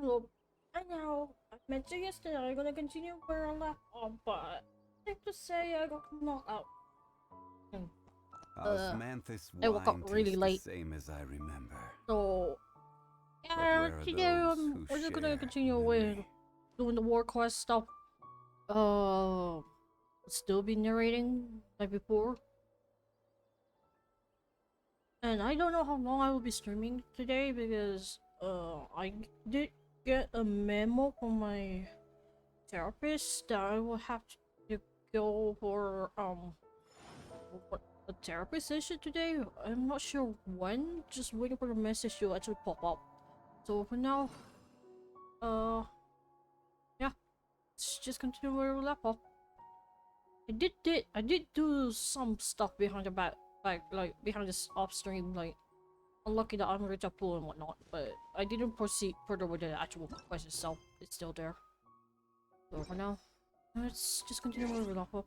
Look, I know I mentioned yesterday I'm gonna continue where I left off, but safe to say I got knocked out. And, Osmanthus I woke up wine really tastes late, the same as I remember. so But yeah, where are today those who we're just gonna share continue with memory? doing the war quest stuff. Uh, still be narrating like before, and I don't know how long I will be streaming today because I did get a memo from my therapist that I will have to go for what a therapy session today. I'm not sure when. Just waiting for the message to actually pop up. So for now, uh, yeah, let's just continue where we left off. I did do some stuff behind the back like behind this off stream, like unlucky that I'm reach a pool and whatnot, but I didn't proceed further with the actual quest itself. It's still there. So for now, let's just continue where we left off.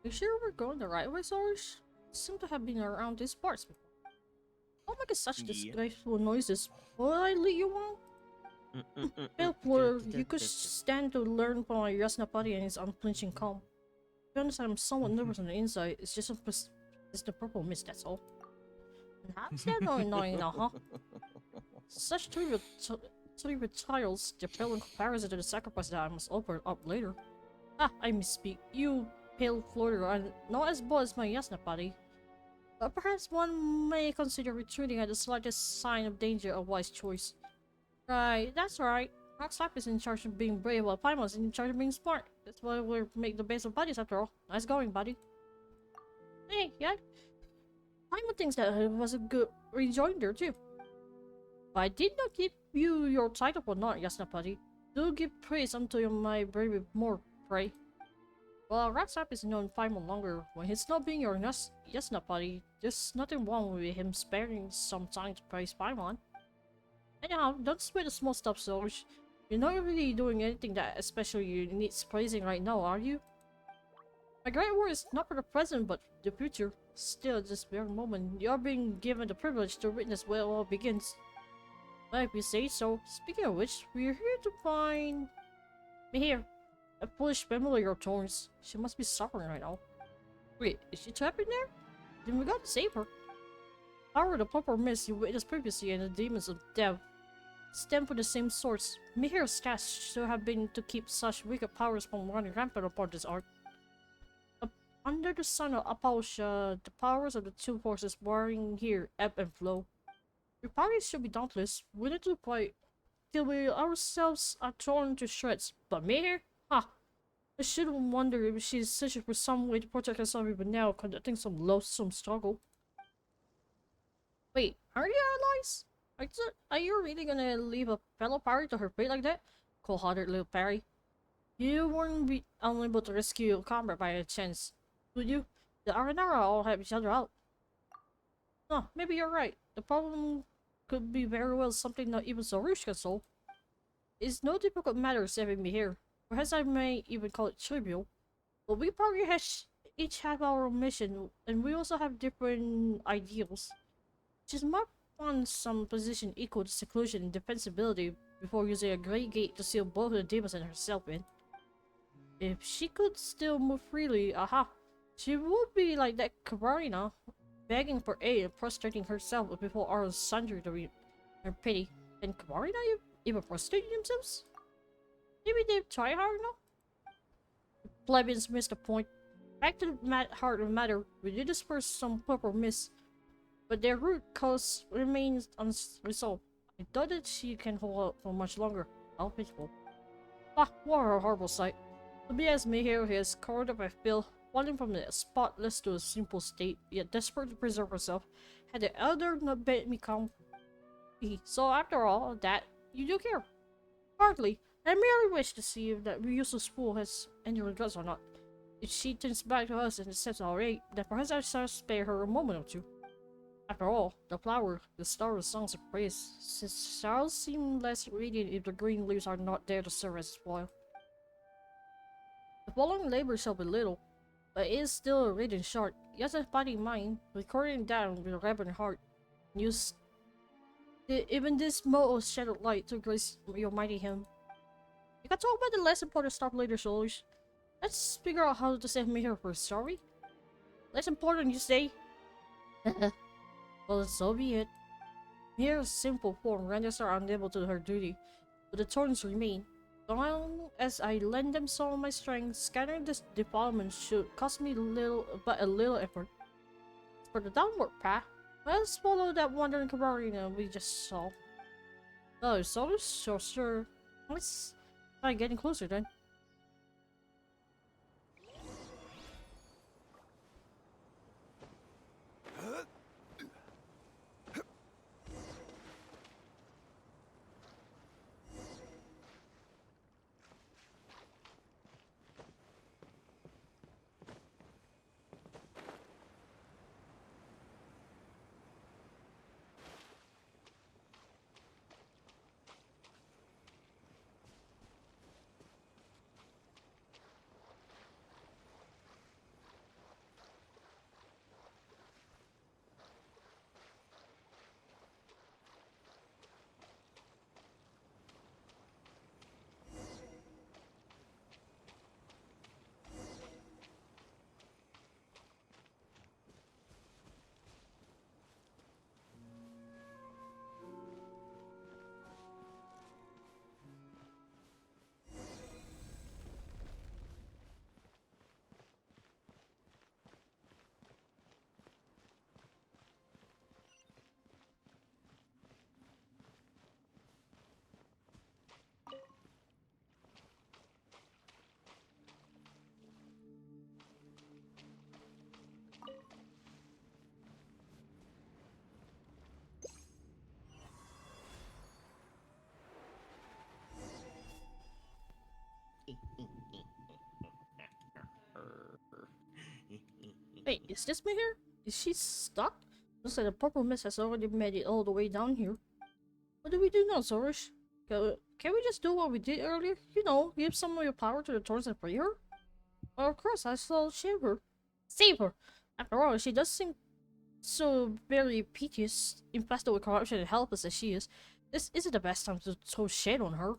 You sure we're going the right way, Sarge? Seem to have been around these parts before. Don't make such Yeah. disgraceful noises. Will I lead you on? Pelfleur, you could stand to learn from my Yasnapati and his unflinching calm. To be honest, I'm somewhat nervous on the inside. It's just it's the purple mist, that's all. And how's that not annoying now, huh? Such trivial trials, they pale in comparison to the sacrifice that I must offer up later. Ah, I misspeak. You, pale floater, are not as bold as my Yasnapati. But perhaps one may consider retreating at the slightest sign of danger a wise choice. Right, that's right. Rockslap is in charge of being brave while Paimon's in charge of being smart. That's why we make the best of buddies after all. Nice going, buddy. Hey, yeah. Paimon thinks that it was a good rejoinder too. But I did not give you your title or not, Yasnapati. Do give praise unto my bravery more, pray. Well, Rockslap is known Paimon longer. When he's not being your Yasnapati, there's nothing wrong with him sparing some time to praise Paimon. Anyhow, don't sweat the small stuff, Sarge. You're not really doing anything that especially needs praising right now, are you? My great word is not for the present, but the future. Still, at this very moment, you're being given the privilege to witness where it all begins. Well, if you say so. Speaking of which, we're here to find... Me here. A foolish family of thorns. She must be suffering right now. Wait, is she trapped in there? Then we gotta save her. Power of the purple mist you witnessed previously and the demons of death stem from the same source. Mihir's task should have been to keep such wicked powers from running rampant upon this art. Under the sun of Apalsha, the powers of the two forces warring here ebb and flow. Your parties should be dauntless, willing to fight till we ourselves are torn to shreds. But Mihir? Ha! I shouldn't wonder if she's searching for some way to protect herself even now, conducting some loathsome struggle. Wait, are you allies? Are you really gonna leave a fellow party to her fate like that? Cold-hearted little Perry. You weren't unable to rescue your comrade by a chance, would you? The Aranara all help each other out. No, maybe you're right. The problem could be very well something not even Sarush can solve. It's no difficult matter saving me here. Perhaps I may even call it trivial. But we probably each have our own mission, and we also have different ideals. She's marked on some position equal to seclusion and defensibility before using a great gate to seal both the demons and herself in. If she could still move freely, aha, she would be like that Kavarina, begging for aid and prostrating herself before our sundry to her pity. Can Kavarina even prostrate themselves? Maybe they've tried hard enough? Plebeians missed the point. Back to the heart of the matter, we did disperse some purple mist, but their root cause remains unresolved. I doubt that she can hold out for much longer. How pitiful. Ah, what a horrible sight. To be as me here, he is covered up by filth, falling from the spotless to a simple state, yet desperate to preserve herself. Had the elder not bade me come. So after all that, you do care. Hardly. I merely wish to see if that useless fool has any regrets or not. If she turns back to us and accepts our aid, then perhaps I shall spare her a moment or two. After all, the flower, the star of songs of praise, shall seem less radiant if the green leaves are not there to serve as spoil. The following labor shall be little, but it is still a radiant shard, yet a fighting mind, recording down with a reverent heart. Use even this mote of shadowed light to grace your mighty hymn. You can talk about the less important stuff later, soldiers. Let's figure out how to save me here first, shall we? Less important, you say? Well, so be it. Here, simple form renders her unable to her duty, but the thorns remain. So long as I lend them some of my strength, scattering this defilement should cost me but a little effort. For the downward path, let's follow that wandering cabarina we just saw. Oh, so sure. Let's try getting closer then. Wait, is this me here? Is she stuck? Looks like the purple mist has already made it all the way down here. What do we do now, Zorish? Can we just do what we did earlier? You know, give some of your power to the Taurus and free her? Well, of course, I shall save her. Save her! After all, she does seem so very piteous, infested with corruption and helpless as she is. This isn't the best time to throw shade on her.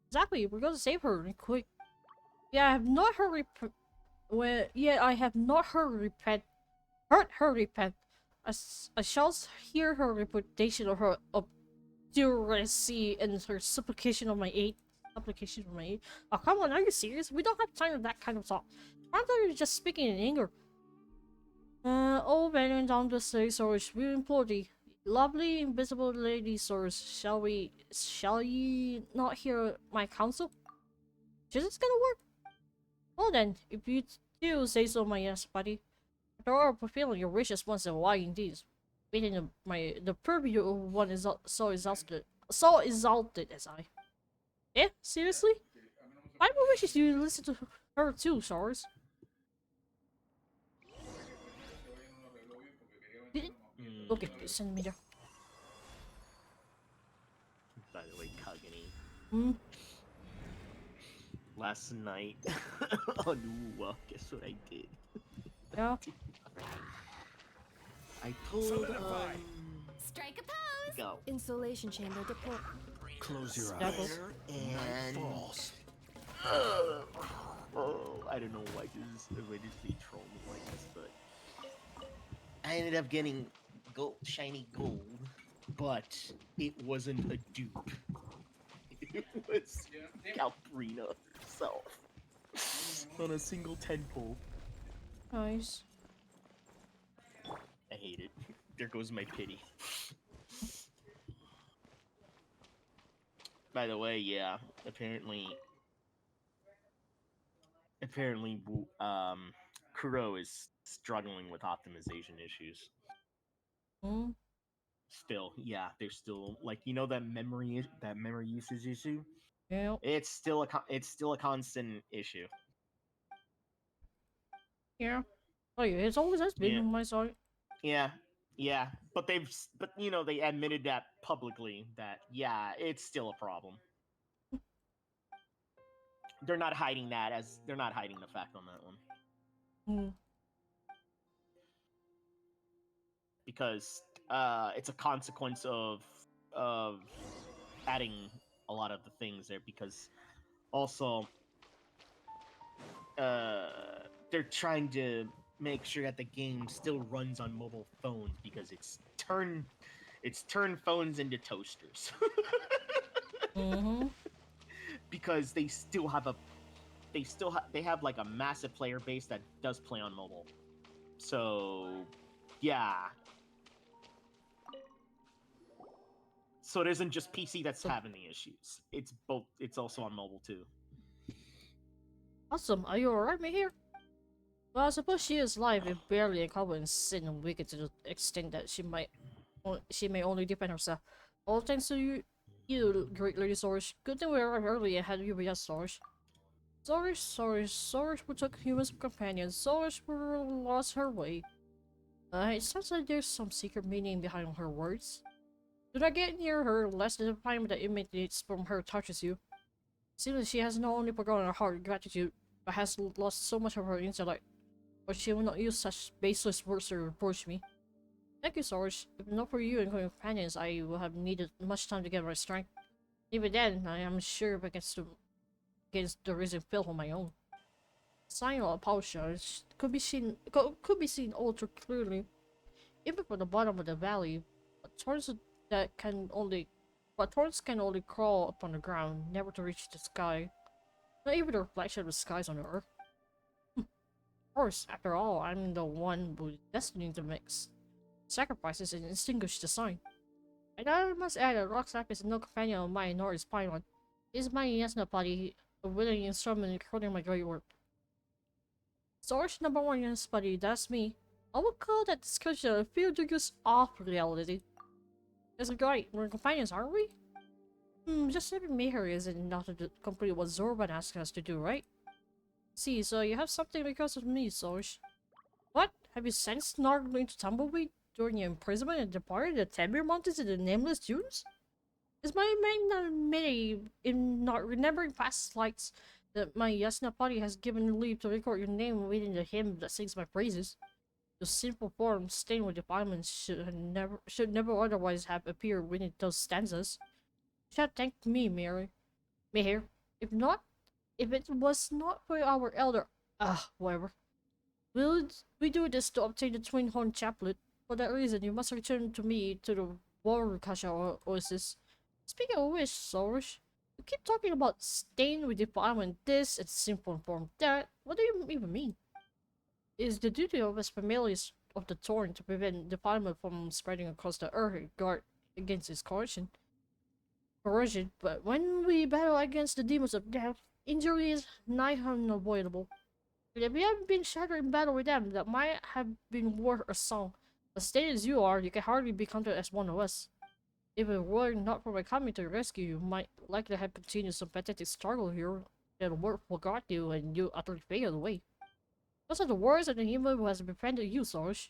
Exactly, we're gonna save her and quick. Yeah, I have not heard I have not heard her repent. I shall hear her reputation of her obduracy and her supplication of my aid. Supplication of my aid? Oh, come on, are you serious? We don't have time for that kind of talk. Aren't you just speaking in anger? Oh, bending down the stairs, Source, we implore thee. Lovely, invisible lady, Source, shall ye not hear my counsel? Is this gonna work? Well then, if you do say so, my yes, buddy. After all, fulfilling your wishes once in a while indeed. Within the purview of one is so exalted as I. Eh? Seriously? My wishes you listen to her too, Shores. Okay, send me there. By the way, Kagani. Hmm? Last night on Uwa, guess what I did? Yeah? I pulled Strike a pose. go. Insulation chamber deployed. Close your Double. eyes. And False. I don't know why this religiously troll me like this, but I ended up getting shiny gold, but it wasn't a dupe. It was Calprina herself on a single 10 pull. Nice. I hate it. There goes my pity. By the way, yeah, apparently, Kuro is struggling with optimization issues. Hmm? Still, yeah, there's still like that memory usage issue. Yeah. It's still a constant issue. Yeah. Oh yeah, it's always has been Yeah. on my side. Yeah, yeah, but they admitted that publicly that yeah, it's still a problem. They're not hiding the fact on that one Hmm. because it's a consequence of adding a lot of the things there because also uh they're trying to make sure that the game still runs on mobile phones because it's turned phones into toasters. Mm-hmm. Because they have like a massive player base that does play on mobile. So yeah. So it isn't just PC that's having the issues. It's also on mobile too. Awesome. Are you alright, me here? Well, I suppose she is live and barely incapable in sin and wicked to the extent that she may only defend herself. All thanks to you great lady Source. Good thing we arrived early and had you with us, Source. Source who took humans companions. Source who lost her way. It sounds like there's some secret meaning behind her words. Do not get near her, lest the time that emanates from her touches you. Seems that she has not only forgotten her heart gratitude, but has lost so much of her intellect. But she will not use such baseless words to reproach me. Thank you, Sarge. If not for you and companions, I would have needed much time to get my strength. Even then, I am sure if against the risen field on my own. Sign of apologize could be seen all too clearly, even from the bottom of the valley. But that can only thorns can only crawl upon the ground, never to reach the sky. Not even the reflection of the skies on the earth. Of course, after all, I'm the one who's destined to mix sacrifices and extinguish the sign. And I must add that Rockslap is no companion of mine nor is Pylon. He is my Yasnapati, a willing instrument recording my great work. Source number one Yasnapati, that's me. I would call that description a few degrees off reality. That's right, we're companions, aren't we? Just having me here isn't enough to complete what Zorban asked us to do, right? See, so you have something because of me, Source. What? Have you sensed Snargling into Tumbleweed during your imprisonment and departed the Tamir Mountains in the Nameless Dunes? Is my magnanimity in not remembering past slights that my Yasna party has given leave to record your name within the hymn that sings my praises? Your simple form stained with defilements should never otherwise have appeared within those stanzas. You shall thank me, Mary. Mayor. If not, if it was not for our elder, whatever. We do this to obtain the twin horn chaplet. For that reason, you must return to me to the Warukasha Oasis. Speaking of which, Soros, you keep talking about stained with defilement this and simple form that. What do you even mean? It is the duty of us familiars of the Torn to prevent defilement from spreading across the earth and guard against its corrosion, but when we battle against the demons of death, injury is nigh unavoidable. If we haven't been shattered in battle with them, that might have been worth a song. As stated as you are, you can hardly be counted as one of us. If it were not for my coming to rescue you, might likely have continued some pathetic struggle here, that work forgot you and you utterly failed away. Those are the words of the human who has befriended you, Sorge.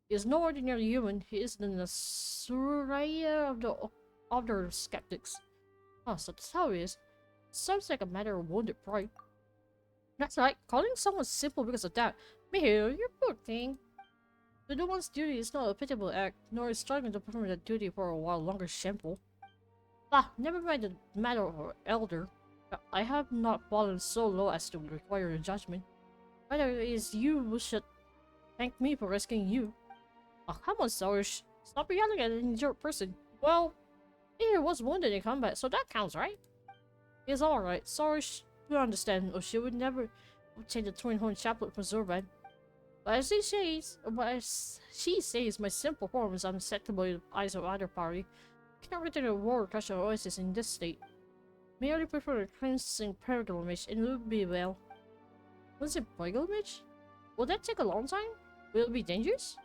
He is no ordinary human, he is the Suraya of the other skeptics. Oh, so that's how it is. Sounds like a matter of wounded pride. That's right, calling someone simple because of that. Mihail, you poor thing. To do one's duty is not a pitiable act, nor is struggling to perform that duty for a while longer shameful. Never mind the matter of our elder. I have not fallen so low as to require your judgment. Rather, it is you who should thank me for rescuing you. Oh, come on, Sourish. Stop yelling at an injured person. Well, Mihir was wounded in combat, so that counts, right? It's alright. Sourish, you understand, or she would never obtain the twin horn chaplet from Zorban. But as she says, my simple form is unacceptable in the eyes of either party. I cannot return to war crush our oasis in this state. Merely prefer a cleansing pilgrimage and it would be well. What's a pilgrimage? Will that take a long time? Will it be dangerous?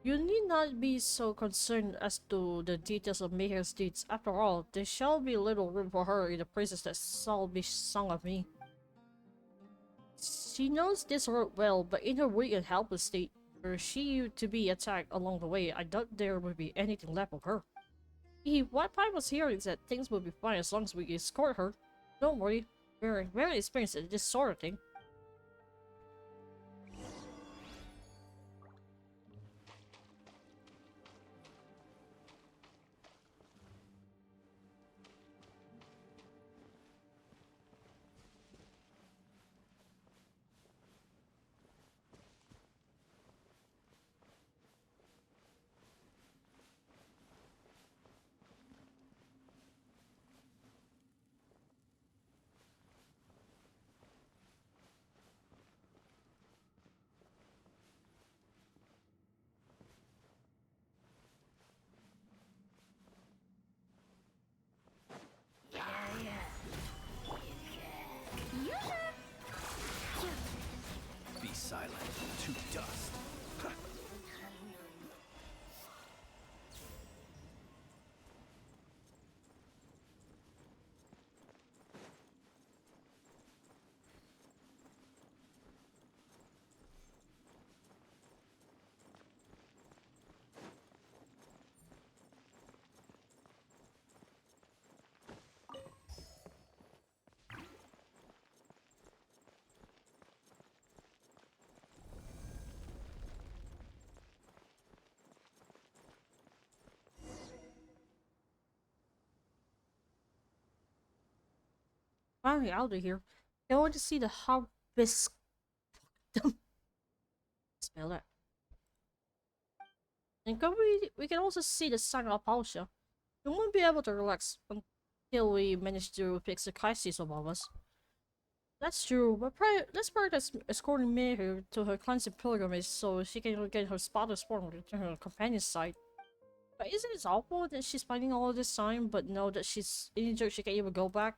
You need not be so concerned as to the details of Mayher's deeds. After all, there shall be little room for her in the praises that shall be sung of me. She knows this world well, but in her weak and helpless state, were she to be attacked along the way, I doubt there would be anything left of her. What I was hearing is that things will be fine as long as we escort her. Don't worry, we're very experienced at this sort of thing. Be silent to dust. Finally out of here. I want to see the harvest. Smell that. And we can also see the sign of Pausha. We won't be able to relax until we manage to fix the crisis above us. That's true, but let's practice escorting Meher to her cleansing pilgrimage so she can regain her spotless form and return to her companion's side. But isn't it awful that she's fighting all this time, but know that she's injured she can't even go back?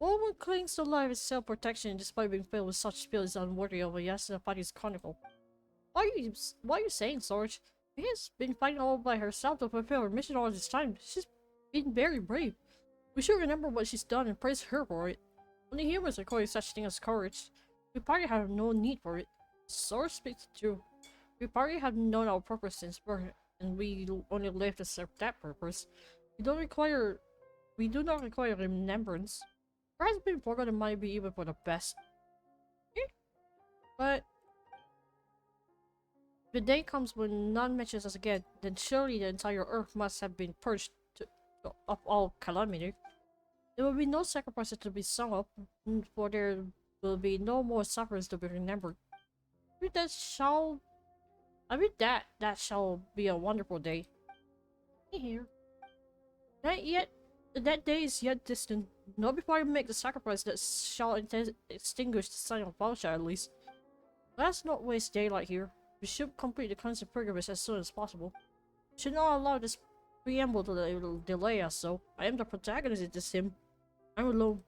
Woman clings to life as self-protection despite being filled with such feelings unworthy of a Yasuna party's chronicle. What are you saying, Sorge? She has been fighting all by herself to fulfill her mission all this time. She's been very brave. We should remember what she's done and praise her for it. Only humans require such thing as courage. We probably have no need for it. Sorge speaks the truth. We probably have known our purpose since birth, and we only live to serve that purpose. We do not require remembrance. Perhaps being forgotten might be even for the best. But the day comes when none mentions us again, then surely the entire earth must have been purged of all calamity. There will be no sacrifices to be sung of, for there will be no more sufferings to be remembered. That shall be a wonderful day. Here. That day is yet distant. Not before I make the sacrifice that shall extinguish the sign of Valsha at least. Let's not waste daylight here. We should complete the cleansing pilgrimage as soon as possible. We should not allow this preamble to delay us, so I am the protagonist in this hymn. I'm alone.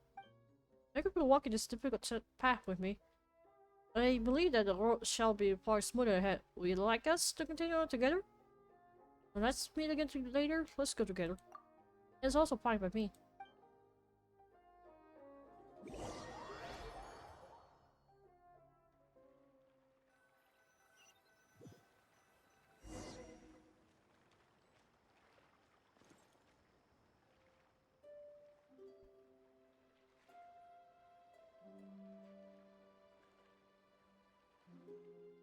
Thank you for walking this difficult path with me. I believe that the road shall be far smoother ahead. Would you like us to continue on together? Well, let's meet again later. Let's go together. It's also fine by me.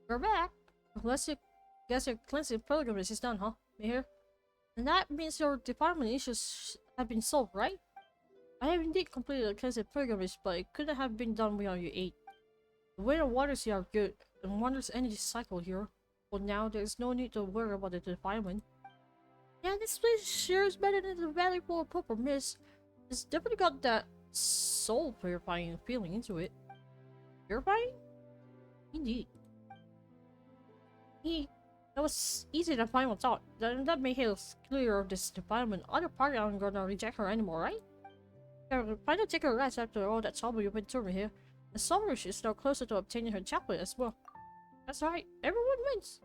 We're back. Unless you guess your cleansing pilgrimage is done, huh? Here. And that means your department issues have been solved, right? I have indeed completed the cleansing pilgrimage, but it couldn't have been done without you ate. The wind and waters here are good, and wondrous energy cycle here. But now there is no need to worry about the defilement. Yeah, this place sure is better than the valley full of purple mist. It's definitely got that soul purifying feeling into it. Purifying? Indeed. That was easy to find what's out. That made us clear of this defilement. Other party aren't gonna reject her anymore, right? Yeah, finally take her rest after all that trouble you've been through here. And Summer is now closer to obtaining her chaplet as well. That's right, everyone wins.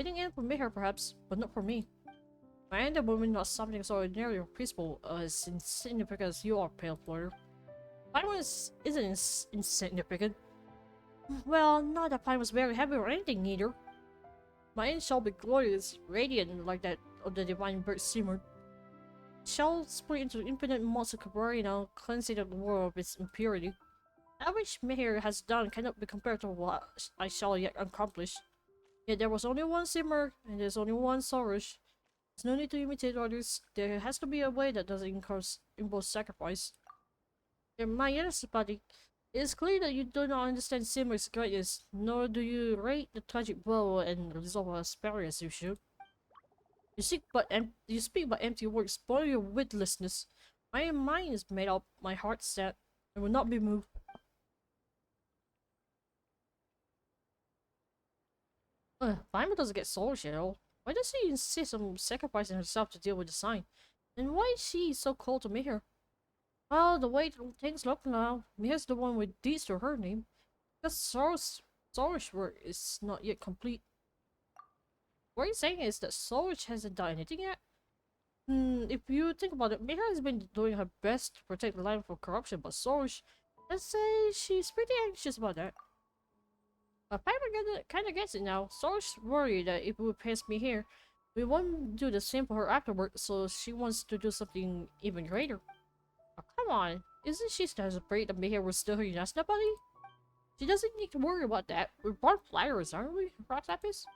Fitting in for Meher perhaps, but not for me. My end woman not something so ordinary or peaceful as insignificant as you are, pale flirter. Paimon isn't insignificant. Well, not that Paimon was very heavy or anything neither. My end shall be glorious, radiant like that of the divine bird simmered. Shall spring into infinite monster cabarina, cleansing the world of its impurity. That which Meher has done cannot be compared to what I shall yet accomplish. Yet there was only one simmer, and there's only one Sorush. There's no need to imitate others. There has to be a way that doesn't involve sacrifice. In my yes, buddy, it is clear that you do not understand Simmer's greatness, nor do you rate the tragic blow and resolve of Asperia as you should. You speak but empty words, spoil your witlessness. My mind is made up, my heart set, and will not be moved. Vima doesn't get Sorush at all. Why does she insist on sacrificing herself to deal with the sign? And why is she so cold to Meher? Well, the way things look now, Meher's the one with deeds to her name. Because Sorush's work is not yet complete. What you're saying is that Sorush hasn't done anything yet? If you think about it, Meher has been doing her best to protect the land from corruption, but Sorush, let's say she's pretty anxious about that. But Piper kinda gets it now. Sorush's worried that if we pass me here, we won't do the same for her afterward, so she wants to do something even greater. Oh, come on, isn't she still afraid that Meher will steal her Yasna buddy? She doesn't need to worry about that. We're born flatterers, aren't we, Roxapis?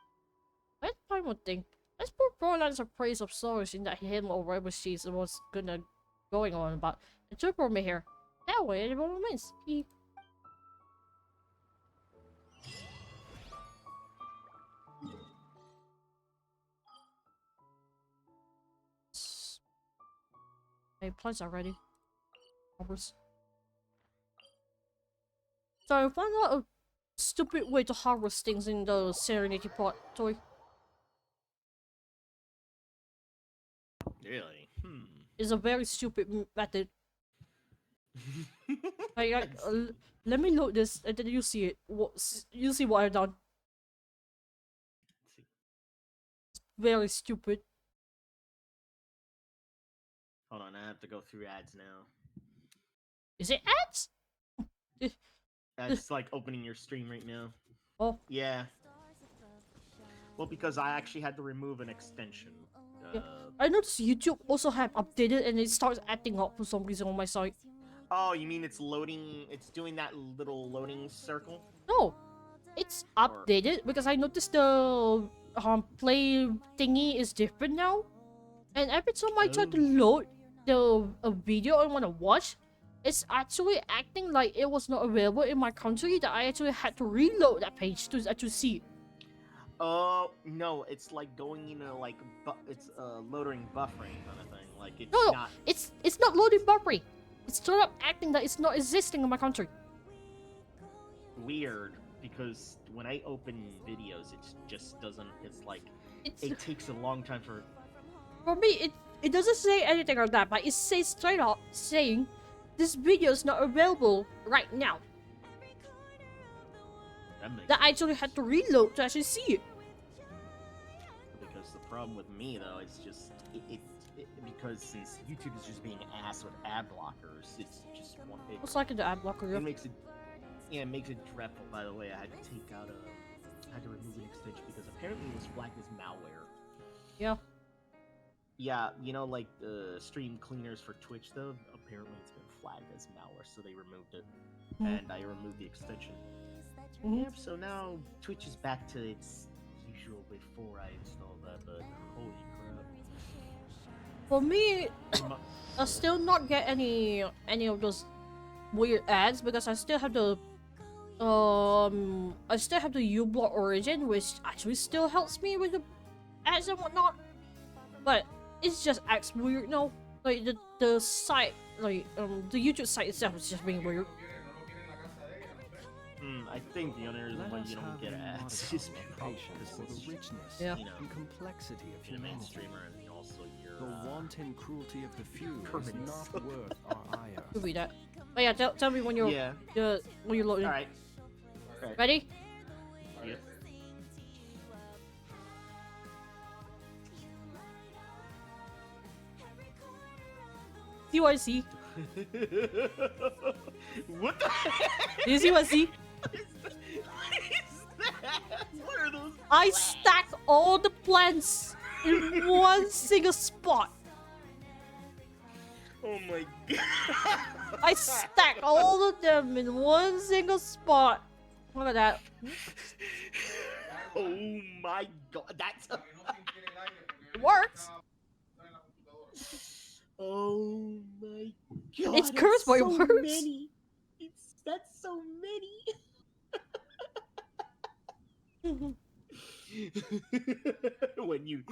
Let's find one thing. Let's put 4 lines of praise of Sorush in that hymn or whatever she's going on about, and to for Meher. That way everyone wins. Hey, plants are ready. Robbers. So I found out a stupid way to harvest things in the Serenity pot toy. Really? It's a very stupid method. Let me load this and then you see it. You see what I've done. It's very stupid. Hold on, I have to go through ads now. Is it ads? It's like opening your stream right now. Oh. Yeah. Well, because I actually had to remove an extension. Yeah. I noticed YouTube also have updated and it starts acting up for some reason on my site. Oh, you mean it's loading, it's doing that little loading circle? No. It's updated because I noticed the play thingy is different now. And every time I try to load a video I want to watch, it's actually acting like it was not available in my country, that I actually had to reload that page to actually see it. Oh, no, it's like going into like, it's loading buffering kind of thing. Like it's No, not... it's not loading buffering. It's straight up acting that it's not existing in my country. Weird, because when I open videos, it just doesn't, it's like, it takes a long time for... For me, it doesn't say anything like that, but it says straight up saying this video is not available right now. That I actually had to reload to actually see it. Because the problem with me though, it's just because since YouTube is just being ass with ad blockers, it's just one. What's like the ad blocker? It makes it, yeah, it makes it dreadful. By the way, I had to take out I had to remove an extension because apparently it was flagged as malware. Yeah. Yeah, you know, like the stream cleaners for Twitch though, apparently it's been flagged as malware, so they removed it, and I removed the extension. Yep, so now Twitch is back to its usual before I installed that, but holy crap. For me, I still not get any of those weird ads because I still have the uBlock Origin, which actually still helps me with the ads and whatnot. But it just acts weird now. Like the site, like the YouTube site itself is just being weird. I think the only reason why you don't get ads is because the richness and complexity of you're a humanity. mainstreamer and also you're The wanton cruelty of the few is permanent. not worth our ire. Could be that. But yeah, tell me when you're when you're loading. Alright. Ready? Yep. See what I see? What the heck? Do you see what I see? What is that? What are those? I plants? stack all the plants in one single spot. Oh my god. I stack all of them in one single spot. Look at that. Oh my god. That's. It works. Oh my god. It's cursed, but it so works. Many. That's so many. when you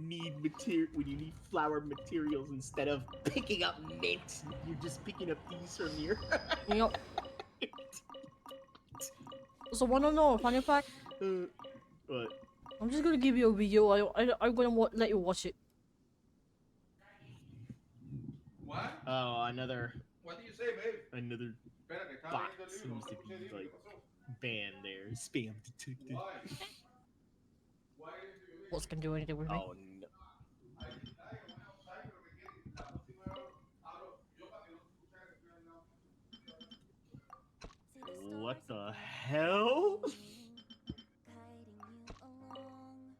need flower materials instead of picking up mint, you're just picking up these from here. Yep. So wanna know a funny fact? What? I'm just gonna give you a video. I'm gonna let you watch it. What? Oh, another What do you say, babe? another Espérate, estaba bot leyendo el seems libro. to ¿Qué be dijo? like ¿Qué pasó? banned there. Spam detected. Why? Why did you leave? What's gonna do anything with me? Oh no. I went outside, pero me quedé. La próxima vez hablo yo para que no se escuchara que estoy hablando. What the hell? Guiding you along.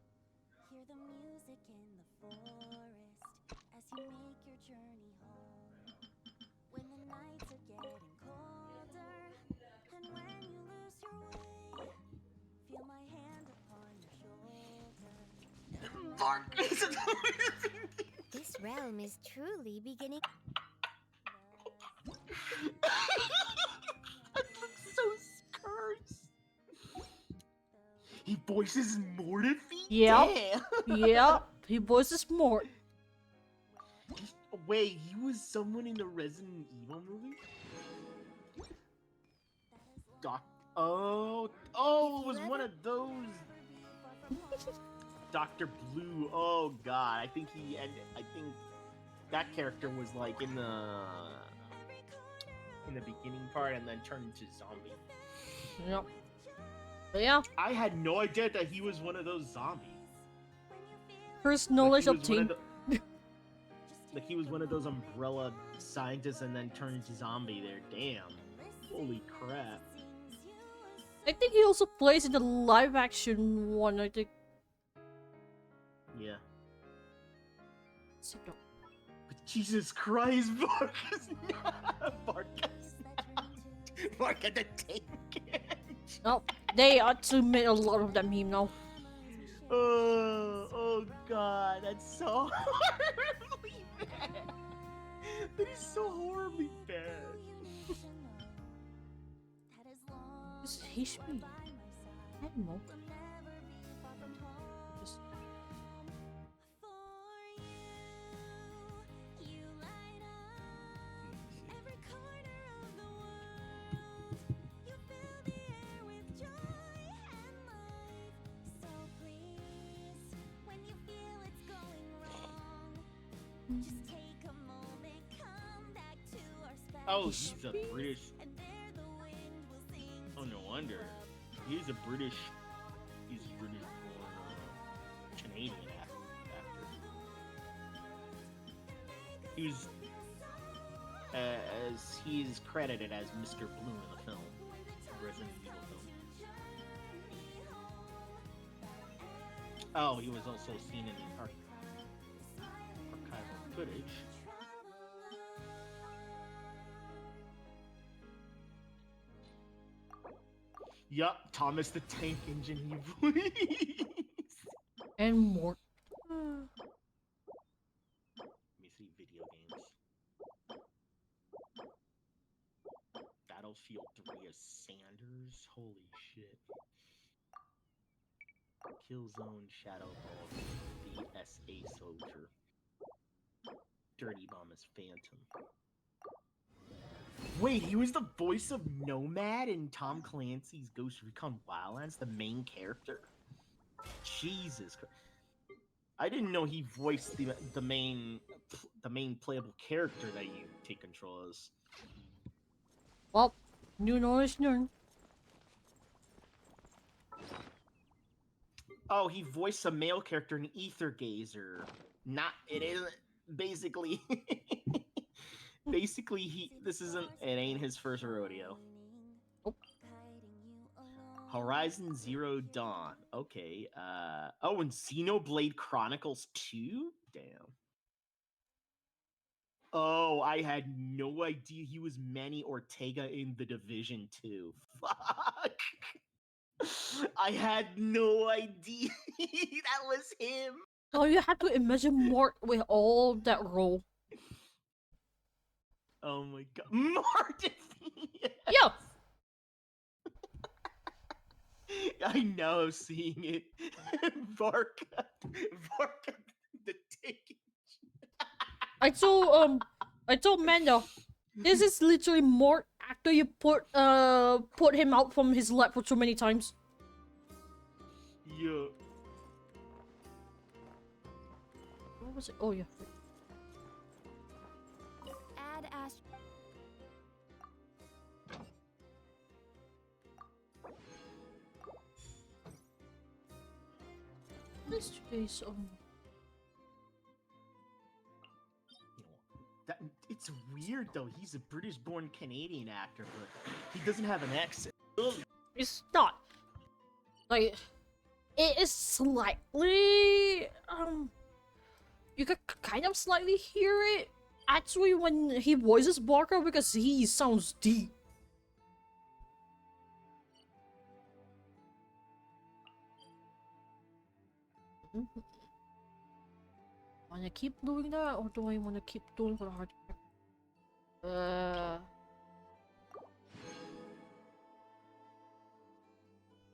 Hear the music in the forest as you make your journey home. When the nights are getting colder, and when you lose your way, feel my hand upon your shoulder. Bark. This realm is truly beginning. That looks so cursed. He voices Mortifi? Yep. Damn. Yeah, he voices Mort. Wait, he was someone in the Resident Evil movie? Oh, it was one of those. Dr. Blue. Oh god, I think that character was like in the beginning part and then turned into zombie. Yep. But yeah, I had no idea that he was one of those zombies. first Like, knowledge he was one obtained. of like he was one of those umbrella scientists and then turned into zombie there. Damn. Holy crap. I think he also plays in the live action one, I think. Yeah. Sit down. But Jesus Christ, Marcus! Marcus the Tank! No, they made a lot of that meme now. Oh god, that's so horribly bad. That is so horribly bad. Just hate me. Animal. Just... Just take a moment, come back to our spell. Oh, he's a British. And there the wind will sing. Oh, no wonder. He's a British. He's a British born Canadian actor. He was. As he's credited as Mr. Blue in the film, Resident Evil film. Oh, he was also seen in the archival footage. Yup, Thomas the Tank Engine he voiced. And more. Let me see video games. Battlefield 3 as Sanders? Holy shit. Killzone Shadowball, VSA Soldier. Dirty Bomb as Phantom. Wait, he was the voice of Nomad in Tom Clancy's Ghost Recon Wildlands, the main character? Jesus Christ. I didn't know he voiced the main playable character that you take control as. Well, new knowledge learned. Oh, he voiced a male character in Ether Gazer. Not, it isn't, basically, Basically, this isn't. It ain't his first rodeo. Nope. Horizon Zero Dawn. Okay. Oh, and Xenoblade Chronicles 2? Damn. Oh, I had no idea he was Manny Ortega in The Division 2. Fuck. I had no idea that was him. Oh, you have to imagine Mort with all that role. Oh my god. Martin! Yeah! I know seeing it. Varka the ticket. I told Manda, this is literally Mort after you put him out from his lab for too many times. Yeah. What was it? Oh yeah. Add Ast. This today's That it's weird though. He's a British-born Canadian actor, but he doesn't have an accent. It's not like it is slightly you can kind of slightly hear it actually when he voices Barker because he sounds deep. Wanna keep doing that or do I wanna keep doing for the hard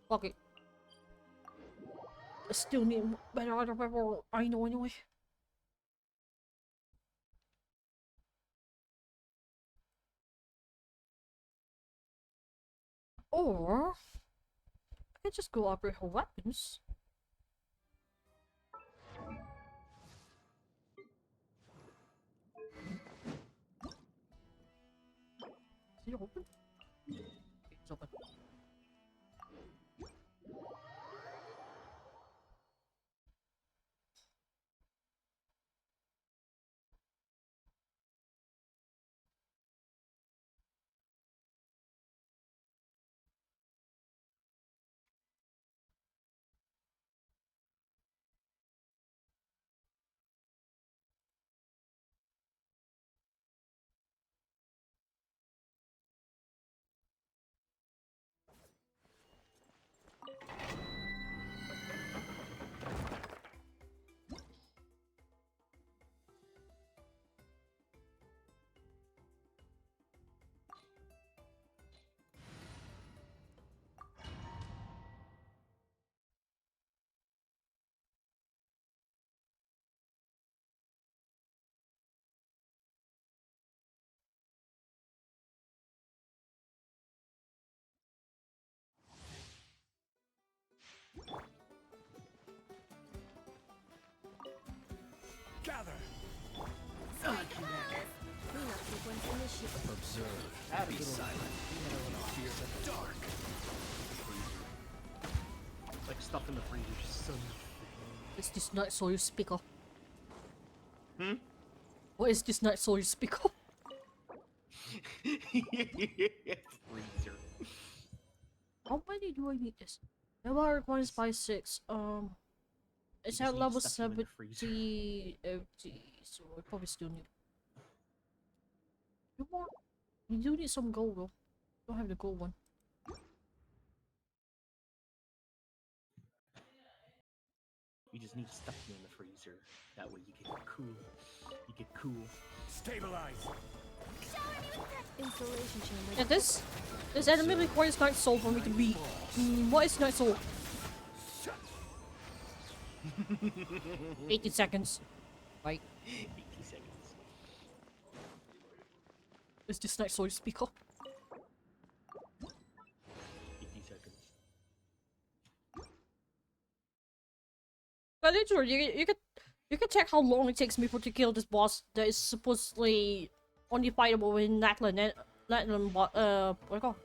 fuck it. I still need better other people I know anyway. Or I can just go upgrade her weapons. Is it open? Okay, it's open. Gather. Cleanup sequence initiated. Observe. Be silent. Fear the dark. Like stuff in the freezer. Just so. Is this not Sawyer speaker? Hmm? What is this not Sawyer speaker? Freezer. How many do I need this? Level requires by 6. It's just at need level stuff in the freezer. 70 empty, so I probably still need. You more? You do need some gold though. Don't have the gold one. You just need stuff in the freezer. That way you get cool. You get cool. Stabilize. Installation chamber. Yeah, this enemy requires Night Soul for me to beat. What is Night Soul? 80 seconds. Right. 80 seconds. Is this Night Soul speaker? 80 seconds. But literally, you can check how long it takes me to kill this boss that is supposedly only fightable in Latland what do you call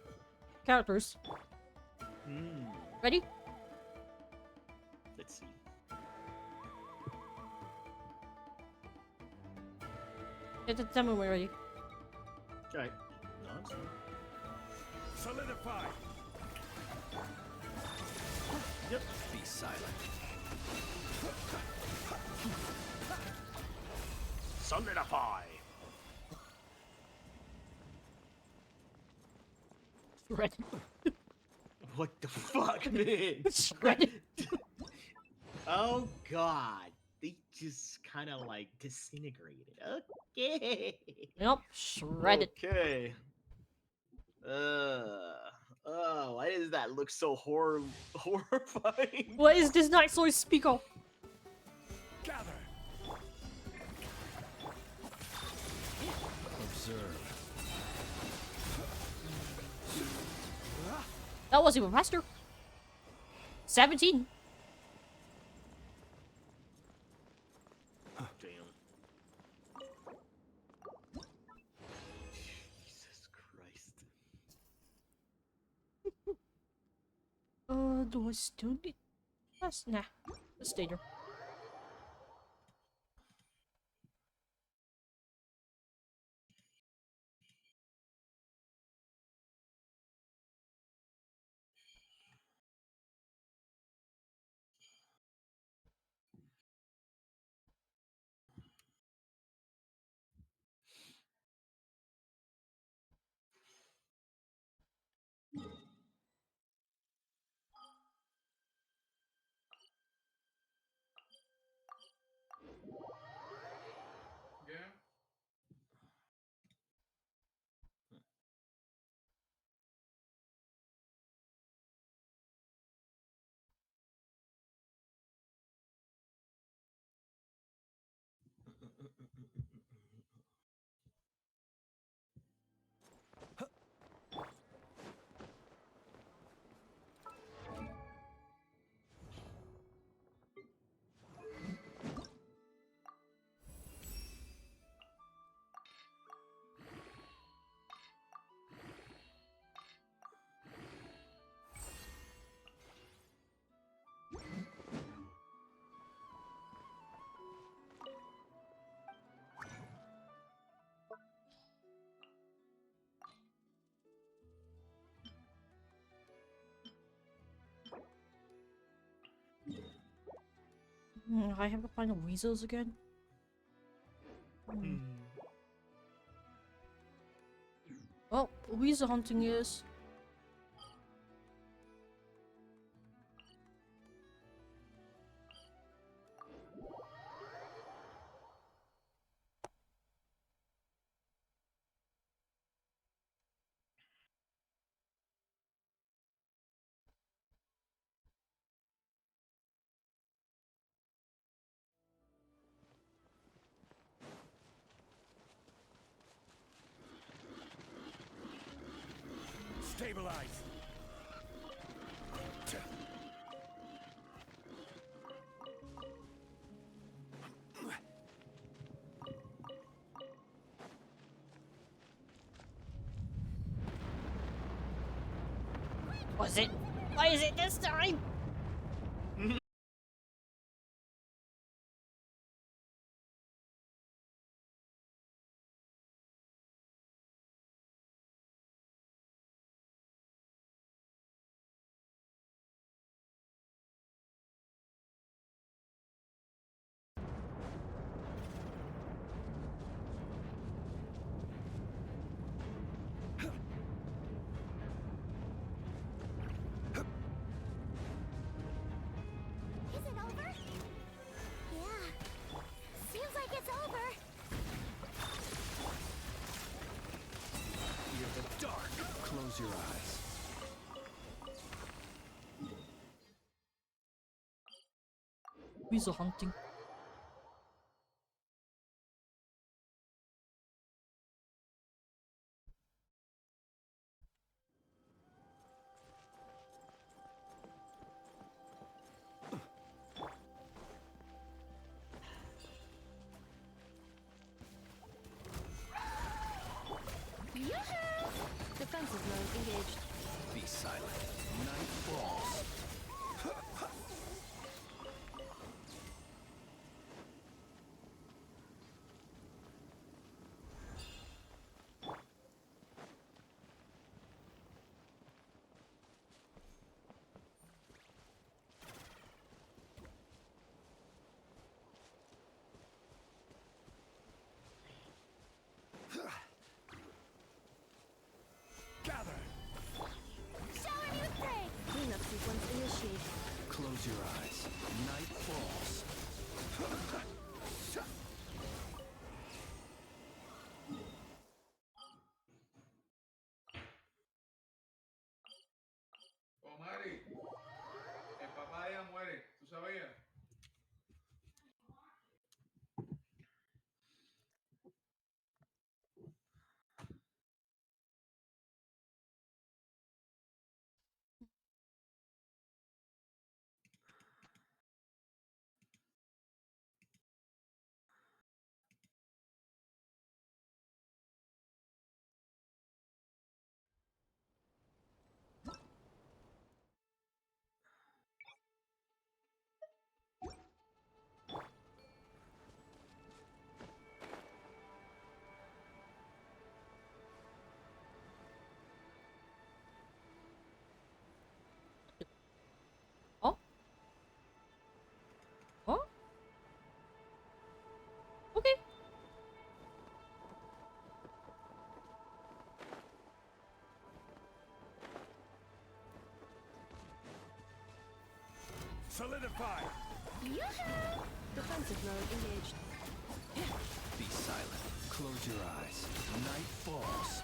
characters. Ready? Let's see. Tell me when we're ready. Alright. No, I'm sorry. Solidify. Yep. Be silent. Solidify! Shredded. What the fuck, man? Shredded. Oh god. They just kind of like disintegrated. Okay. Yep, shredded. Okay. Why does that look so horrifying? What is this night soy speak of? Gather. Observe. That was even faster. 17. Damn. Jesus Christ. Do I still need... Nah. Let's stay there. Yeah. I have to find the weasels again. Well, weasel hunting is... Stabilize. Was it? Why is it this time? Is it over? Yeah. Seems like it's over. Fear the dark. Close your eyes. Weasel hunting. Defensive mode engaged. Be silent. Night falls. Close your eyes. Night falls. Omari, el papá de ella muere, ¿tú sabías? Oh? Oh? Okay. Solidify. Yoo-hoo! Defensive mode engaged. Be silent. Close your eyes. Night falls.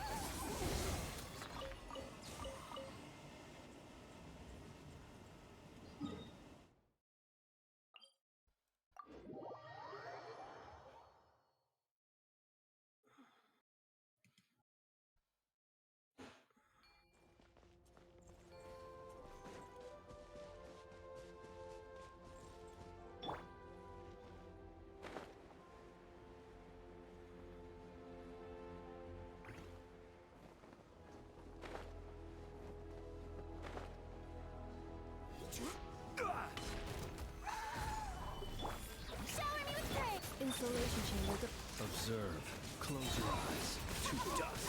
Shower me with praise! Installation chamber. Observe. Close your eyes. To dust.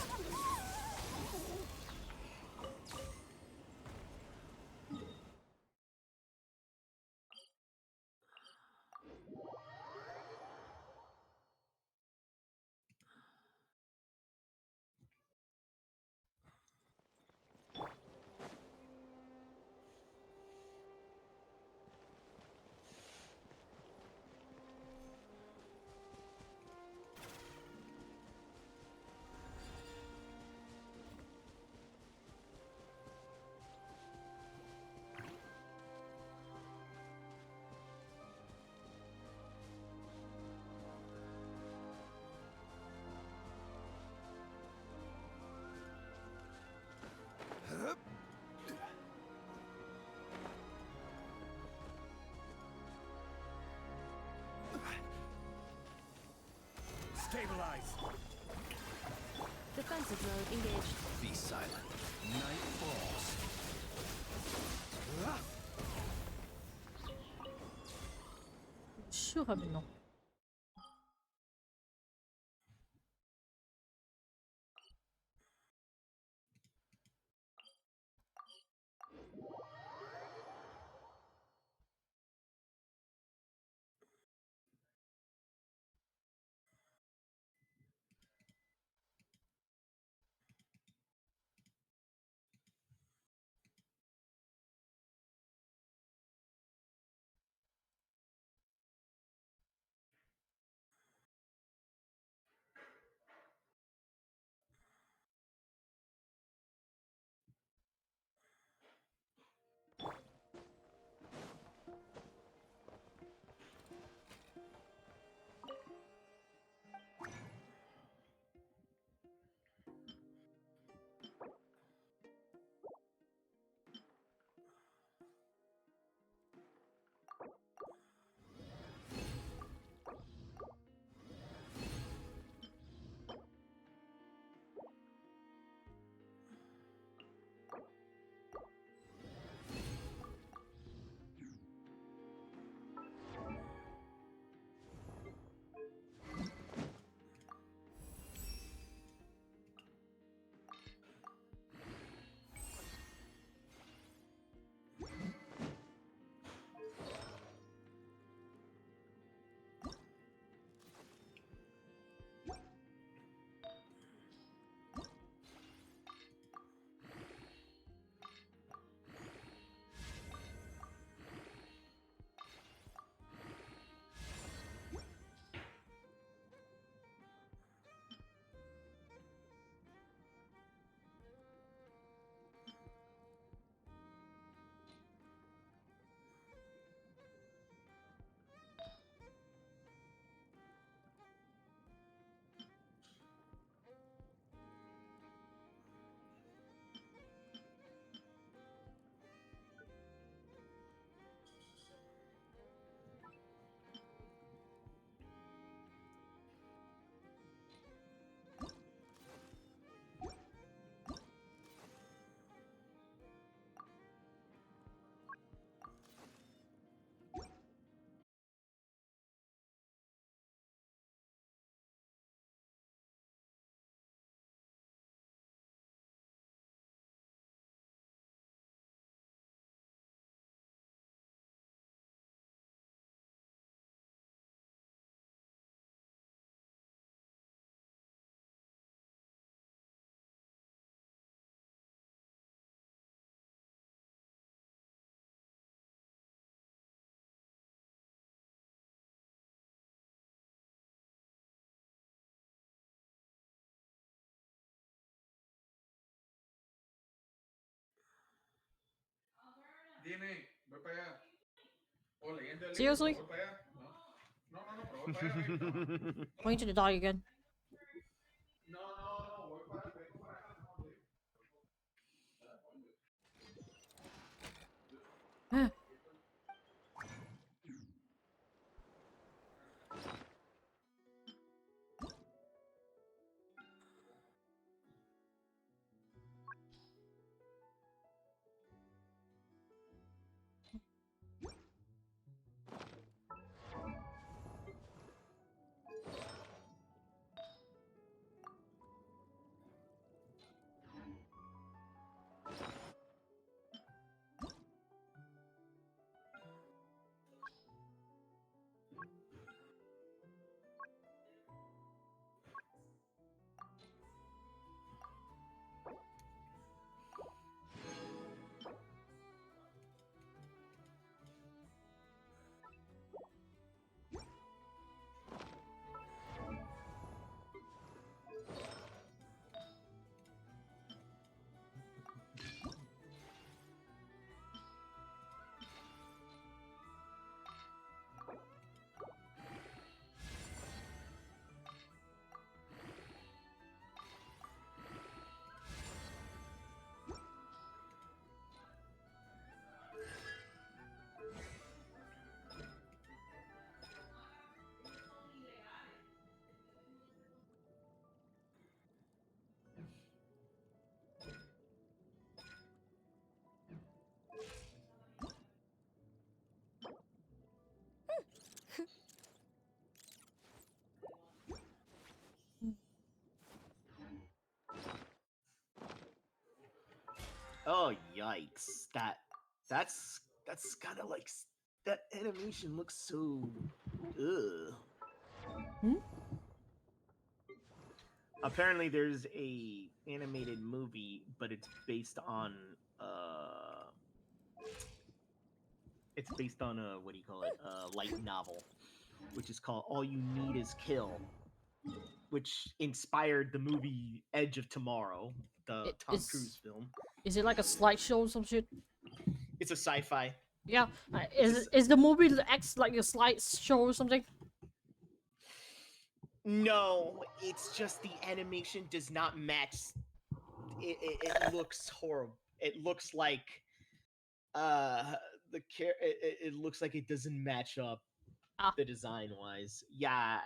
Stabilize. Defensive mode engaged. Be silent. Night falls. Should have been no. Dime, voy para allá. O leyendo el libro, Seriously? pero voy para allá. No, no, no, pero voy para allá, ven. I want you to die again. No, no, no, voy para, vengo para acá. Oh yikes! That's kind of like that animation looks so. Ugh. Hmm? Apparently, there's a animated movie, but it's based on a what do you call it? A light novel, which is called All You Need Is Kill, which inspired the movie Edge of Tomorrow, the Tom Cruise film. Is it like a slideshow or some shit? It's a sci-fi. Yeah. It's Is the movie X like a slideshow or something? No, it's just the animation does not match. It looks horrible. It looks like it looks like it doesn't match up Ah. the design wise. Yeah,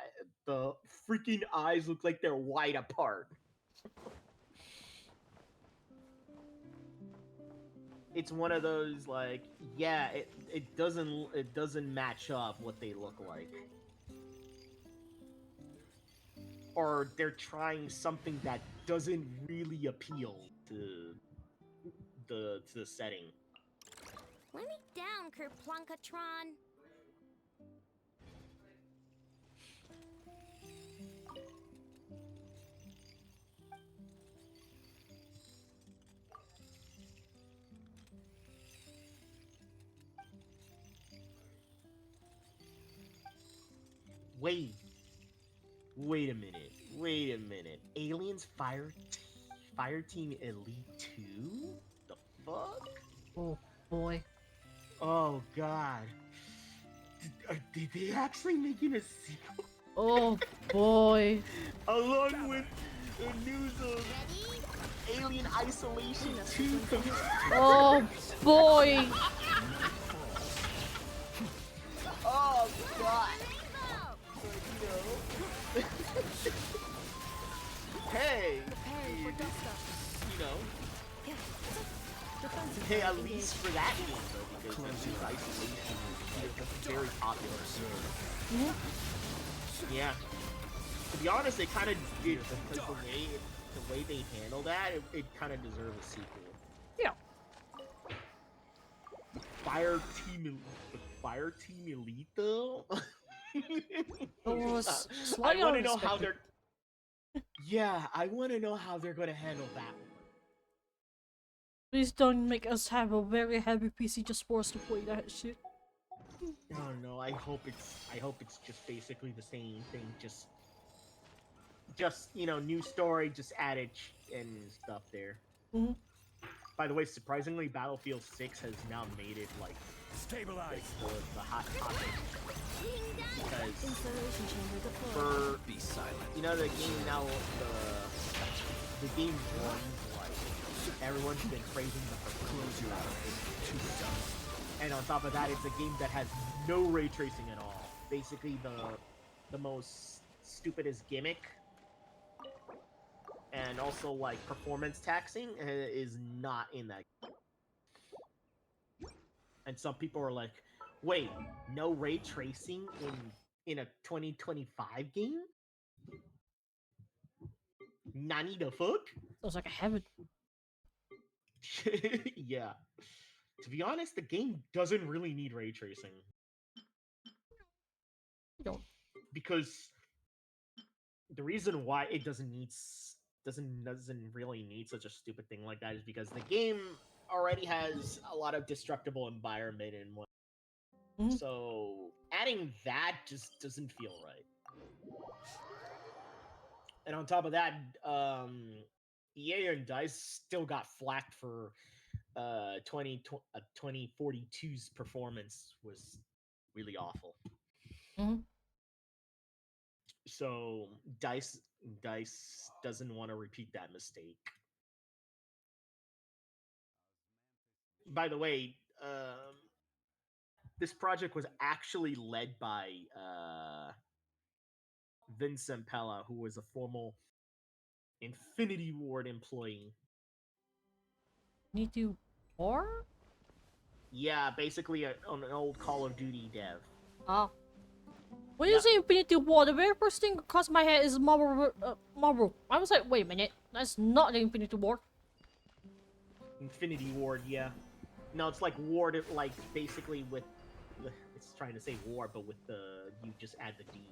the freaking eyes look like they're wide apart. It's one of those like, yeah, it doesn't match up what they look like. Or they're trying something that doesn't really appeal to the setting. Let me down, Kerplunkatron. Wait a minute. Wait a minute. Aliens Fire Team Elite 2? The fuck? Oh boy. Oh god. Did they actually make it a sequel? Oh boy. Along with the news of Alien Isolation 2 coming. Oh boy. Oh god. Hey, you know, hey, at least for that game though, because Isolation is very popular. Yeah. To be honest, it kind of did because the way they handle that, it kind of deserves a sequel. Yeah. Fire Team Elite though. I want to know how they're. Yeah, I want to know how they're going to handle that one. Please don't make us have a very heavy PC just for us to play that shit. Oh no, I hope it's just basically the same thing, just you know, new story, just added and stuff there. Mm-hmm. By the way, surprisingly, Battlefield 6 has now made it like Stabilize. the hot topic because Installation chamber deployed. for Be silent. you know the game now the game runs like everyone's been praising the Close your eyes. and on top of that, it's a game that has no ray tracing at all. Basically, the most stupidest gimmick, and also like performance taxing is not in that. And some people are like, "Wait, no ray tracing in a 2025 game? Nani the fuck?" Sounds like a heaven. Yeah. To be honest, the game doesn't really need ray tracing You don't. because the reason why it doesn't really need such a stupid thing like that is because the game already has a lot of destructible environment and what. Mhm. So adding that just doesn't feel right. And on top of that, EA and DICE still got flacked for 2042's performance was really awful. Mhm. So Dice doesn't want to repeat that mistake. By the way, this project was actually led by Vincent Pella, who was a former Infinity Ward employee. Need to war? Yeah, basically an old Call of Duty dev. Ah. When Yeah. you say Infinity War, the very first thing across my head is Marvel. Marvel. I was like, wait a minute, that's not the Infinity War. Infinity Ward, yeah. No, it's like Ward, like basically with. It's trying to say war, but with the you just add the D.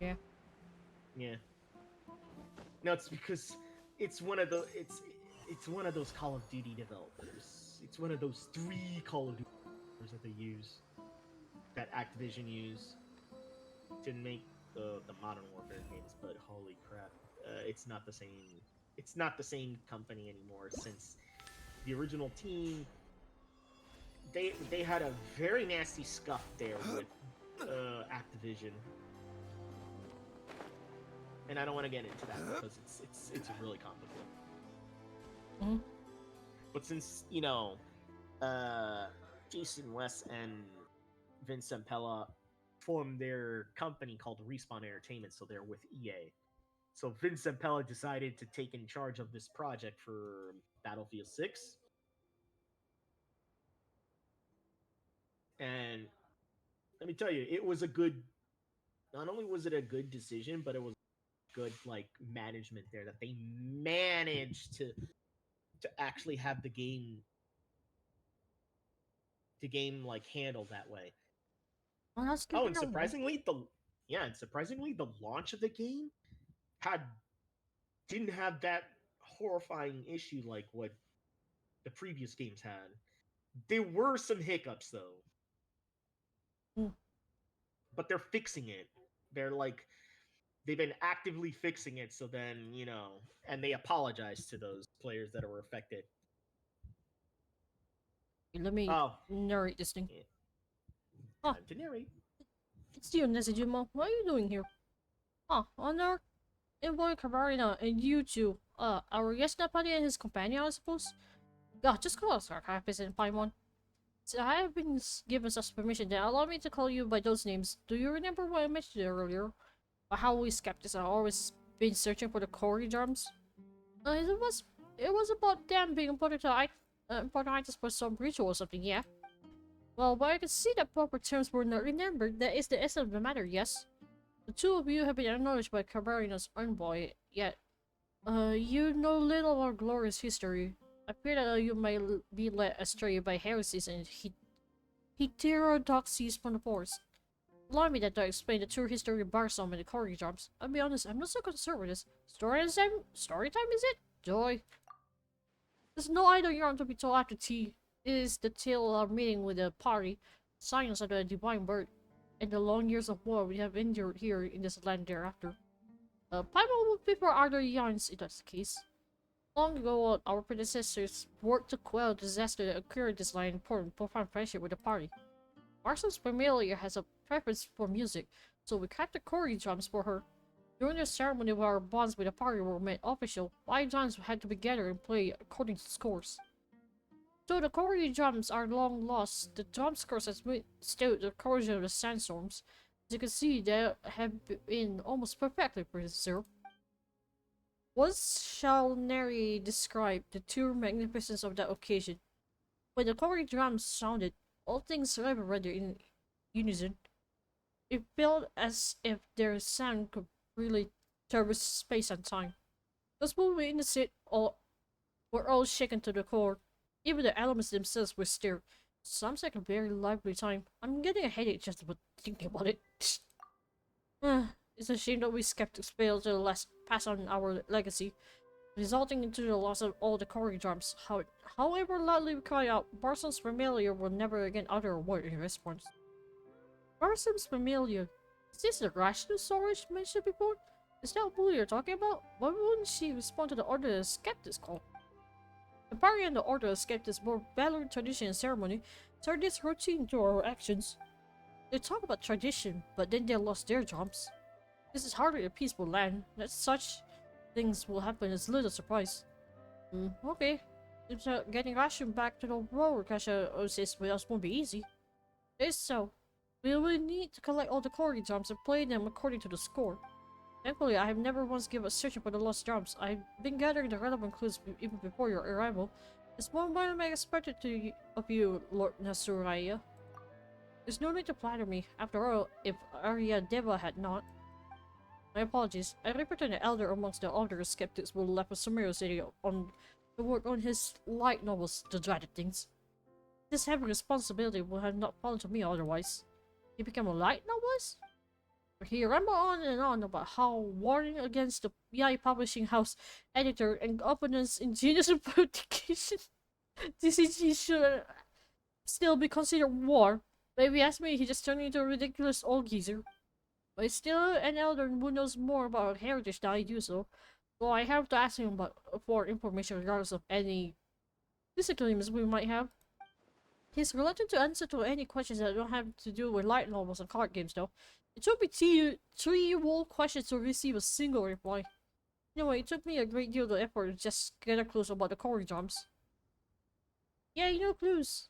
Yeah. Yeah. No, it's because it's one of the it's one of those Call of Duty developers. It's one of those 3 Call of Duty developers that they use, that Activision use to make the Modern Warfare games. But holy crap, it's not the same. It's not the same company anymore since the original team. They had a very nasty scuff there with Activision. And I don't want to get into that because it's really complicated. Mhm. But since Jason West and Vincent Pella formed their company called Respawn Entertainment, so they're with EA. So Vincent Pella decided to take in charge of this project for Battlefield 6. And let me tell you, it was a good. Not only was it a good decision, but it was good like management there that they managed to actually have the game like handled that way. Well, that's good Oh, to and know, man. surprisingly the launch of the game had didn't have that horrifying issue like what the previous games had. There were some hiccups though, Mm. but they're fixing it. They're like they've been actively fixing it, so then, and they apologize to those players that were affected. Let me Oh, narrate this thing. yeah. Oh. Time to narrate. It's you, Nezajima. What are you doing here? Honor, Envoy Kavarina, and you two. Our guest Napadi and his companion, I suppose? God, just call us Archivist and Paimon. So I have been given such permission that allow me to call you by those names. Do you remember what I mentioned earlier? About how we skeptics have always been searching for the Cory germs? It was about them being important important items for some ritual or something, yeah? Well, but I can see that proper terms were not remembered. That is the essence of the matter, yes? The two of you have been acknowledged by Cabarina's envoy, yet, you know little of our glorious history. I fear that you may be led astray by heresies and heterodoxies from the force. Allow me that to explain the true history of Barsom and the Corey jobs. I'll be honest, I'm not so concerned with this. Story time is it? Joy. There's no idol you're to be told after tea. It is the tale of our meeting with the party, signs of the divine bird, and the long years of war we have endured here in this land thereafter. Paimon would prefer other yarns if that's the case. Long ago, our predecessors worked to quell the disaster that occurred this line important profound friendship with the party. Marcel's familiar has a preference for music, so we kept the Cory drums for her. During the ceremony where our bonds with the party were made official, 5 drums had to be gathered and played according to scores. So the Cory drums are long lost. The drum scores has withstood the corrosion of the sandstorms. As you can see, they have been almost perfectly preserved. Once shall nary describe the true magnificence of that occasion. When the Cory drums sounded, all things reverberated in unison. It felt as if their sound could really traverse space and time. Those moving in the seat were all shaken to the core. Even the elements themselves were stirred. Sounds like a very lively time. I'm getting a headache just about thinking about it. It's a shame that we skeptics failed to pass on our legacy, resulting into the loss of all the Cory drums. However loudly we cry out, Barson's familiar will never again utter a word in response. Barson's familiar? Is this the rational storage mentioned before? Is that what you're talking about? Why wouldn't she respond to the Order of Skeptics call? The party and the Order of Skeptics, both valor, tradition, and ceremony, turned this routine to our actions. They talk about tradition, but then they lost their jobs. This is hardly a peaceful land. That such things will happen is little surprise. Okay. Seems getting ration back to the roller coaster oasis with us won't be easy. It is so. We will need to collect all the Cory drums and play them according to the score. Thankfully, I have never once given up searching for the lost drums. I've been gathering the relevant clues even before your arrival. It's more than I expected of you, Lord Nasuraya. There's no need to flatter me. After all, if Arya Deva had not. My apologies. I represent the elder amongst the other skeptics who left a Sumeru city on to work on his light novels, the dreaded things. This heavy responsibility would have not fallen to me otherwise. He became a light novelist? He rambled on and on about how warning against the Yai publishing house editor and opponents ingenious publication TCG should still be considered war. But if you ask me, he just turned into a ridiculous old geezer. But he's still an elder who knows more about our heritage than I do, so I have to ask him for information regardless of any disagreements we might have. He's reluctant to answer to any questions that don't have to do with light novels and card games, though. It took me three whole questions to receive a single reply. Anyway, it took me a great deal of effort to just get a clue about the Cory drums. Yeah, you know clues.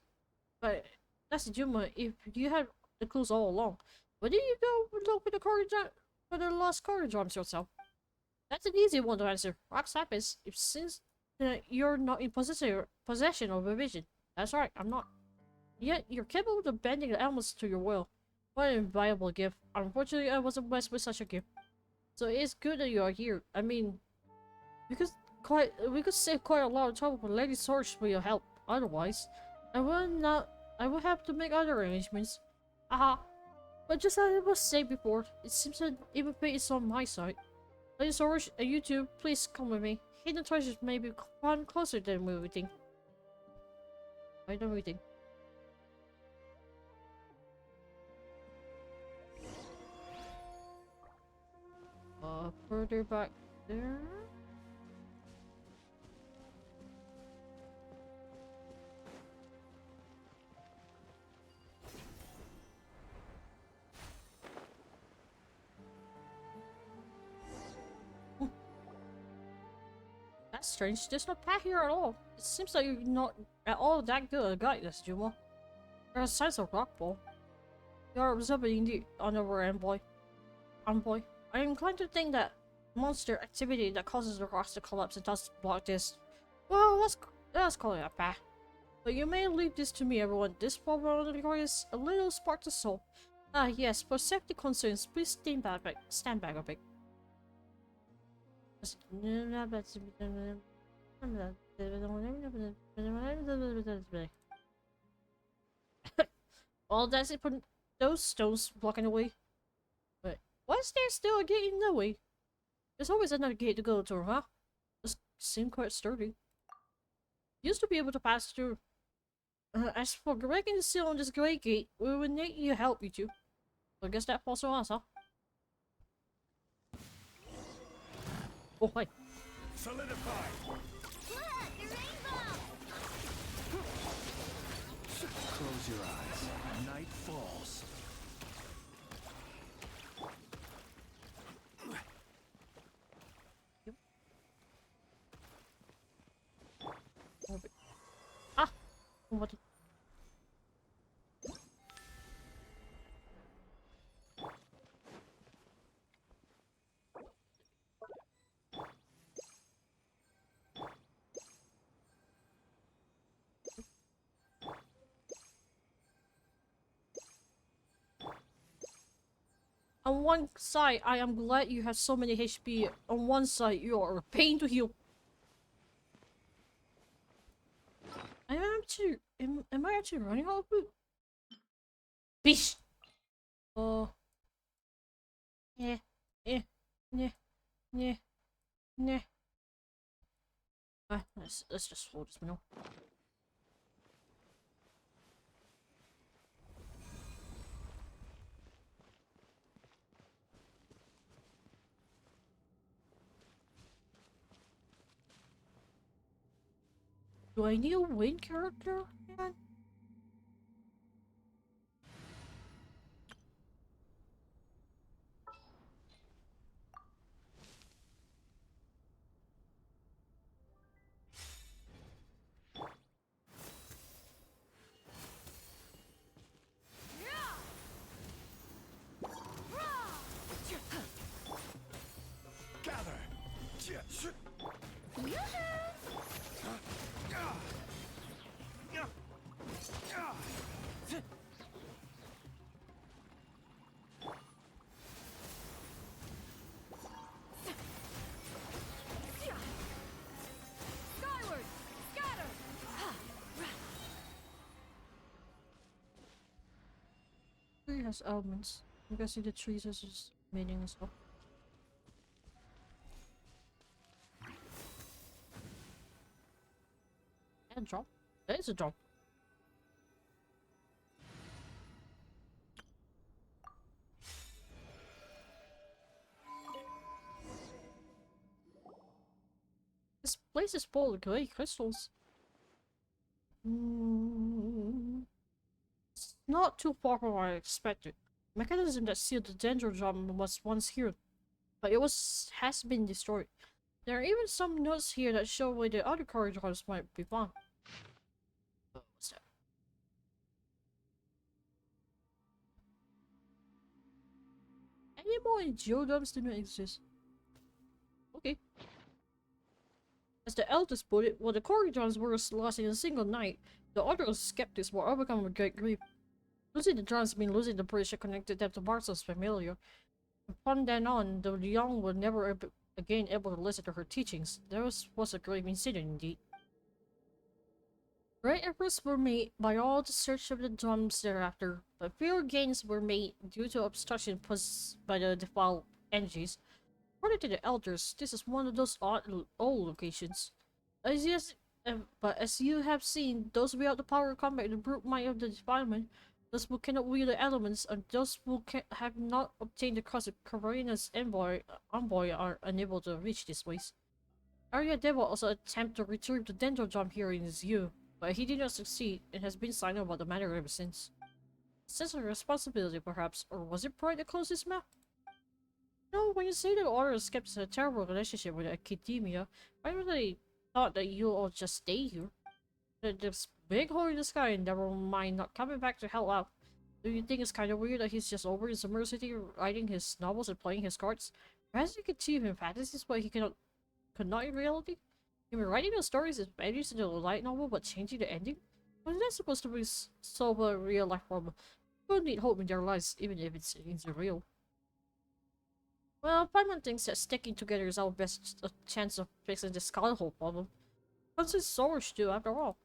But that's the Juma. If you had the clues all along, why didn't you go look for the lost Cory drums yourself? That's an easy one to answer. Rocks happens. Since you're not in possession of a vision. That's right, I'm not. Yet you're capable of bending the elements to your will. What an invaluable gift. Unfortunately, I wasn't blessed with such a gift. So it's good that you are here. I mean, we could save quite a lot of trouble for Lady Sorge with your help. Otherwise, I will have to make other arrangements. Aha. But just as I was saying before, it seems that even fate is on my side. Lady Sorge and you two, please come with me. Hidden treasures may be found closer than we think. Why don't we think? Further back there. That's strange. There's no path here at all. It seems like you're not at all that good a guide, this Juma. There are signs of rockfall. You are observing the underwear envoy. I am inclined to think that monster activity that causes the rocks to collapse and thus block this. Well, let's call it a path. But you may leave this to me, everyone. This problem requires a little spark to solve. Ah, yes. For safety concerns, please stand back a bit. Well, that's it for those stones blocking the way. But why is there still a gate in the way? There's always another gate to go through, huh? This seems quite sturdy. Used to be able to pass through. As for breaking the seal on this great gate, we will need your help, you two. So I guess that falls on us, huh? Oh, hi. Solidify. Close your eyes. Night falls. Ah! What? On one side, I am glad you have so many HP. On one side, you are a pain to heal. Am I actually running out of food? Bish! Oh. Yeah. Yeah. Yeah. Yeah. Yeah. Let's just hold this now. Do I need a win character? Man? Gather. Skyward! Scatter! Tree has elements. I'm guessing the trees has just meaning as well. And drop. That is a drop. This place is full of great crystals. It's not too far from what I expected. The mechanism that sealed the dendrodrum was once here, but it has been destroyed. There are even some notes here that show where the other corridors might be found. What's that? Any more geodomes do not exist. Okay. As the elders put it, while the corridors were lost in a single night, the other skeptics were overcome with great grief. Losing the drums means losing the bridge that connected them to Barcel's familiar. From then on, the young were never again able to listen to her teachings. There was a grave incident indeed. Great efforts were made by all to search of the drums thereafter, but fewer gains were made due to obstruction posed by the defiled energies. According to the elders, this is one of those odd old locations. But as you have seen, those without the power of combat the brute might of the defilement, those who cannot wield the elements, and those who have not obtained the cross of Carolina's envoy are unable to reach this place. Arya Devil also attempted to retrieve the dendrodrum here in his youth, but he did not succeed and has been silent about the matter ever since. A sense of responsibility, perhaps, or was it pride that closed his mouth? No, when you say the Order of Skeptics had a terrible relationship with academia, I really thought that you all just stay here. There's big hole in the sky and never mind not coming back to help out. Do you think it's kind of weird that he's just over in Summer City writing his novels and playing his cards? Perhaps you could achieve in fantasies but he could not in reality? You mean writing those stories is managed into a light novel but changing the ending? Wasn't that supposed to be solve a real life problem? People need hope in their lives even if it's real. Well, Paimon thinks that sticking together is our best chance of fixing the skull hole problem. What's his source do after all?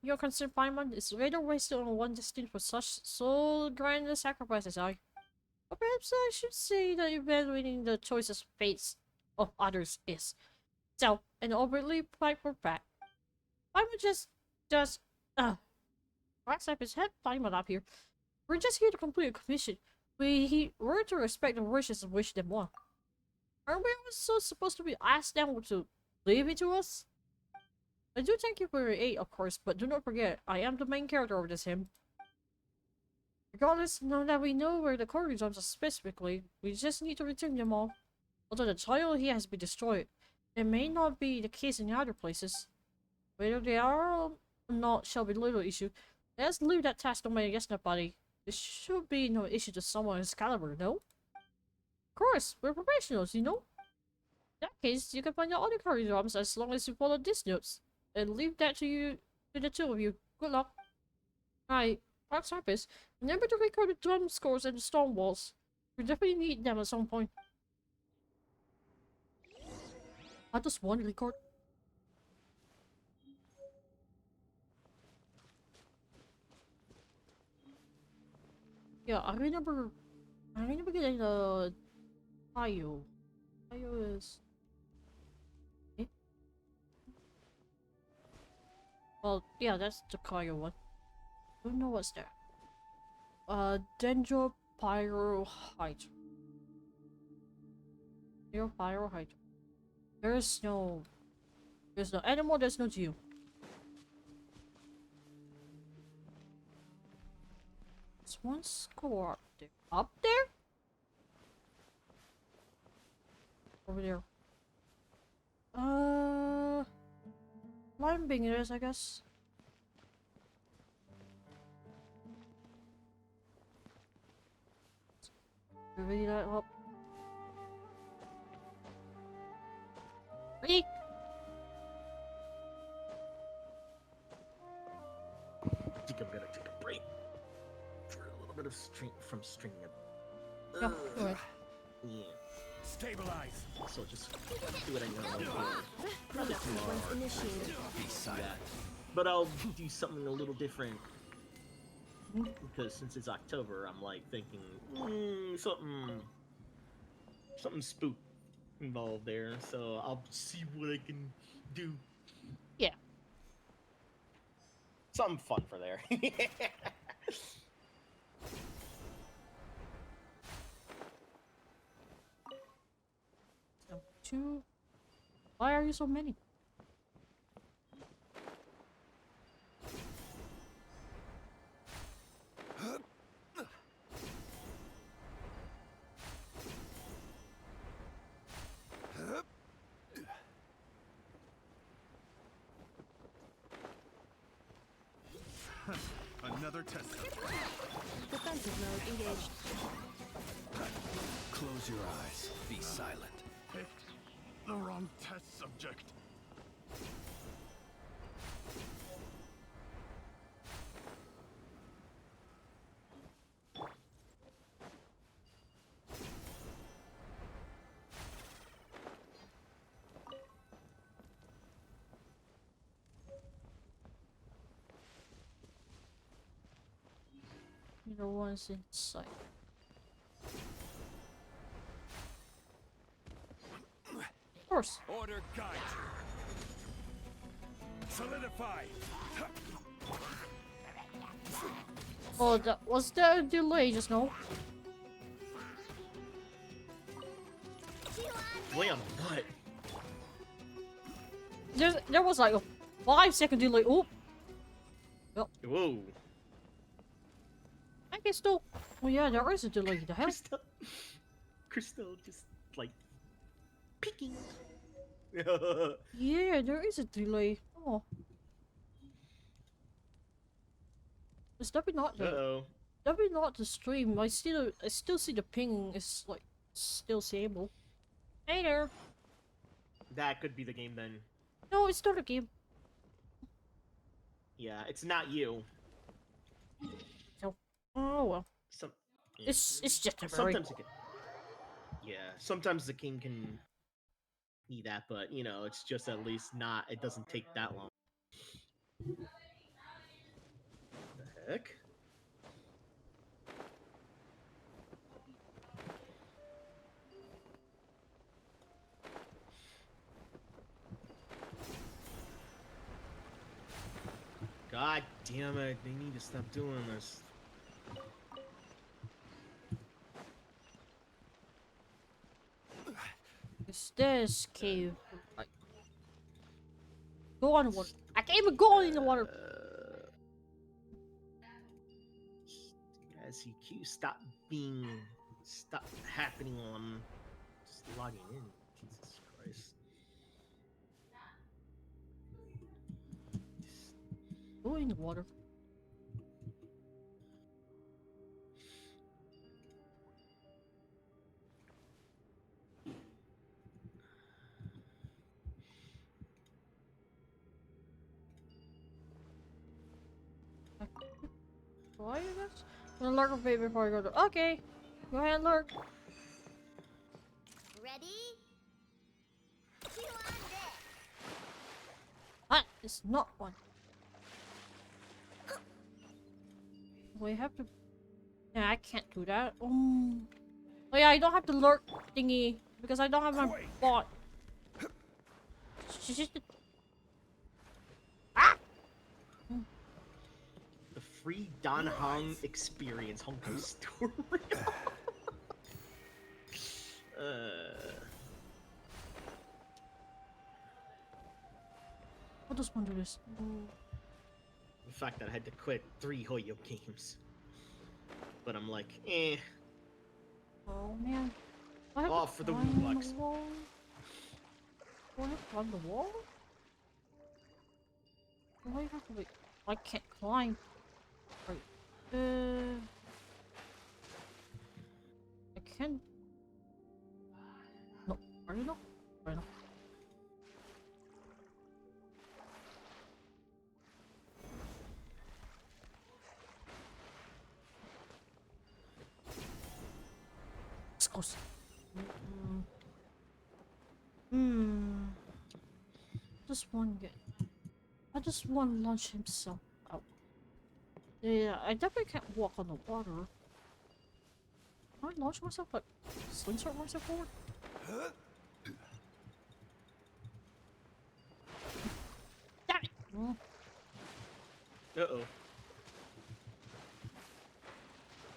Your concern, Paimon, is rather wasted on one destined for such so grand a sacrifice as I. Or perhaps I should say that evaluating the choices of fates of others is self and overtly for back. Paimon just perhaps I his head Paimon up here. We're just here to complete a commission. We're to respect the wishes of which them one. Aren't we also supposed to be asked them to leave it to us? I do thank you for your aid, of course, but do not forget, I am the main character of this hymn. Regardless, now that we know where the Primogems are specifically, we just need to return them all. Although the child here has been destroyed, it may not be the case in the other places. Whether they are or not shall be little issue. Let's leave that task to my Yesna buddy. There should be no issue to someone his caliber, no? Of course, we're professionals, you know? In that case, you can find your other Primogems as long as you follow these notes. And leave that to you, to the two of you. Good luck. Right, Park Service. Remember to record the drum scores and the stone walls. We definitely need them at some point. I just want to record. Yeah, I remember getting the Tayo. Tayo is... Eh? Well, yeah, that's the Kayo one. Don't know what's there. Dendropyrohydra. Dendropyrohydra. There's no animal, there's no Geo. There's one score up there. Up there? Over there. Climbing it is, I guess. Really that up. Eek! I think I'm gonna take a break for a little bit of stringing up. Yeah, go ahead. Yeah. Stabilize. So just do what I normally do. Probably tomorrow. Be silent. But I'll do something a little different. Because since it's October, I'm like thinking something spook involved there. So I'll see what I can do. Yeah. Something fun for there. So, 2. Why are you so many? Another test. Defensive mode engaged. Close your eyes. Be silent. Picked the wrong test subject. The ones inside. Of course. Order guide you. Solidify. Oh, was there a delay just now? Delay on what? There was like a 5-second delay. Oh. Whoa. I guess still. Oh yeah, there is a delay. The hell? Crystal just like peeking. Yeah, there is a delay. Oh. It's definitely not the definitely not the stream. I still see the ping is like still stable. Hey there. That could be the game then. No, it's not a game. Yeah, it's not you. So, oh well. Yeah. It's just temporary. Sometimes it can. Yeah, sometimes the game can be that, but you know, it's just at least not. It doesn't take that long. The heck? God damn it! They need to stop doing this. It's this cave. Like, go on one. I can't even go in the water. SEQ, stop happening on just logging in. Jesus Christ. Go in the water. Why you guys? I'm gonna lurk a bit before I go to. Okay, go ahead, lurk. Ready? Two on deck. That is not one. We have to. Yeah, I can't do that. Oh yeah, I don't have the lurk thingy because I don't have my bot. Ah! The free Dan Hong experience, Hong Kong story. I'll just want to do this. The fact that I had to quit 3 Hoyo games. But I'm like, eh. Oh man. I have Oh, to for the climb Wooblox. the wall. Do I have to climb the wall? Why you have to wait? I can't climb. Right. I can. No. Are you not? Right now. It's close. Just one get. I just want to launch himself out. Yeah, I definitely can't walk on the water. Can I launch myself, like, slingshot myself forward? Damn it! Uh-oh.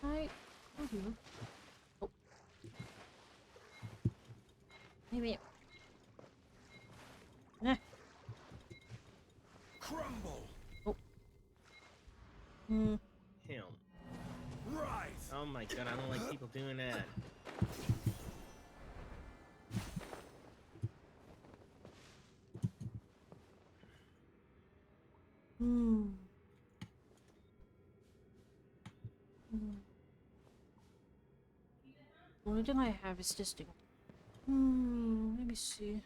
Right over here. Oh. Maybe. Nah. Crumble. Oh. Him. Rise. Oh my god, I don't like people doing that. The only thing I have is this thing. Let me see.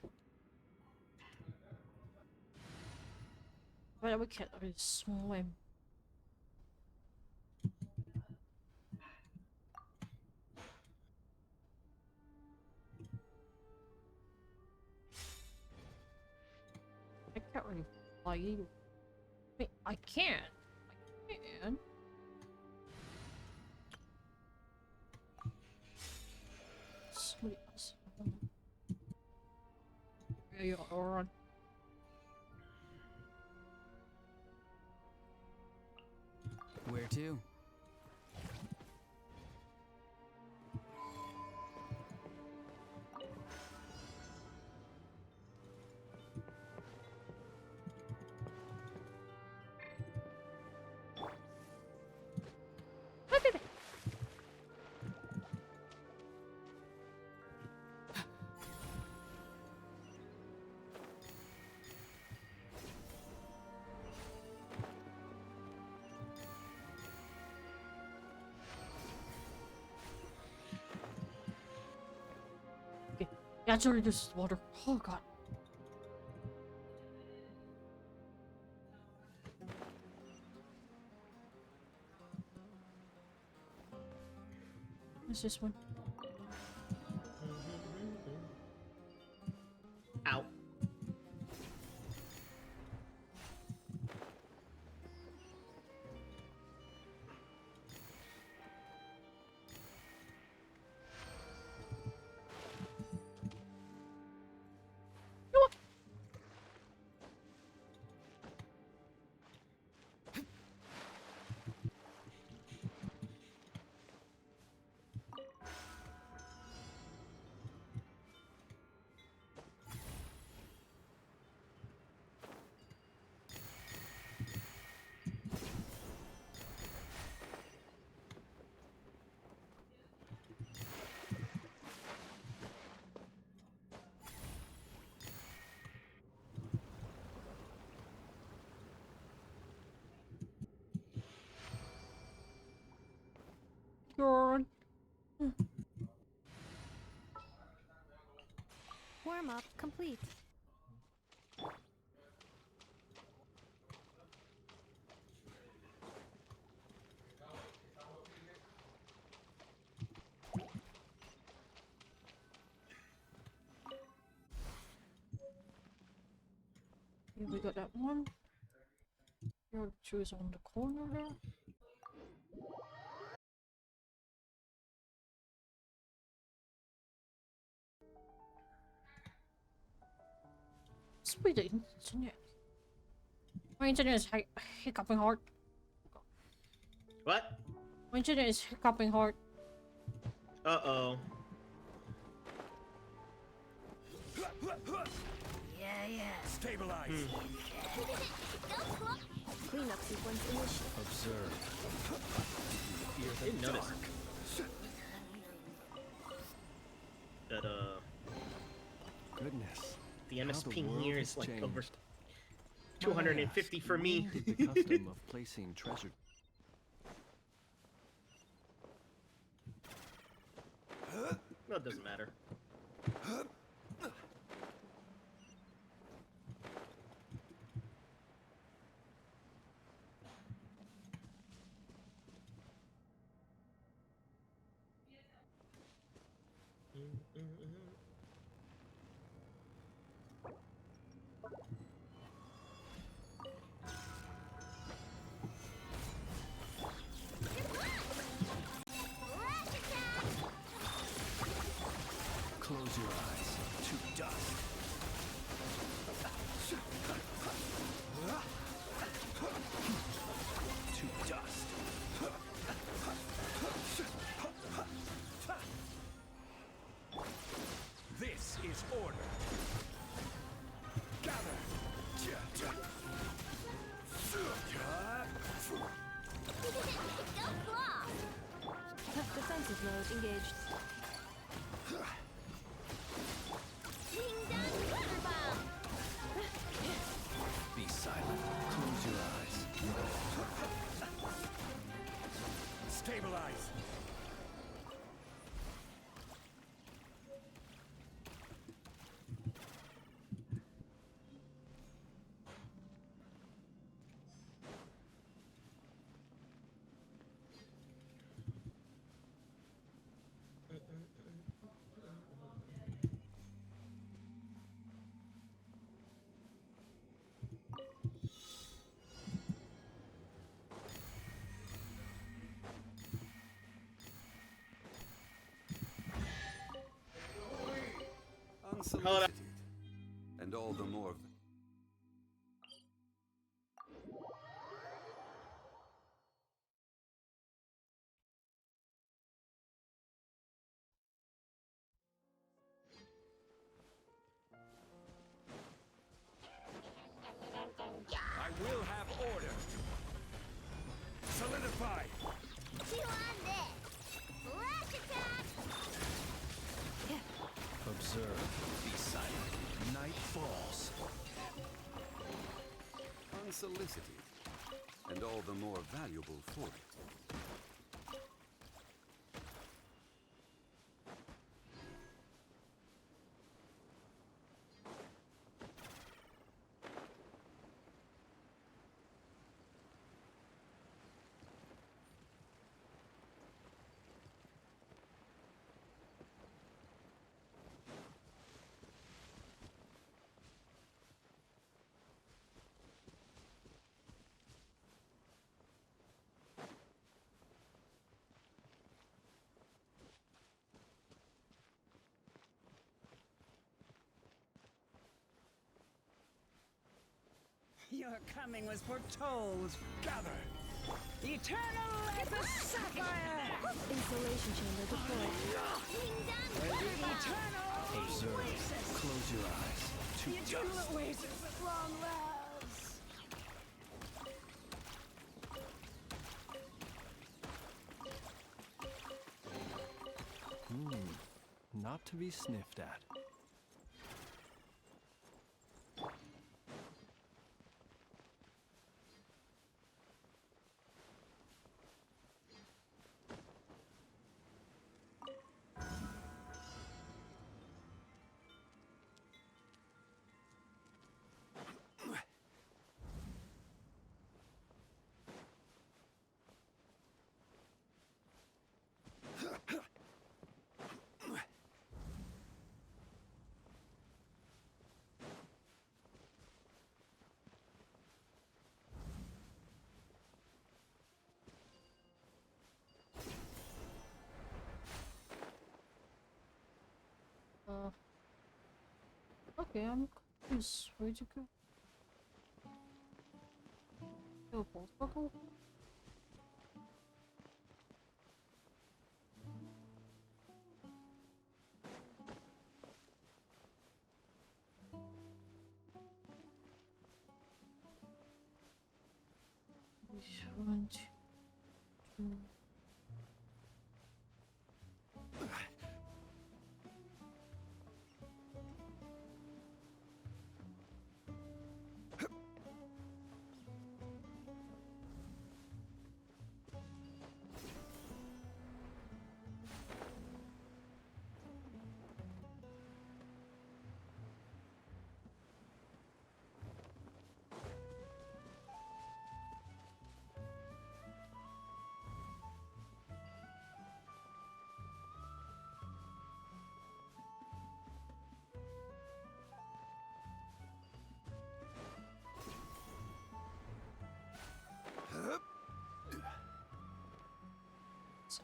But we can't really swim. I can't really fly either. Wait, I can. I can. Somebody else. Yeah, you are on. Where to? Yeah, it's already this water. Oh god. What's this one? Ow. God. Warm up complete. Here we got that one. Your two is on the corner there. Sweet internet. My internet is hiccuping hard. What? My internet is hiccuping hard. Uh-oh. Stabilize. Cleanup sequence initiated. Observe. Didn't notice that Goodness. the MS How the ping world here has is like changed. over Might I 250 ask, for me. when did the custom of placing treasure. No, it doesn't matter. Close your eyes to dust. To dust. This is order. Gather. Defensive mode engaged. Be silent. Close your eyes. Stabilize. Unsolicited, and all the more. I will have order. Solidify. Observe. Be silent. Night falls. Unsolicited, and all the more valuable for it. Your coming was foretold. Gather. Eternal as the sapphire! Installation chamber deployed. Eternal Observe. oasis! Close your eyes. The To eternal dust. oasis at long last! Not to be sniffed at. Okay, I'm confused. Where'd you go? Yo, buckle? One, two. So,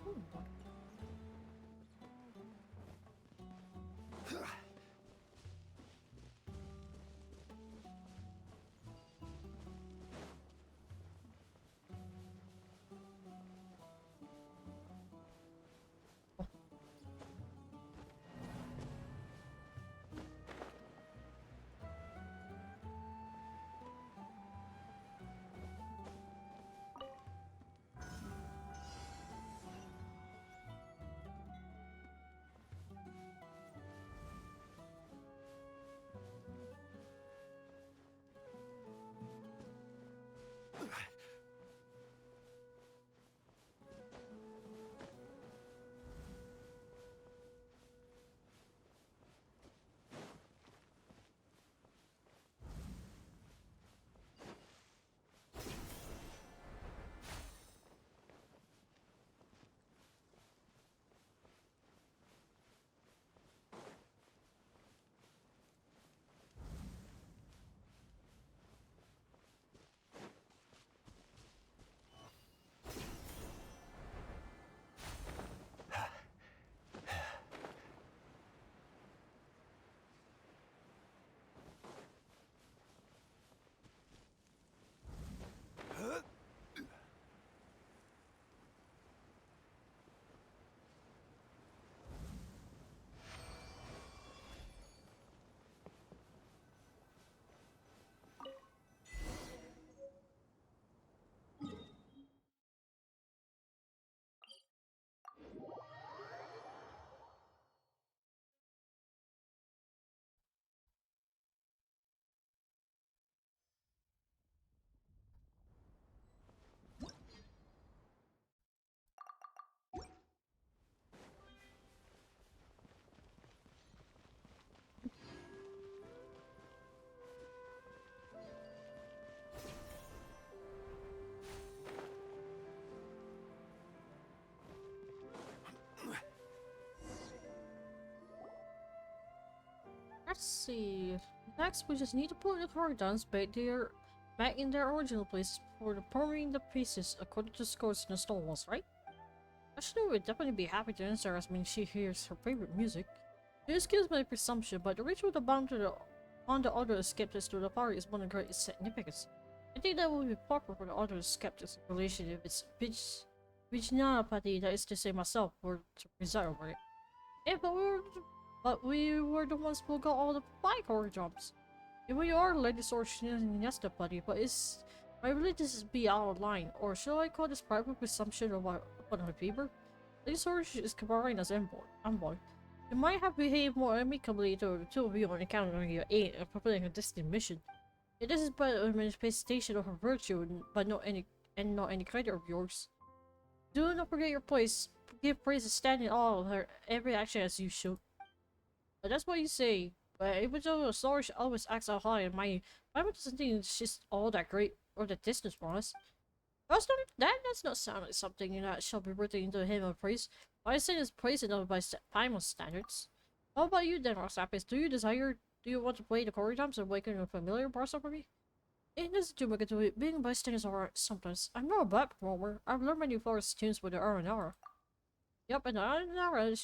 let's see. Next, we just need to put the corridors back in their original places before deforming the pieces according to scores in the stone walls, right? Ashley would definitely be happy to answer us when she hears her favorite music. Excuse my presumption, but the ritual bound to on the other skeptics to the party is one of great significance. I think that would be proper for the other skeptics in relation if it's Vijnanapati, that is to say myself, were to preside over it. Yeah, but we were the ones who got all the bike horror jumps. If we are ladies or Buddy, but is my religious be out of line, or shall I call this private presumption of upon her paper? Lady Source is combined as envoy. You might have behaved more amicably to the two of you on account of your aid in fulfilling a distant mission. This is but a manifestation of her virtue, but not any credit of yours. Do not forget your place. Give praise and stand in awe of her every action as you should. But that's what you say. But even though Source always acts so high, and my Bible doesn't think she's all that great or that distance from us. That does not sound like something that shall be written into a hymn of praise. But I say it's praise enough by Paimon standards. How about you then, Rosapis? Do you want to play the choreograms and awaken a familiar parcel for me? It doesn't do much to it. Being bystanders are sometimes. I'm not a bad performer. I've learned many forest tunes with the Aranara. Yep, and the Aranara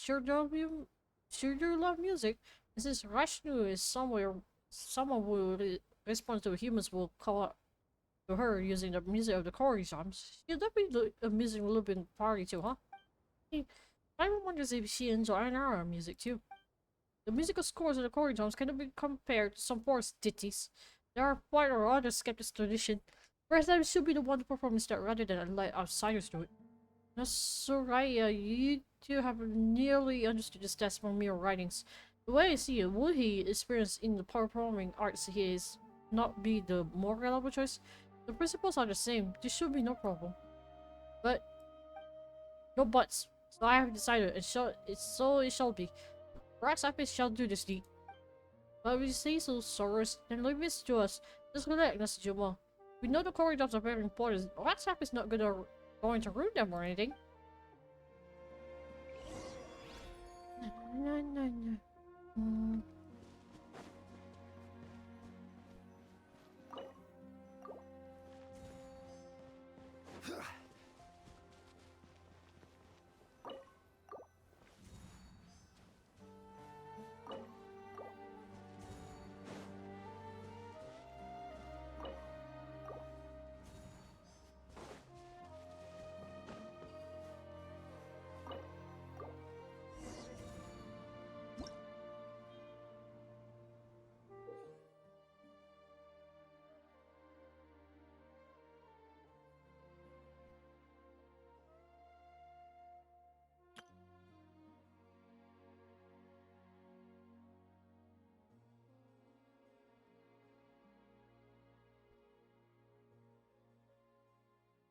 sure do love music. And since Rashnu is somewhere, someone will respond to humans will call out to her using the music of the Primogems. She'll definitely do amusing living party too, huh? Hey, I wonders if she enjoys our music too. The musical scores of the Primogems cannot be compared to some forest ditties. There are quite or other skeptics tradition. Perhaps I should be the one to perform instead rather than let outsiders do it. That's Soraya, you two have nearly understood the stats from mere writings. The way I see it, would he experience in the performing arts he is not be the more reliable choice? The principles are the same, this should be no problem. But no buts. So I have decided, so it shall be. Perhaps I shall do this deed. But if you say so, Soros, then leave this to us. Just relax, Mr. Juma. We know the corridors are very important. WhatsApp is not going to ruin them or anything. No.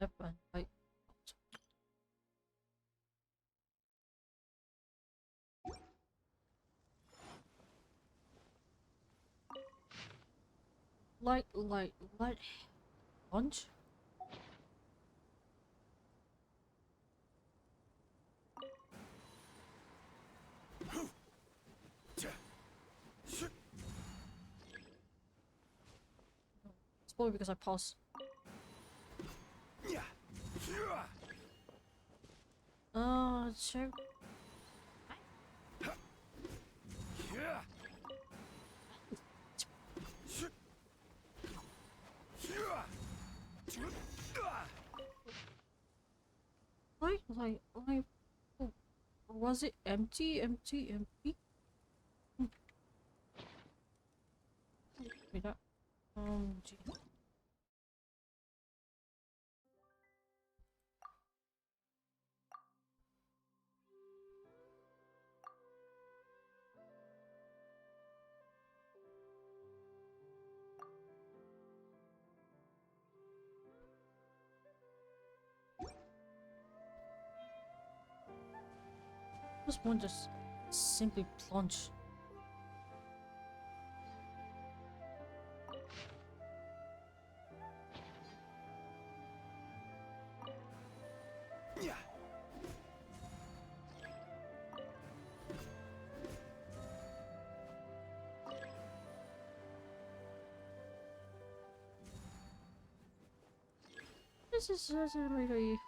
Yep, and like lunch? It's probably because I paused. Check. Like, oh, was it empty? Wait, that. Gee. This one just simply plunge. This is really.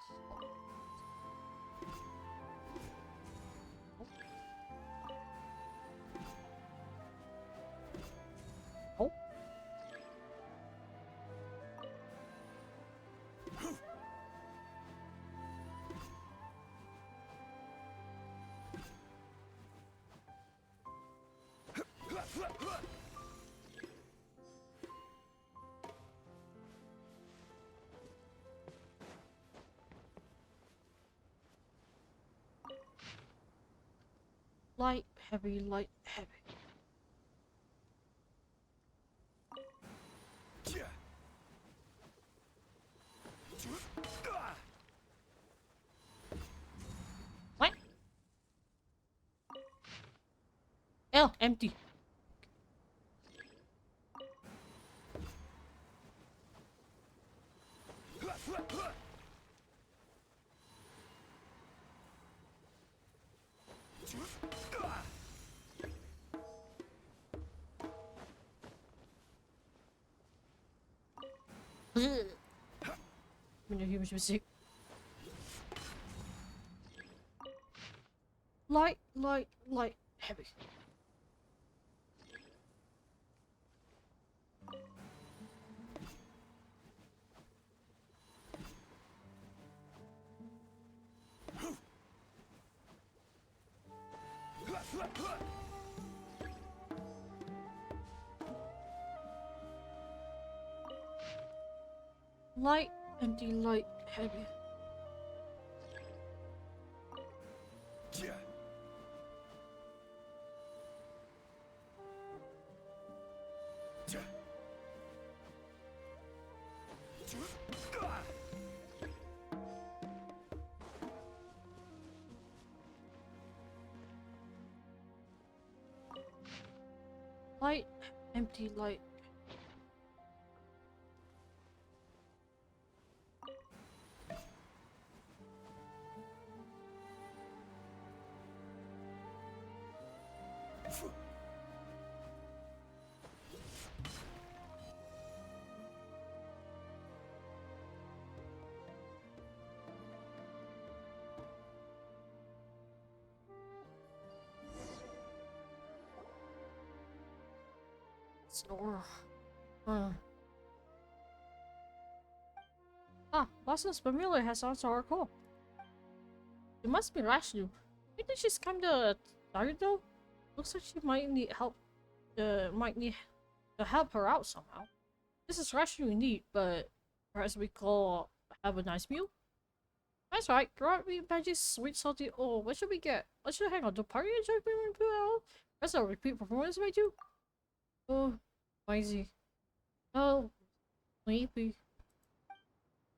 Oh. Light, heavy, light, heavy. What? L, empty. When you're music. Light, heavy. Light, empty, light, heavy. Light, empty, light. Snore. Ah, Boston's familiar has answered our call. It must be rational. I think she's kinda tired though. Looks like she might need help. Might need to help her out somehow. This is rational indeed, but perhaps we call have a nice meal. That's right. Grab me veggies, sweet, salty. Oh, what should we get? Let's hang on. The party enjoy being out. That's a repeat performance, may too. Oh, noisy. Oh, sleepy.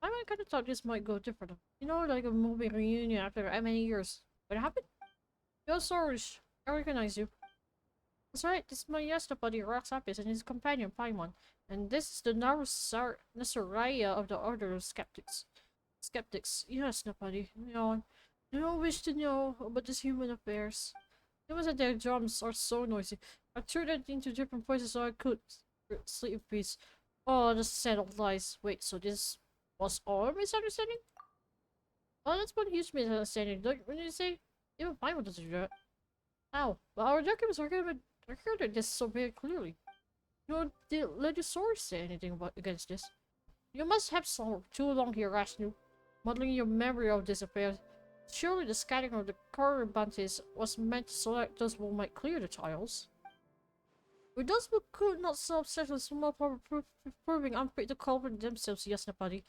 I kind of thought this might go different. You know, like a movie reunion after many years. What happened? Yo, Soros. I recognize you. That's right. This is my Yester buddy, Roxapis, and his companion, Paimon. And this is the Nasaraya of the Order of Skeptics. Skeptics. Yes, Napadi. Yawn. I don't wish to know about this human affairs. It was that their drums are so noisy. I turned it into different places so I could sleep in peace. Oh, the set of lies. Wait, so this was all a misunderstanding? Oh, that's one huge misunderstanding. Don't you say? Even Paimon doesn't do that. How? Well, our documents are recorded this so very clearly. No, did Legisaurus say anything against this? You must have so too long here, Rashnu, modeling your memory of this affair. Surely the scattering of the Corybantes was meant to select those who might clear the trials. With those who could not self-settle a small problem proving unfit to culprit themselves, Yasnapadi.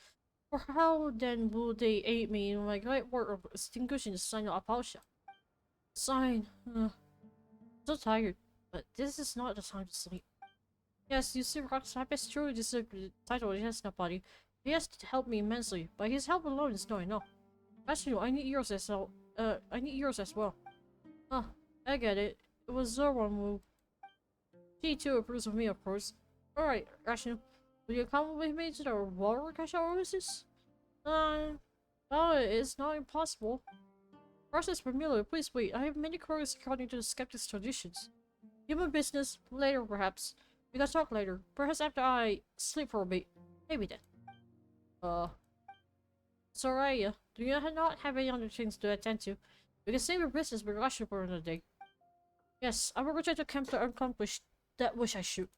For how then would they aid me in my great work of extinguishing the sign of Apaltia? Sign. So tired, but this is not the time to sleep. Yes, you see, Roxapis truly deserved the title of Yasnapadi. He has helped me immensely, but his help alone is not enough. Actually, I need yours as well. I need yours as well. Ah, I get it. It was Zorwan who... She too approves of me, of course. Alright, Rashnu. Will you come with me to the water cache oasis? Well, it's not impossible. Process familiar, please wait. I have many queries according to the skeptic's traditions. Human business, later perhaps. We can talk later. Perhaps after I sleep for a bit. Maybe then. Soraya, do you not have any other things to attend to? We can save your business with Russia for another day. Yes, I will return to camp to accomplish that wish I shoot.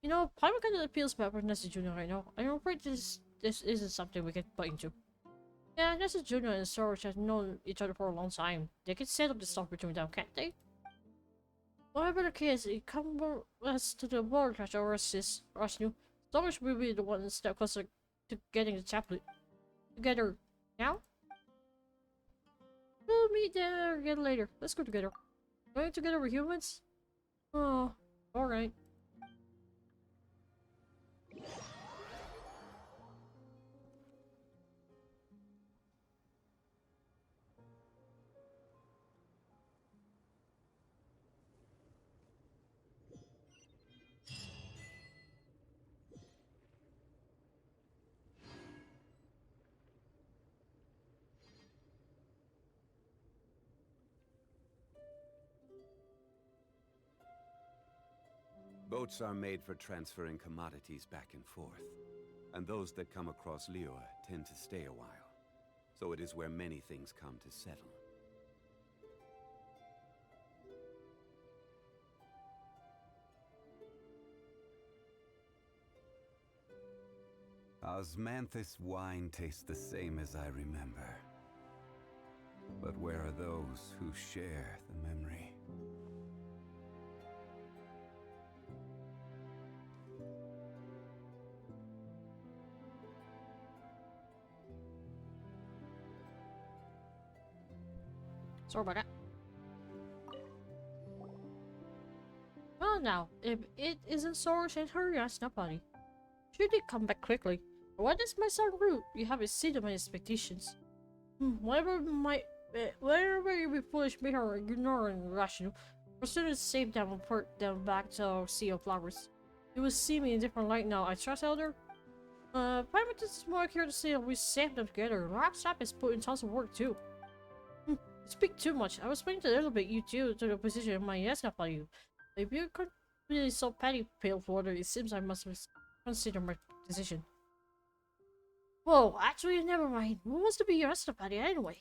You know, Paimon kind of appeals about Nessie Jr. right now. I'm afraid this isn't something we can butt into. Yeah, Nessie Jr. and Sorge have known each other for a long time. They can settle this stuff between them, can't they? Whatever the case, it comes to the water cache oasis, Rashnu. Sorge will be the one step closer to getting the chaplet. Together now? We'll meet there again later. Let's go together. Going together with humans? Oh, alright. Boats are made for transferring commodities back and forth, and those that come across Lior tend to stay a while. So it is where many things come to settle. Osmanthus wine tastes the same as I remember. But where are those who share the memory? Sorry about that. Well now, if it isn't Soros and her, yes, nobody. She did come back quickly. What is my son rude? You have exceeded my expectations. Whatever you be foolish, me or ignorant and irrational, proceed to save them and put them back to our sea of flowers. You will see me in a different light now, I trust, Elder. Private is more here to say that we saved them together. Rocksap is put in tons of work too. You speak too much. I was trying to elevate you too to the position of my yes not by you. If you're really so petty, pale water, it seems I must consider my decision. Whoa, actually, never mind. Who wants to be your estapati anyway?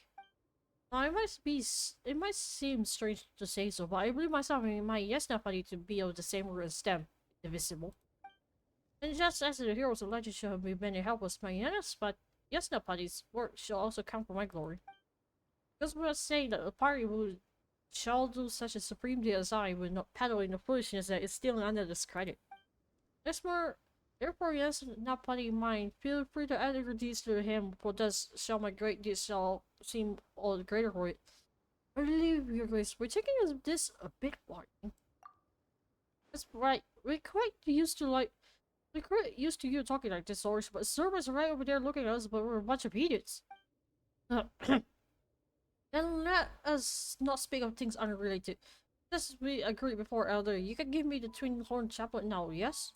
Now, it might seem strange to say so, but I believe myself in my estapati to be of the same root as them, indivisible. And just as the heroes of legend shall be many helpless, my estapati's work shall also count for my glory. Because we are saying that a party who shall do such a supreme deed as I would not peddle in the foolishness that is still under discredit. Therefore, yes, not putting in mind, feel free to add your deeds to him, for thus shall my great deeds shall seem all the greater for it. I believe, your grace, we're taking this a bit warning. That's right, we're quite used to you talking like this, Soros, but Zerba's right over there looking at us, but we're a bunch of idiots. Then let us not speak of things unrelated. As we agreed before, Elder, you can give me the twin horn chaplet now, yes?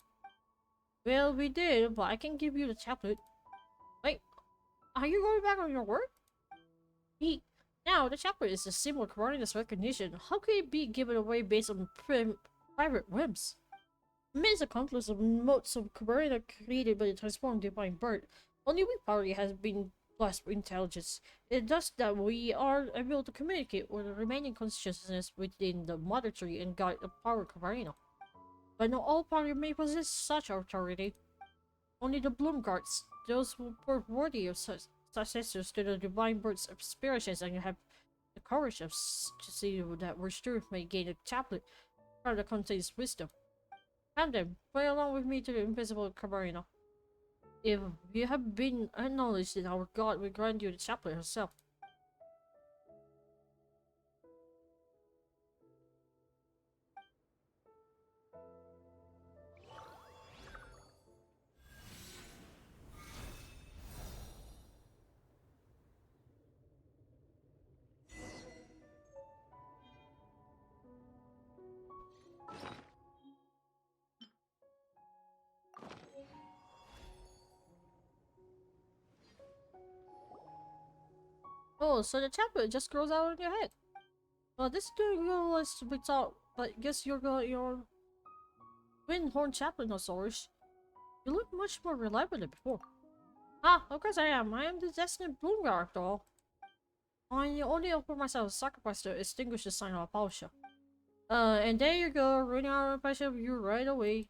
Well, we did, but I can give you the chaplet. Wait, are you going back on your word? Now, the chaplet is a symbol of Coronius recognition. How can it be given away based on private whims? Amidst the confluence of modes of Corona created by the transformed divine bird, only we party has been blessed with intelligence. It does that we are able to communicate with the remaining consciousness within the mother tree and guide the power of Corona. But not all party may possess such authority. Only the Bloom Guards, those who were worthy of successors to the divine bird's aspirations and have the courage to see that our truth may gain a chaplet that contains wisdom. And then, play along with me to the invisible Camarina. If you have been acknowledged, then our God will grant you the chaplet herself. Oh, so the chaplet just grows out of your head. Well, this is doing little as we thought, but guess you're your twin horn chaplet, no Soros. You look much more reliable than before. Ah, of course I am. I am the destined Bloomgar after all. I only offer myself a sacrifice to extinguish the sign of Apollo. And there you go, running out of impression of you right away.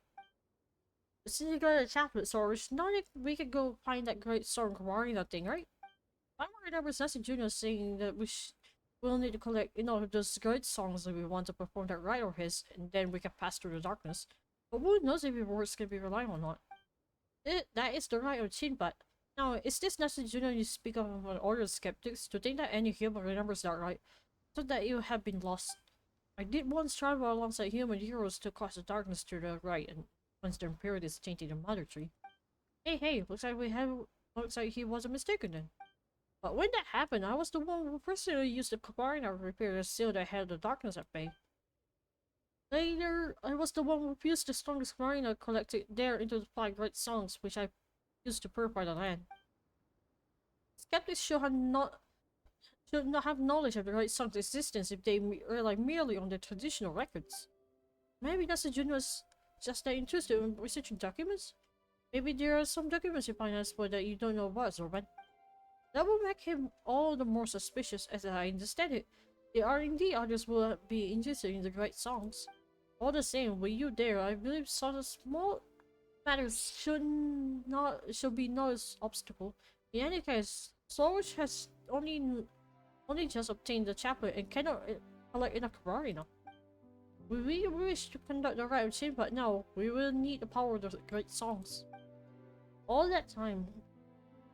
Since you got a chaplet, Soros, now that we can go find that great storm Camarina thing, right? I remember Sassy Jr. saying that we'll need to collect, those great songs that we want to perform that right of his, and then we can pass through the darkness. But who knows if your words can be relied on or not? That is the right of Chinbat. Now, is this Sassy Jr. you speak of an order of skeptics to think that any human remembers that right, so that you have been lost? I did once travel alongside human heroes to cross the darkness to the right, and once their impurity is tainted in Mother Tree. Hey, looks like he wasn't mistaken then. But when that happened, I was the one who personally used the Camarina to repair the seal that held the darkness at bay. Later, I was the one who fused the strongest Camarina collected there into the 5 great songs which I used to purify the land. Skeptics should not have knowledge of the great songs' existence if they rely merely on their traditional records. Maybe Nasa Jun was just that interested in researching documents? Maybe there are some documents you find elsewhere that you don't know about, Zorban. That will make him all the more suspicious, as I understand it. There are indeed others who will be interested in the great songs. All the same, with you there, I believe saw a small matters should be no obstacle. In any case, Sorge has only just obtained the chaplet and cannot collect enough Kararina. We really wish to conduct the right routine, but no, we will need the power of the great songs. All that time,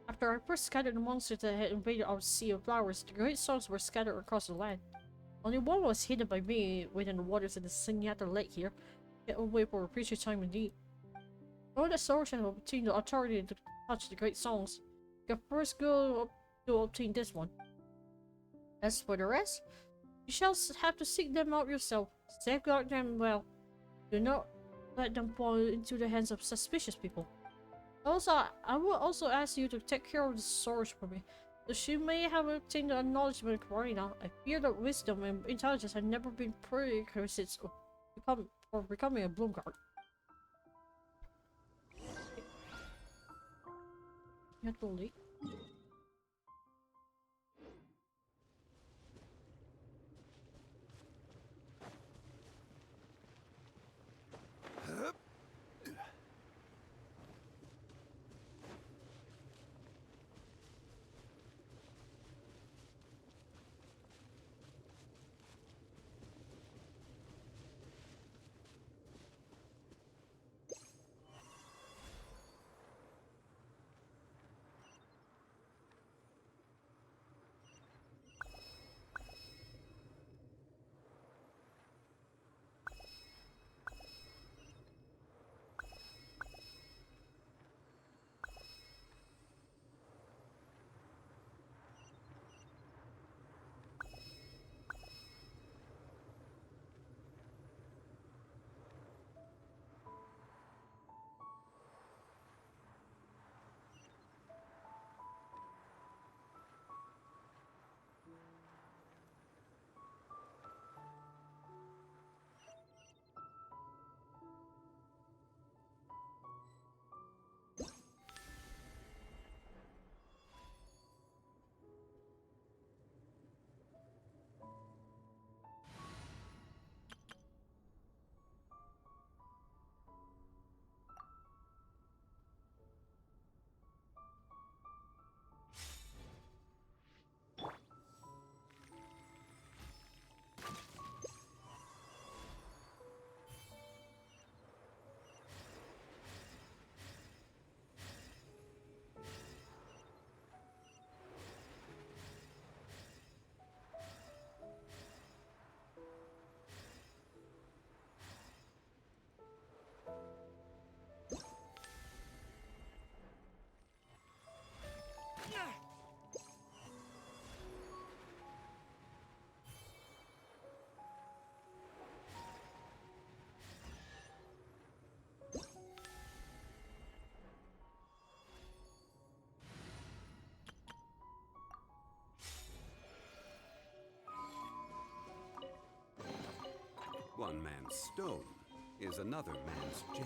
after I first scattered the monsters that had invaded our sea of flowers, the great songs were scattered across the land. Only one was hidden by me within the waters of the Sinyata Lake here. Get away for a precious time indeed. Though the Sorge has obtained the authority to touch the great songs, you can first go to obtain this one. As for the rest, you shall have to seek them out yourself. Safeguard them well. Do not let them fall into the hands of suspicious people. Also, I will also ask you to take care of the Sorge for me. Though she may have obtained the acknowledgement of Karina, I fear that wisdom and intelligence have never been prerequisites for becoming a Bloomguard. You're too late. One man's stone is another man's gem.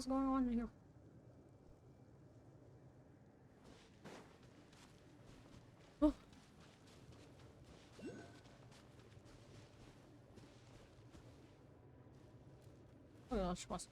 hell's going on in here? Oh. Oh gosh, must.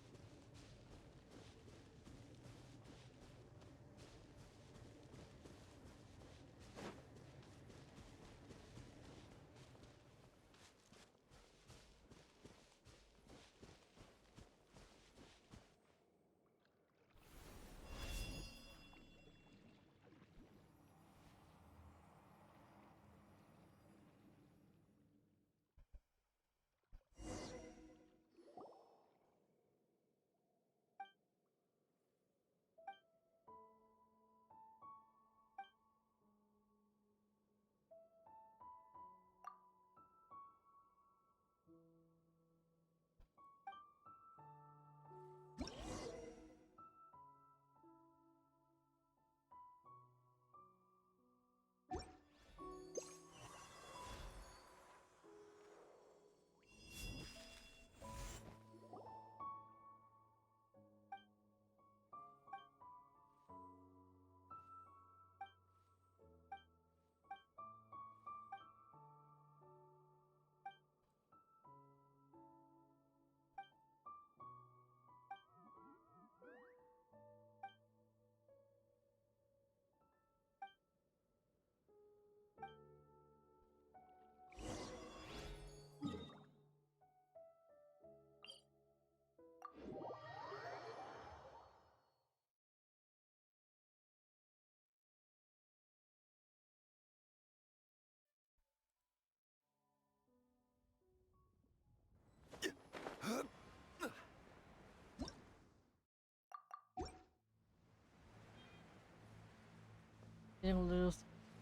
Getting a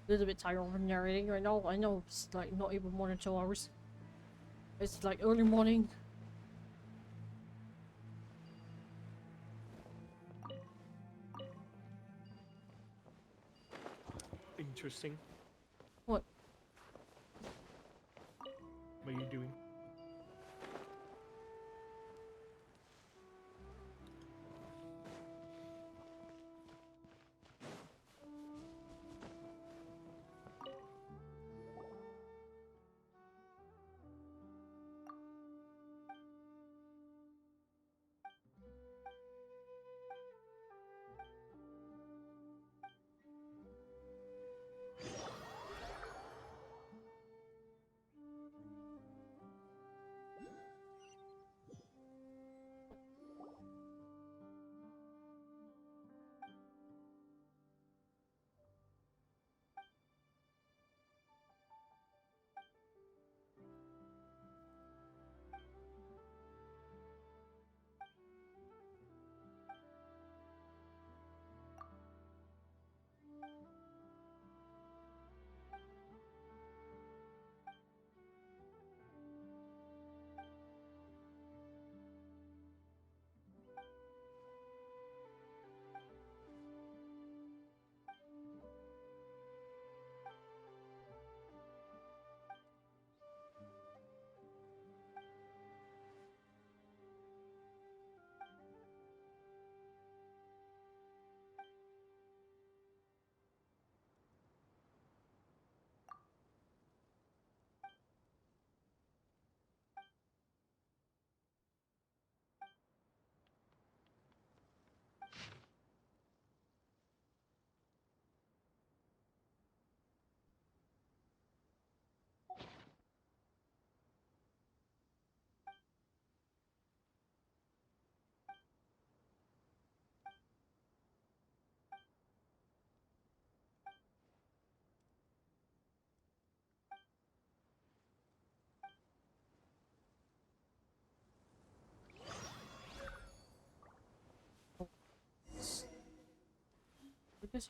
little bit tired of narrating right now. I know it's like not even more than 2 hours. It's like early morning. Interesting. What? What are you doing?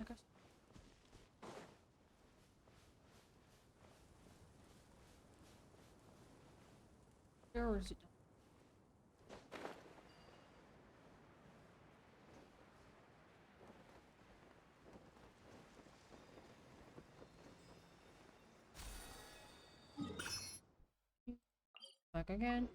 I guess. Where is it? Back again.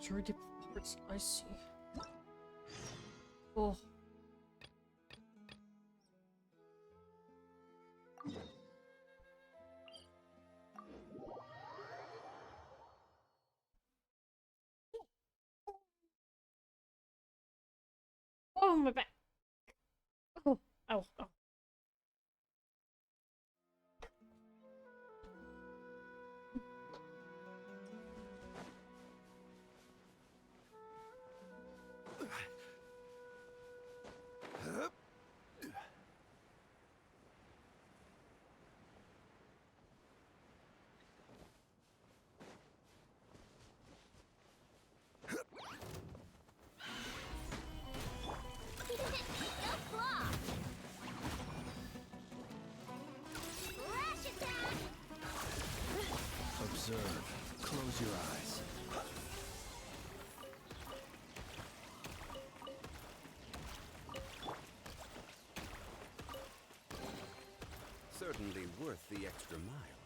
sturdy parts, I see. Oh. Oh, my back. Oh, ow, ow. Observe. Close your eyes. Certainly worth the extra mile.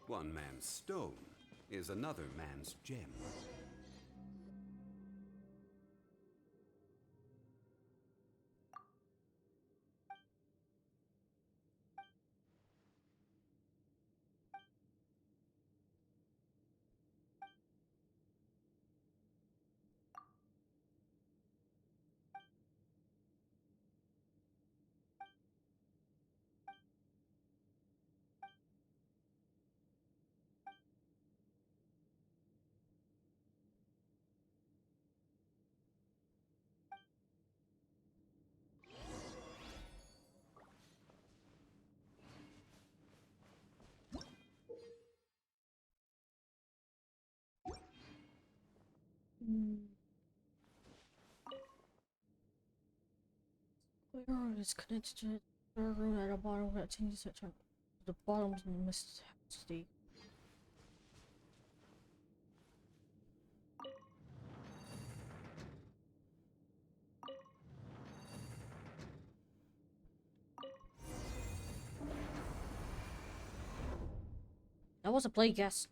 One man's stone is another man's gem. Clear is connected to the third room at the bottom that changes it to the bottom of the mist state. That was a play guess.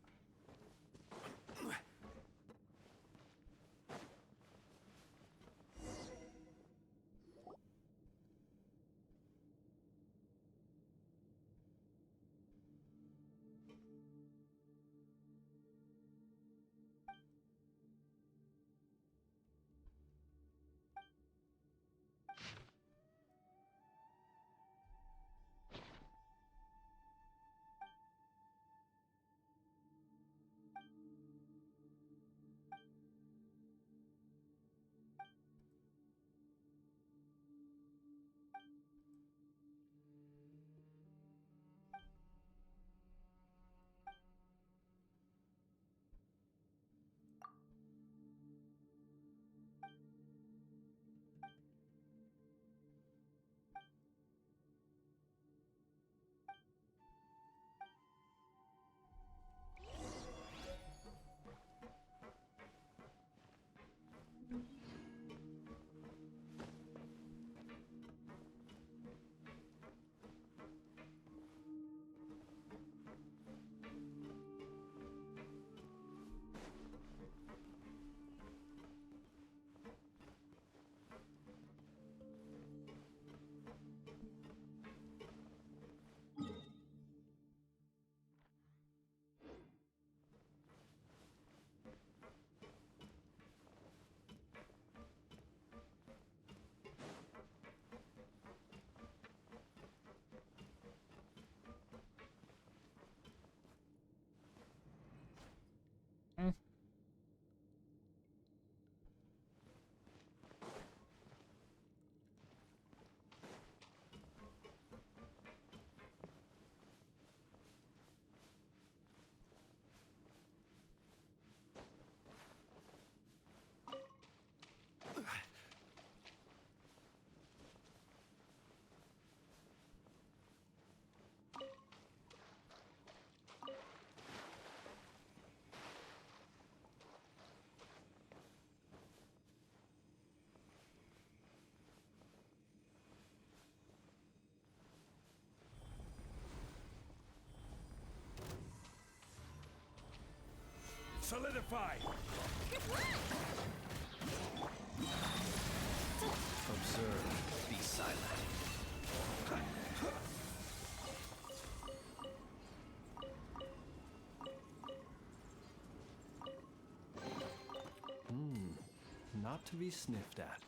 Solidify! Observe. Be silent. Not to be sniffed at.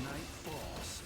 Night falls.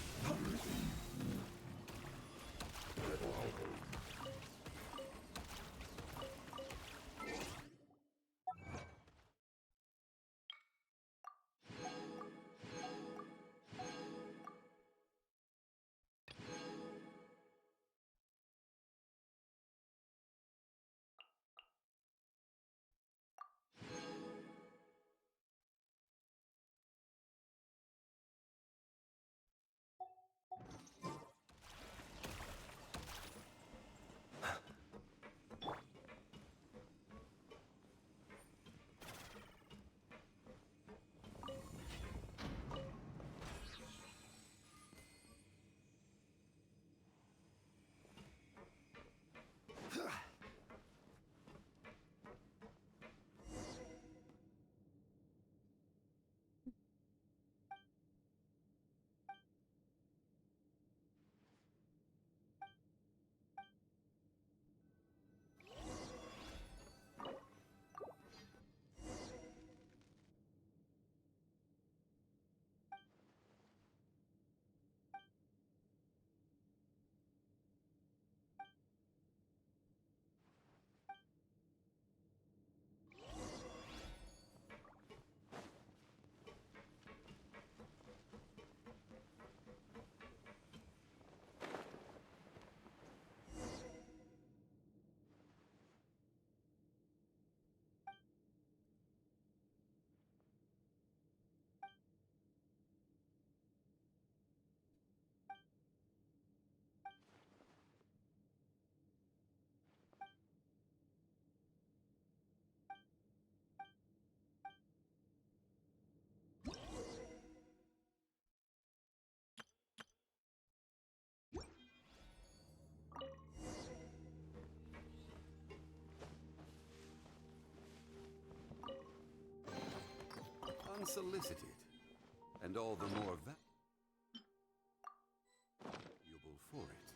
Unsolicited, and all the more valuable for it.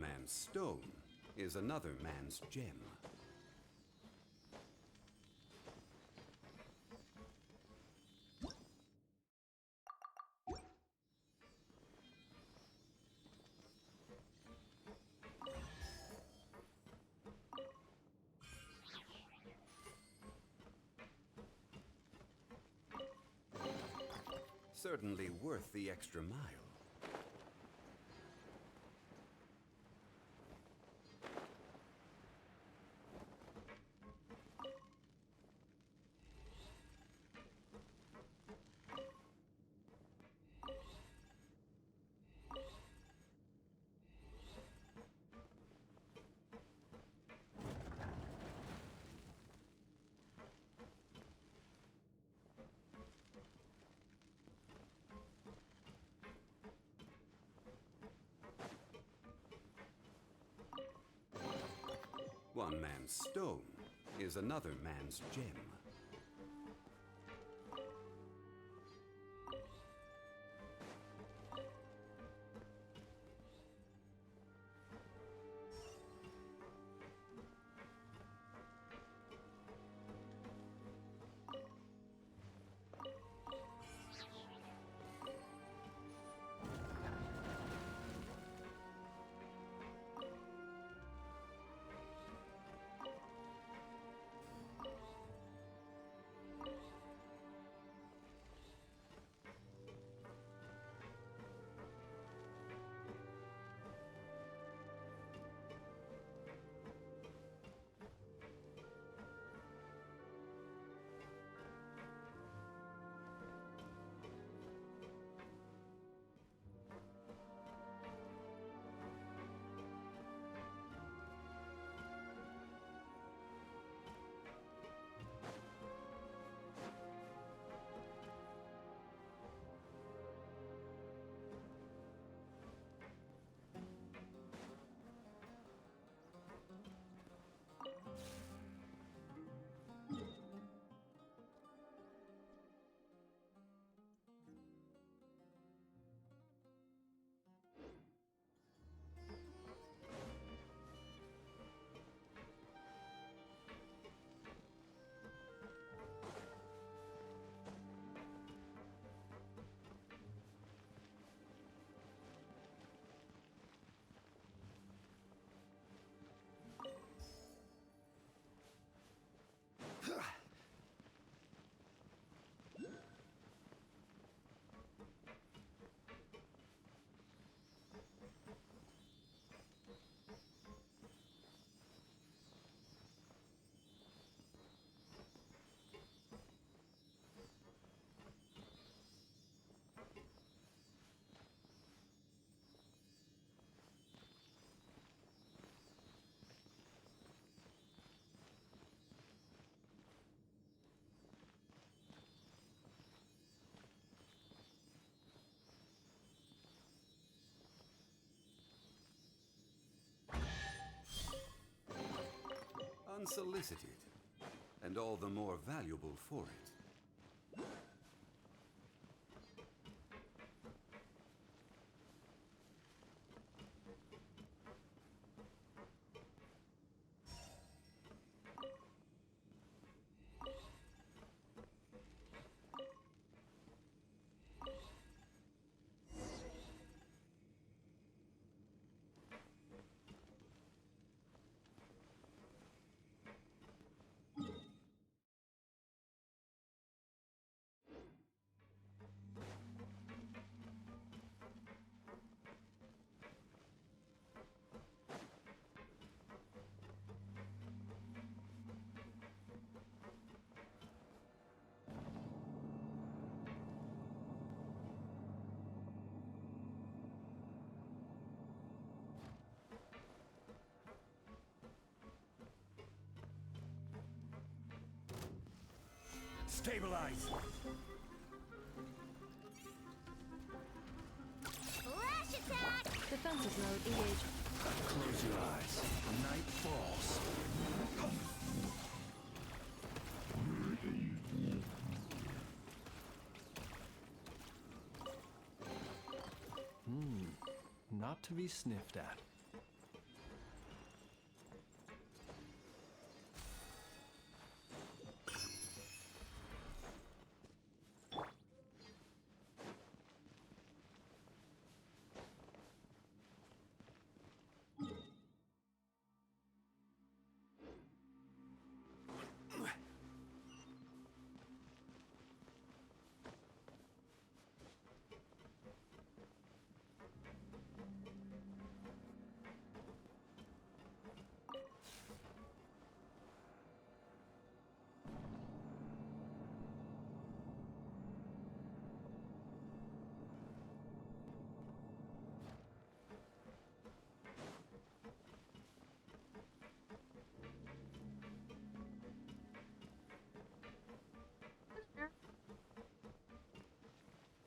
man's stone is another man's gem. Certainly worth the extra mile. One man's stone is another man's gem. Unsolicited, and all the more valuable for it. Stabilize! Flash attack! Defensive mode engaged. Close your eyes. Night falls. Not to be sniffed at.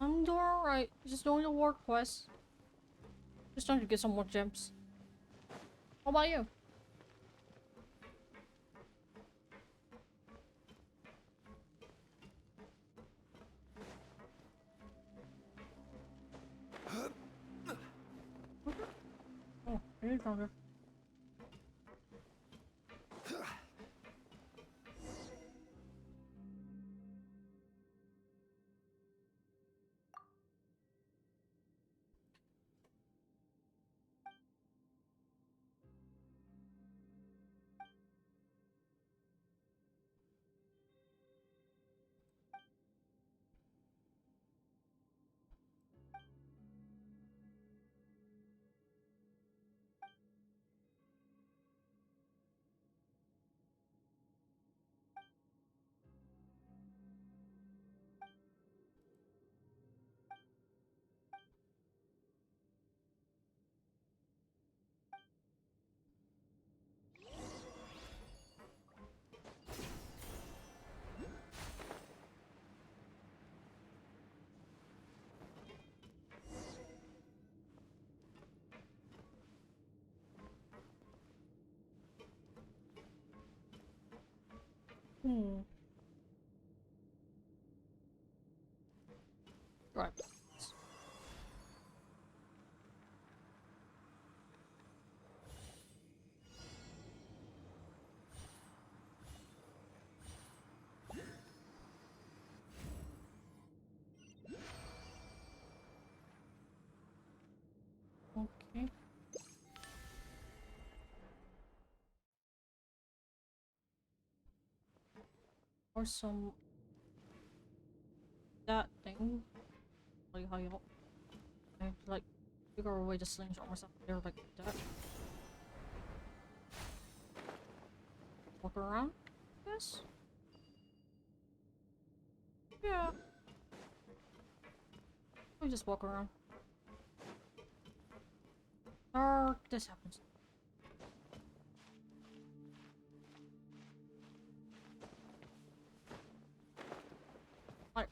I'm doing alright. Just doing the work quest. Just trying to get some more gems. How about you? Oh, I need stronger. Right. Okay. Or some that thing. Like how you I have to like figure a way to slingshot myself there like that. Walk around? Yes. Yeah. We just walk around. Or this happens. Like,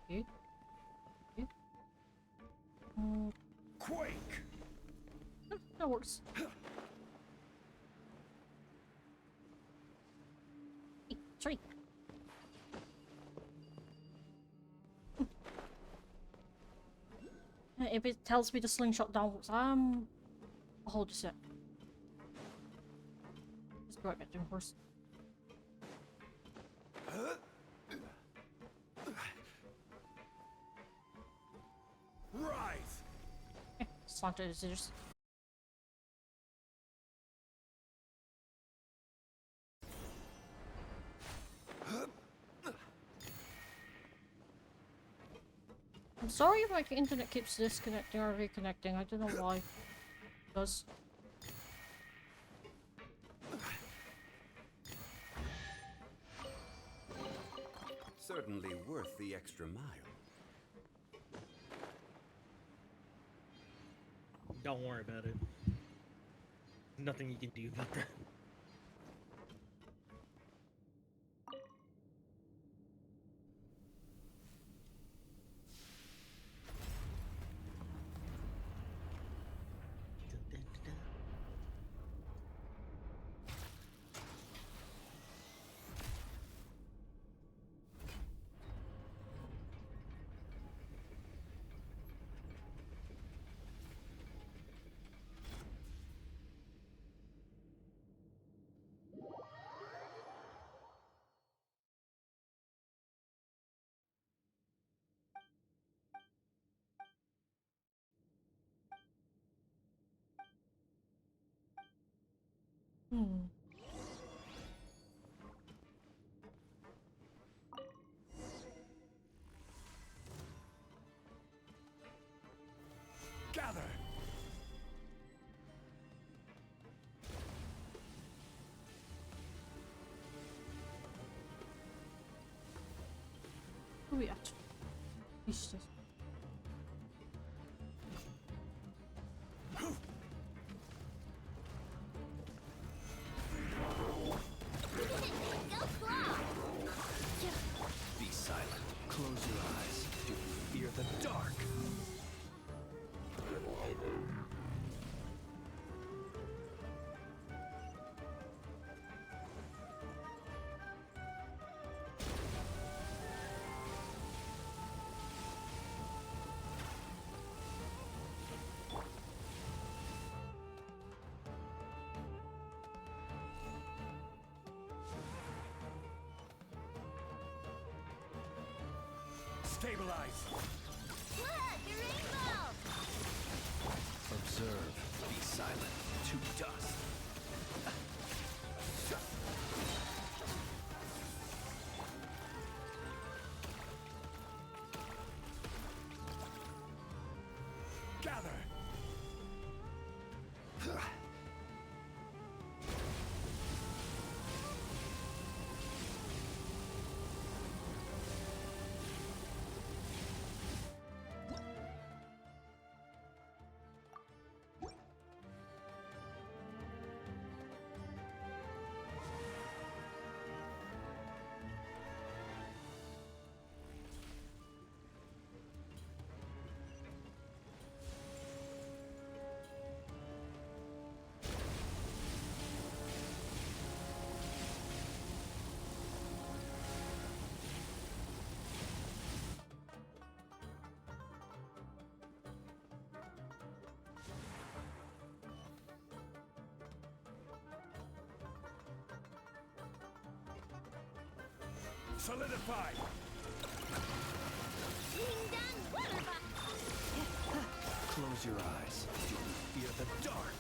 okay. Okay. Quake! That works. Hey, tree. If it tells me to slingshot downwards, I'll hold a sec. Let's go back to him first. Rise! Slant to the scissors. I'm sorry if my internet keeps disconnecting or reconnecting. I don't know why. It does. Certainly worth the extra mile. Don't worry about it. Nothing you can do about that. Gather! Who are we at? Jesus. Stabilize. Look, a rainbow! Observe. Be silent. To dust. Gather. Solidify. Close your eyes. Do you fear the dark?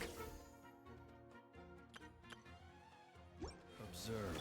Observe.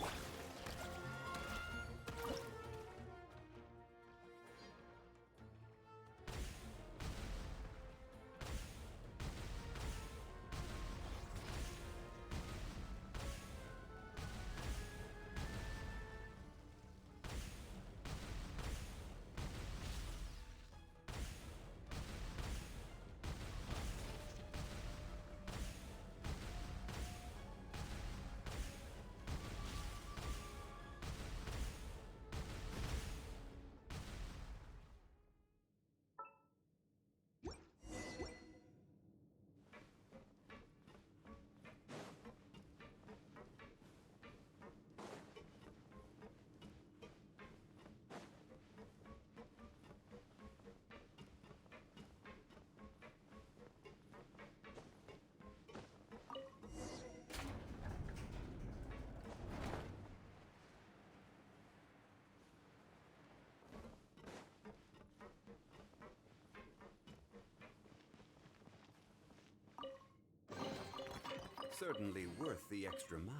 Certainly worth the extra mile.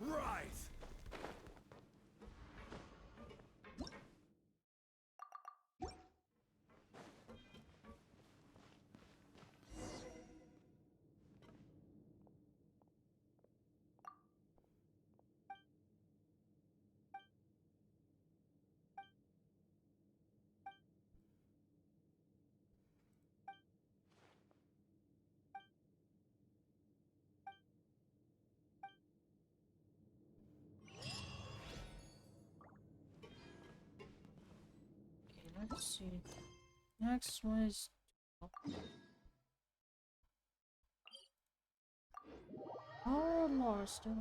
Rise. Let's see. Next one is. Oh, lost it.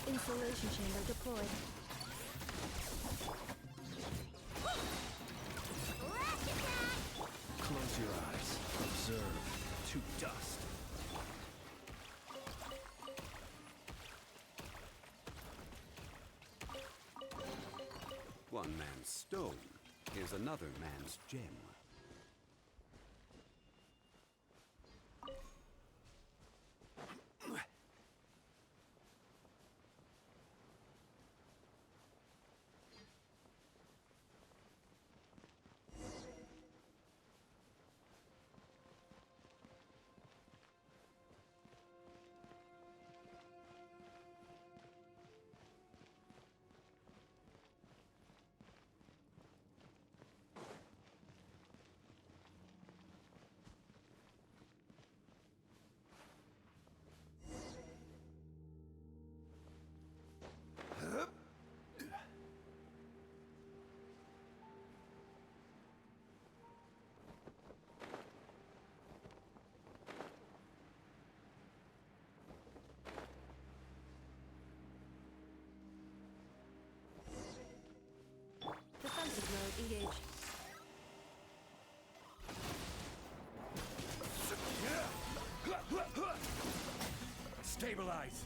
Insulation chamber deployed. Close your eyes. Observe. To dust. One man's stone is another man's gem. eyes.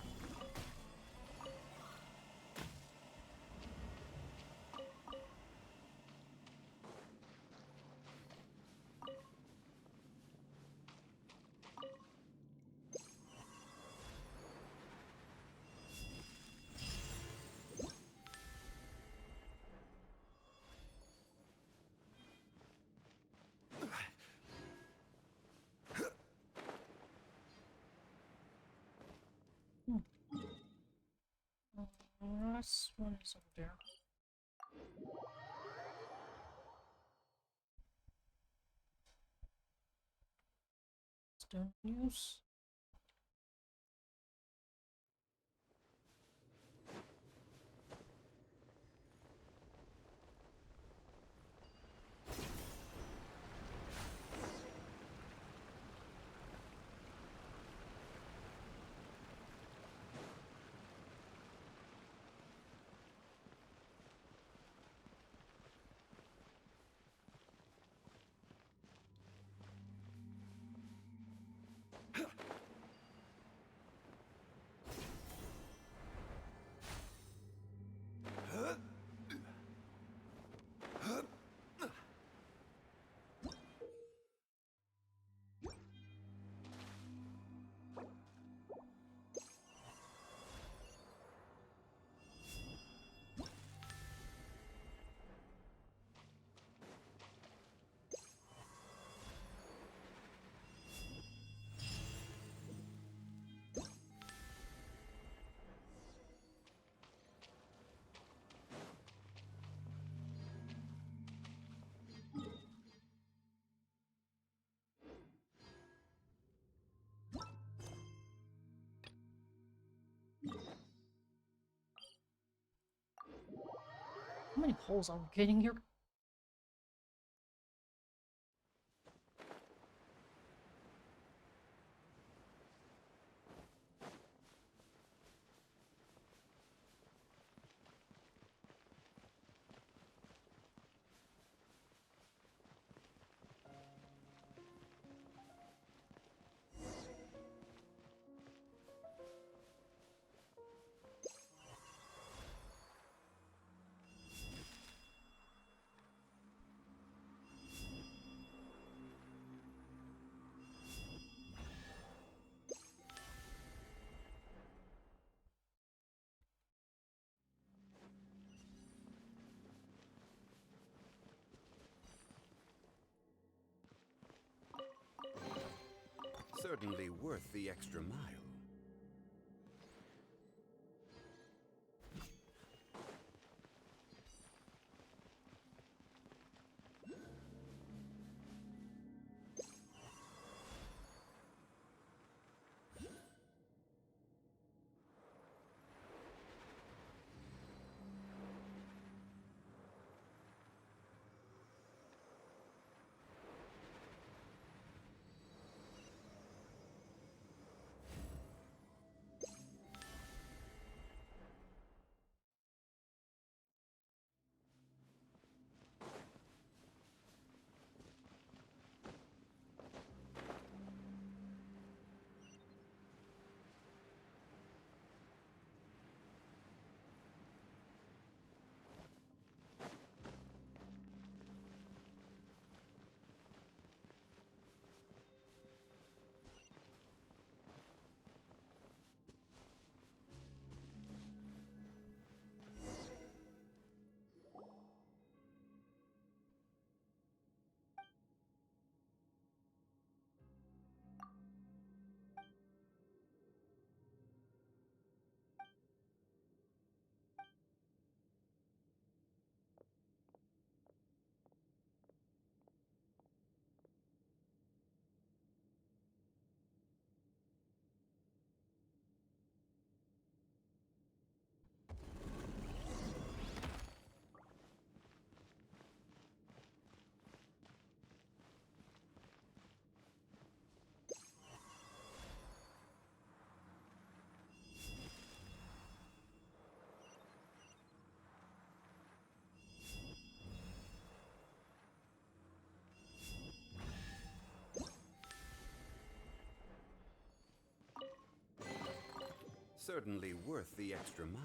Last one is over there. Stone news. How many holes are we getting here? Certainly worth the extra mile. Certainly worth the extra mile.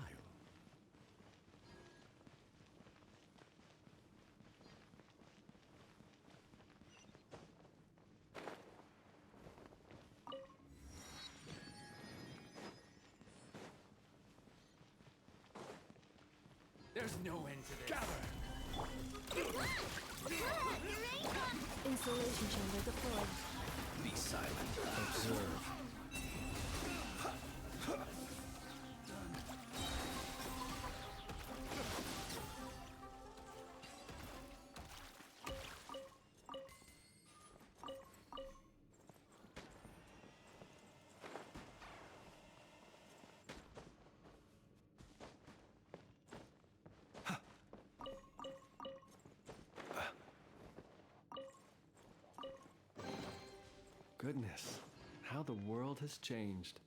There's no end to this. Gather! Insulation chamber deployed. Be silent. Observe. Goodness, how the world has changed.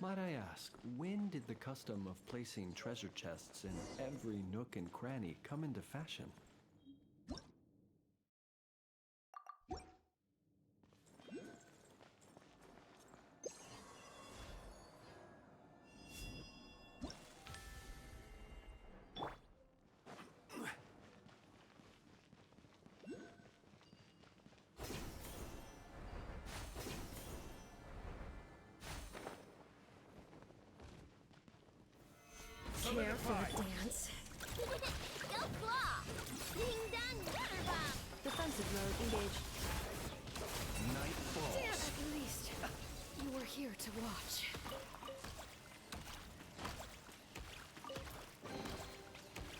Might I ask, when did the custom of placing treasure chests in every nook and cranny come into fashion? Care for a dance? Go claw! Ding dong water bomb! Defensive mode engaged. Night falls. Damn, at least you were here to watch.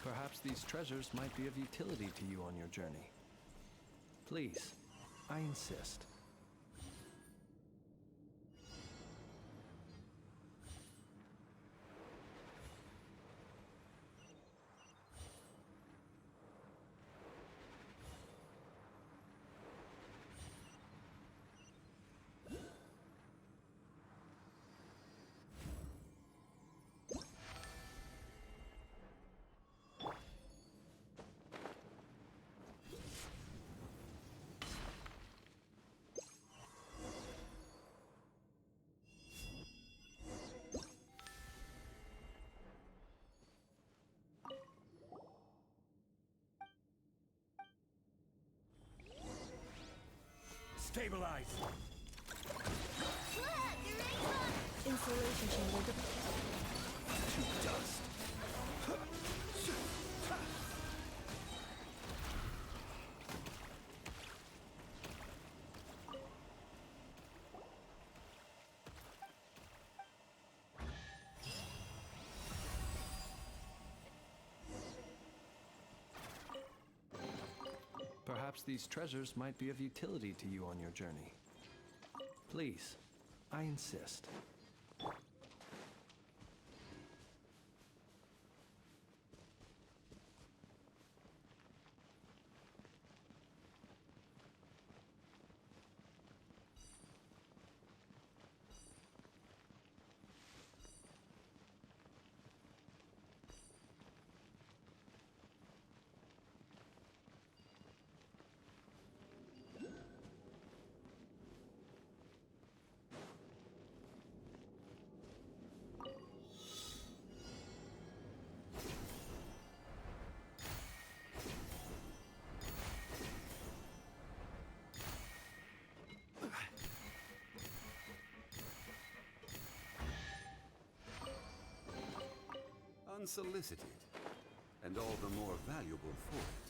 Perhaps these treasures might be of utility to you on your journey. Please, I insist. Stabilize. Insulation chamber deployed. To dust. Perhaps these treasures might be of utility to you on your journey. Please, I insist. Unsolicited, and all the more valuable for it.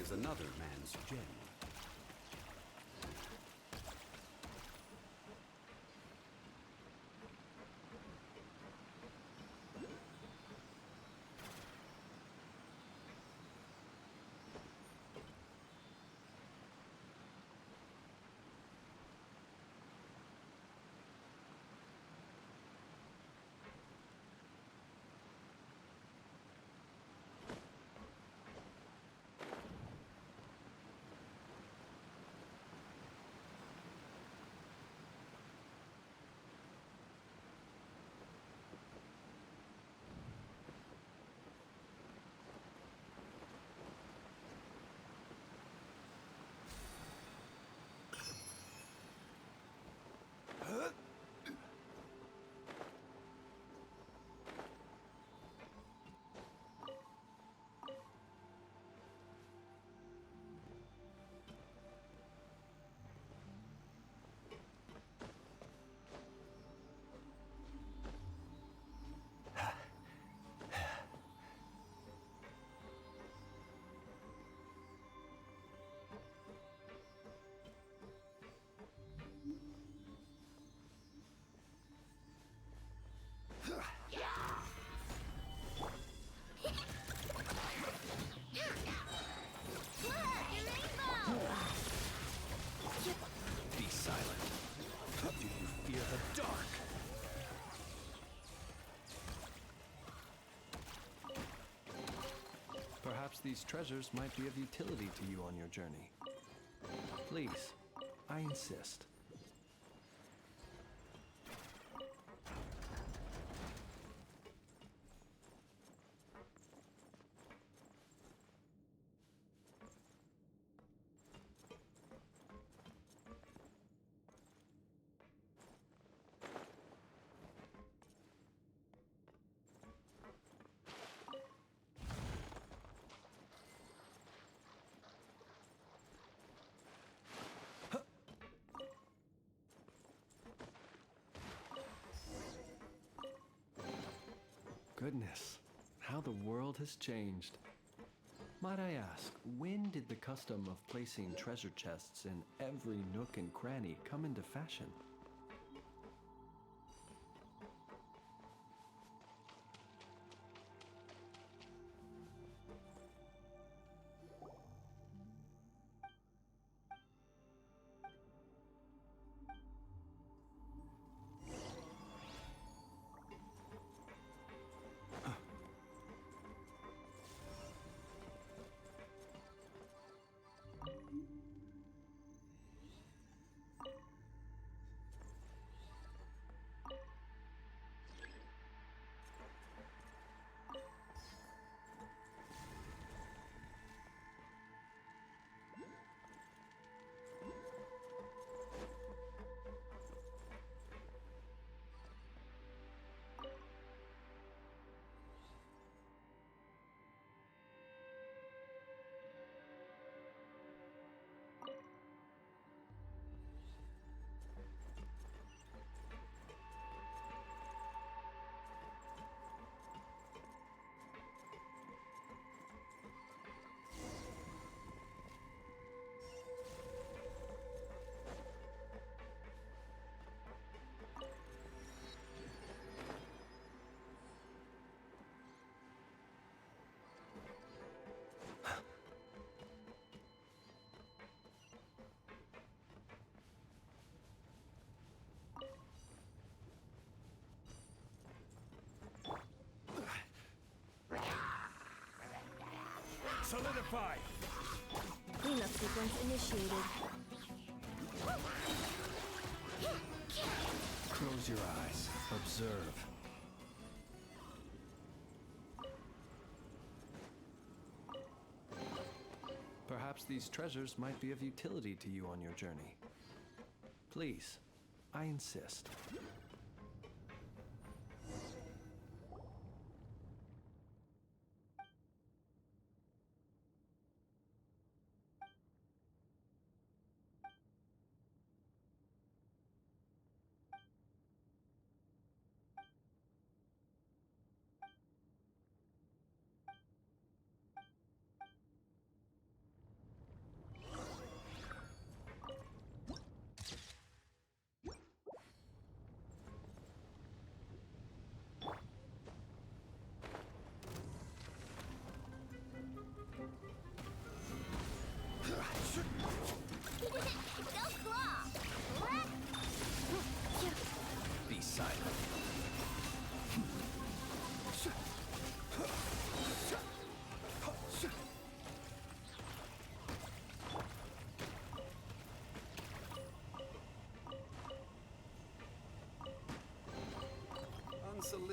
was another man's gem. Be silent. Do you fear the dark? Perhaps these treasures might be of utility to you on your journey. Please, I insist. Goodness, how the world has changed. Might I ask, when did the custom of placing treasure chests in every nook and cranny come into fashion? Solidify! Cleanup sequence initiated. Close your eyes. Observe. Perhaps these treasures might be of utility to you on your journey. Please, I insist.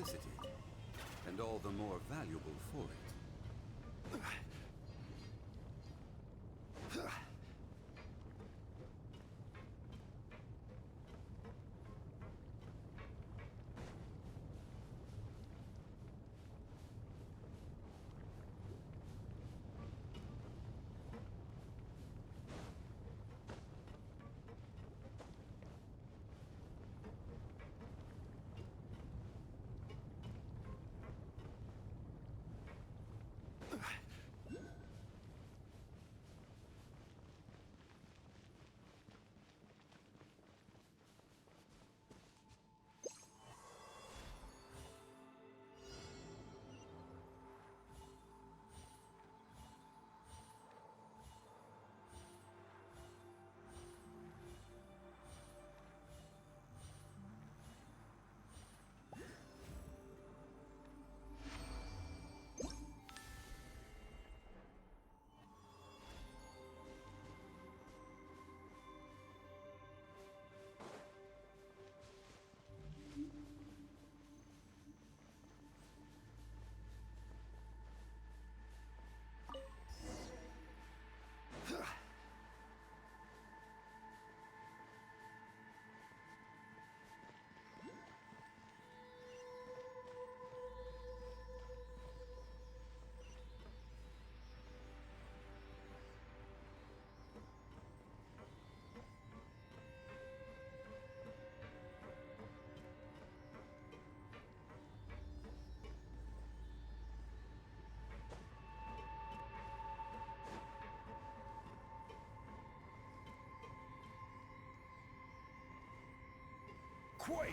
Solicited, and all the more valuable for it. Quake!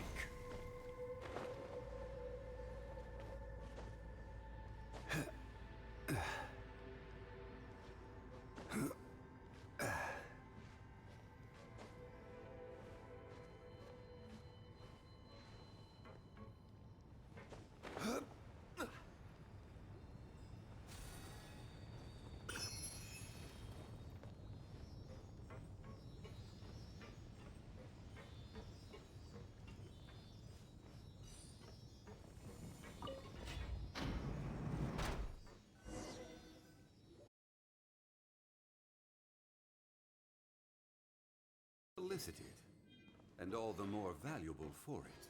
Solicited, and all the more valuable for it.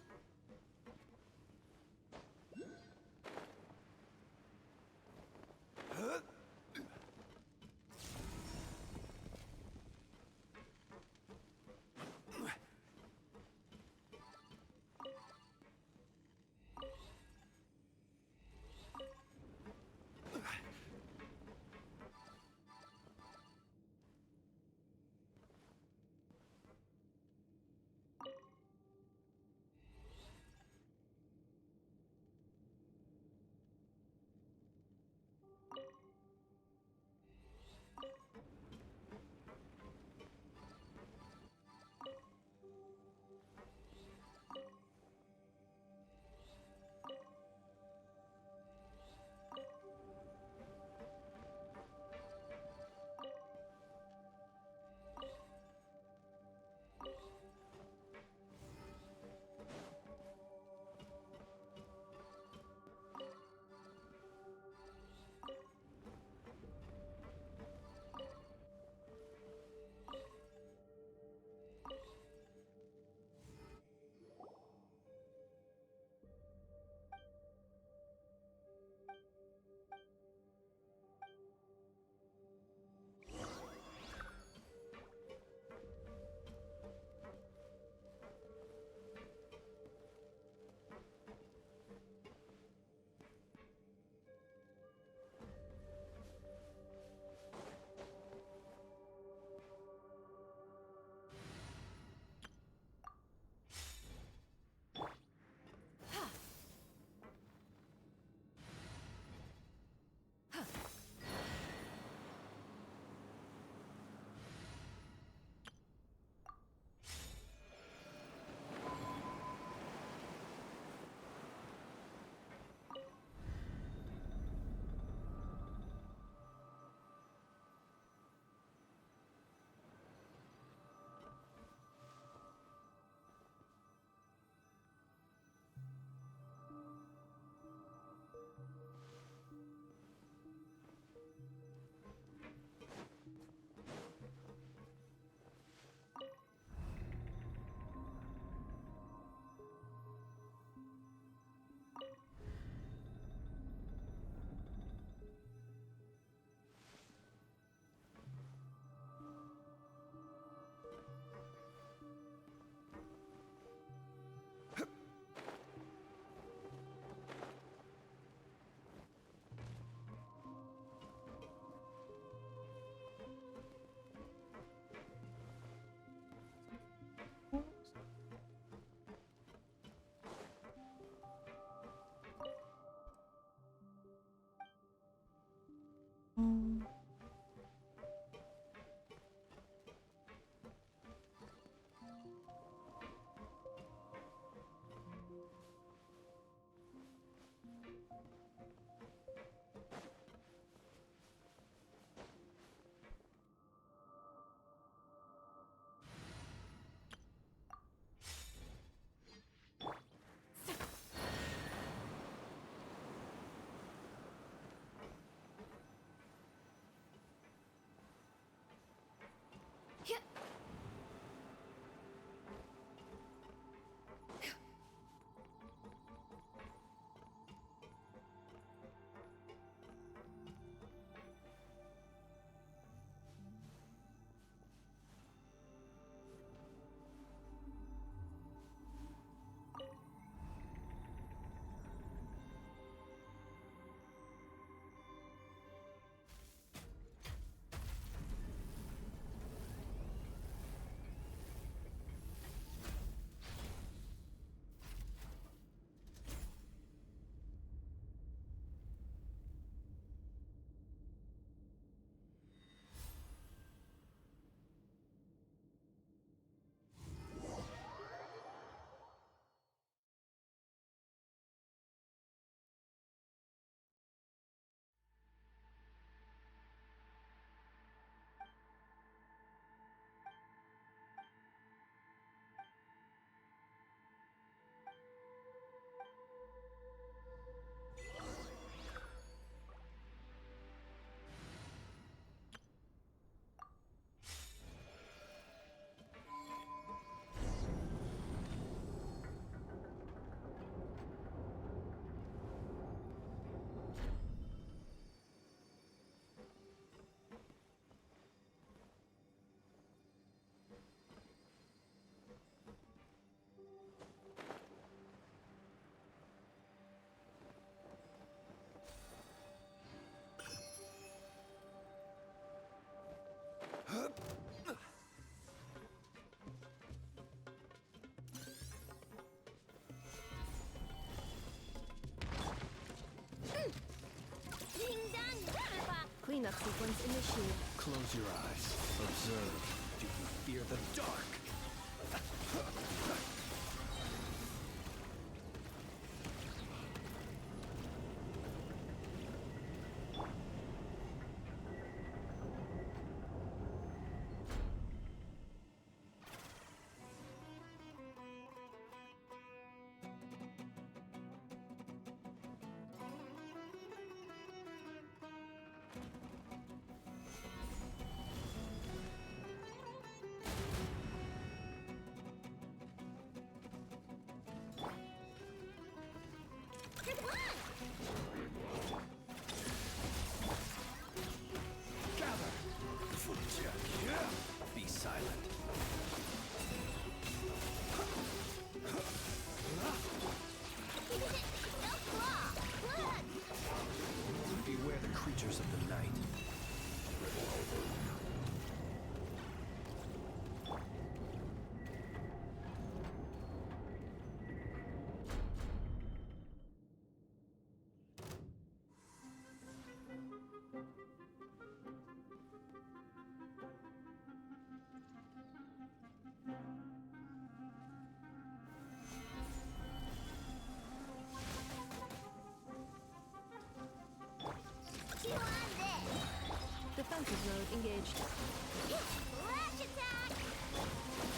Cleanup sequence initiated. Close your eyes. Observe. Do you fear the dark? Be silent. Beware the creatures of the night. Defensive mode engaged. Flash attack!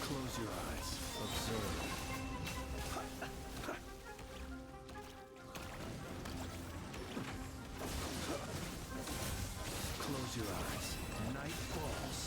Close your eyes. Observe. Close your eyes. Night falls.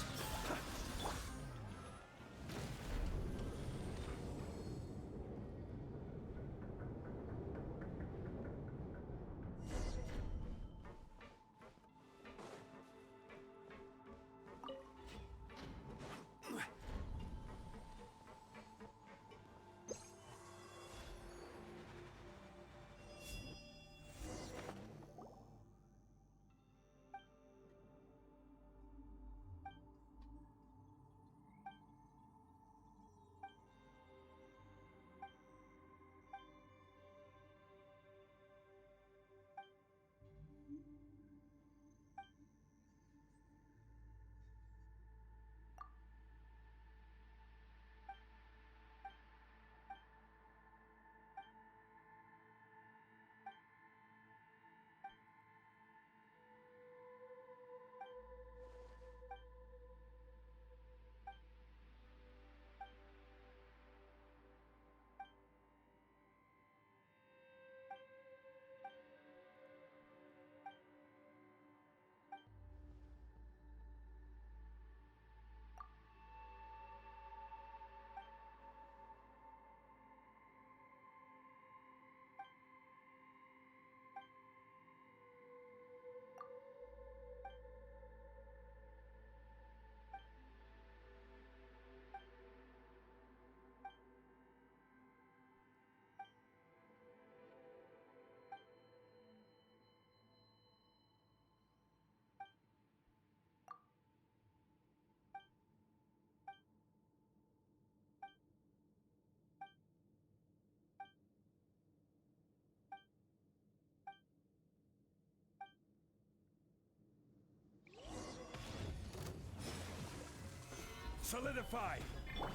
Solidify! Ding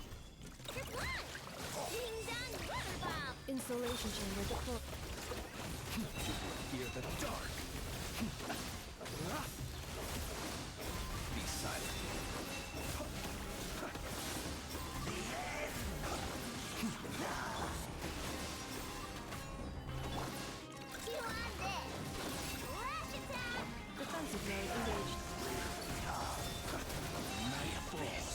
dong water bomb! Insulation chamber deployed. Fear the dark! Be silent. Defensive mode engaged. Night falls.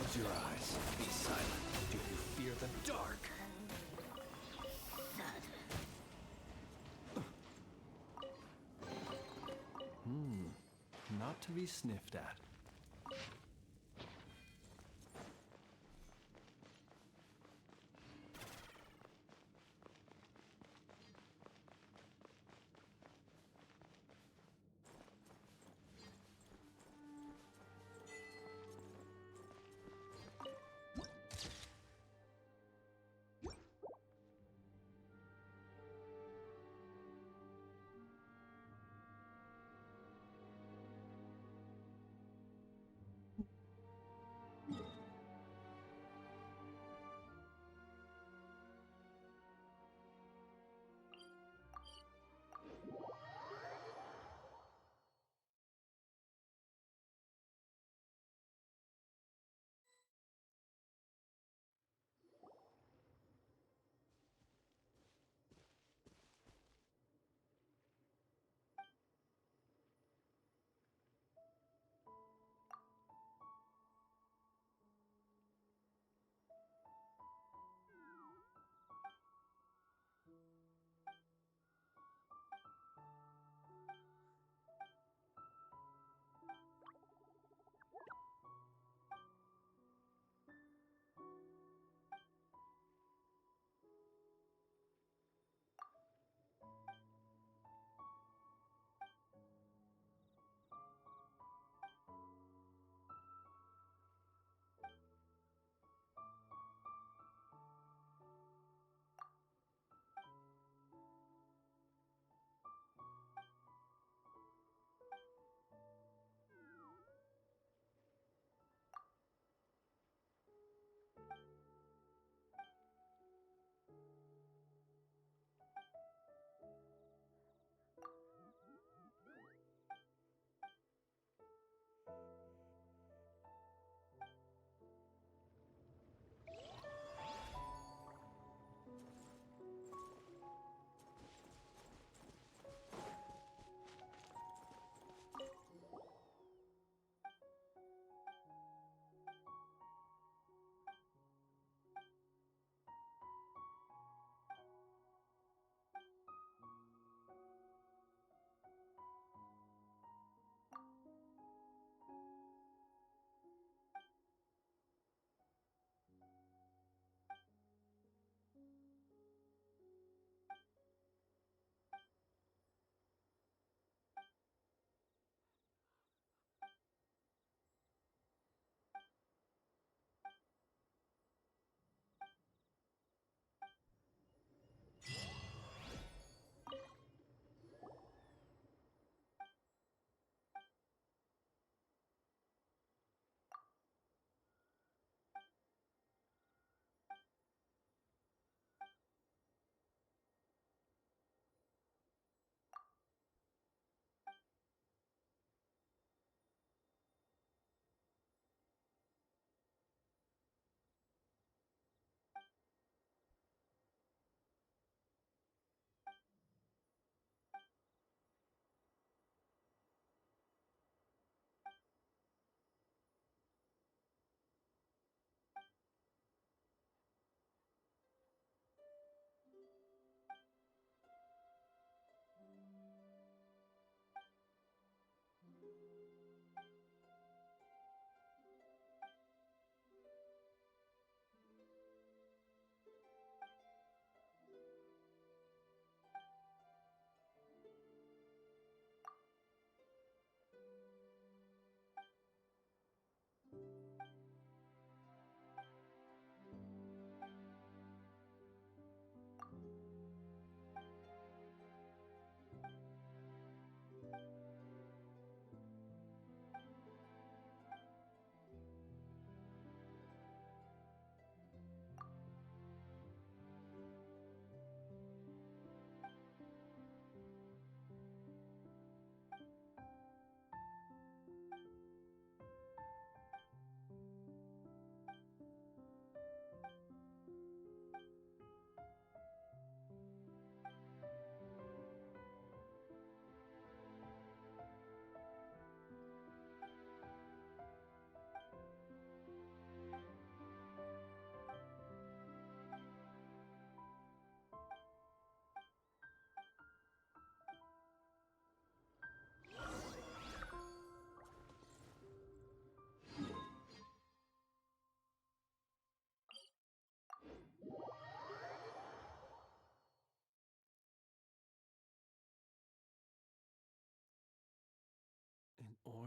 Close your eyes. Be silent. Do you fear the dark? Not to be sniffed at.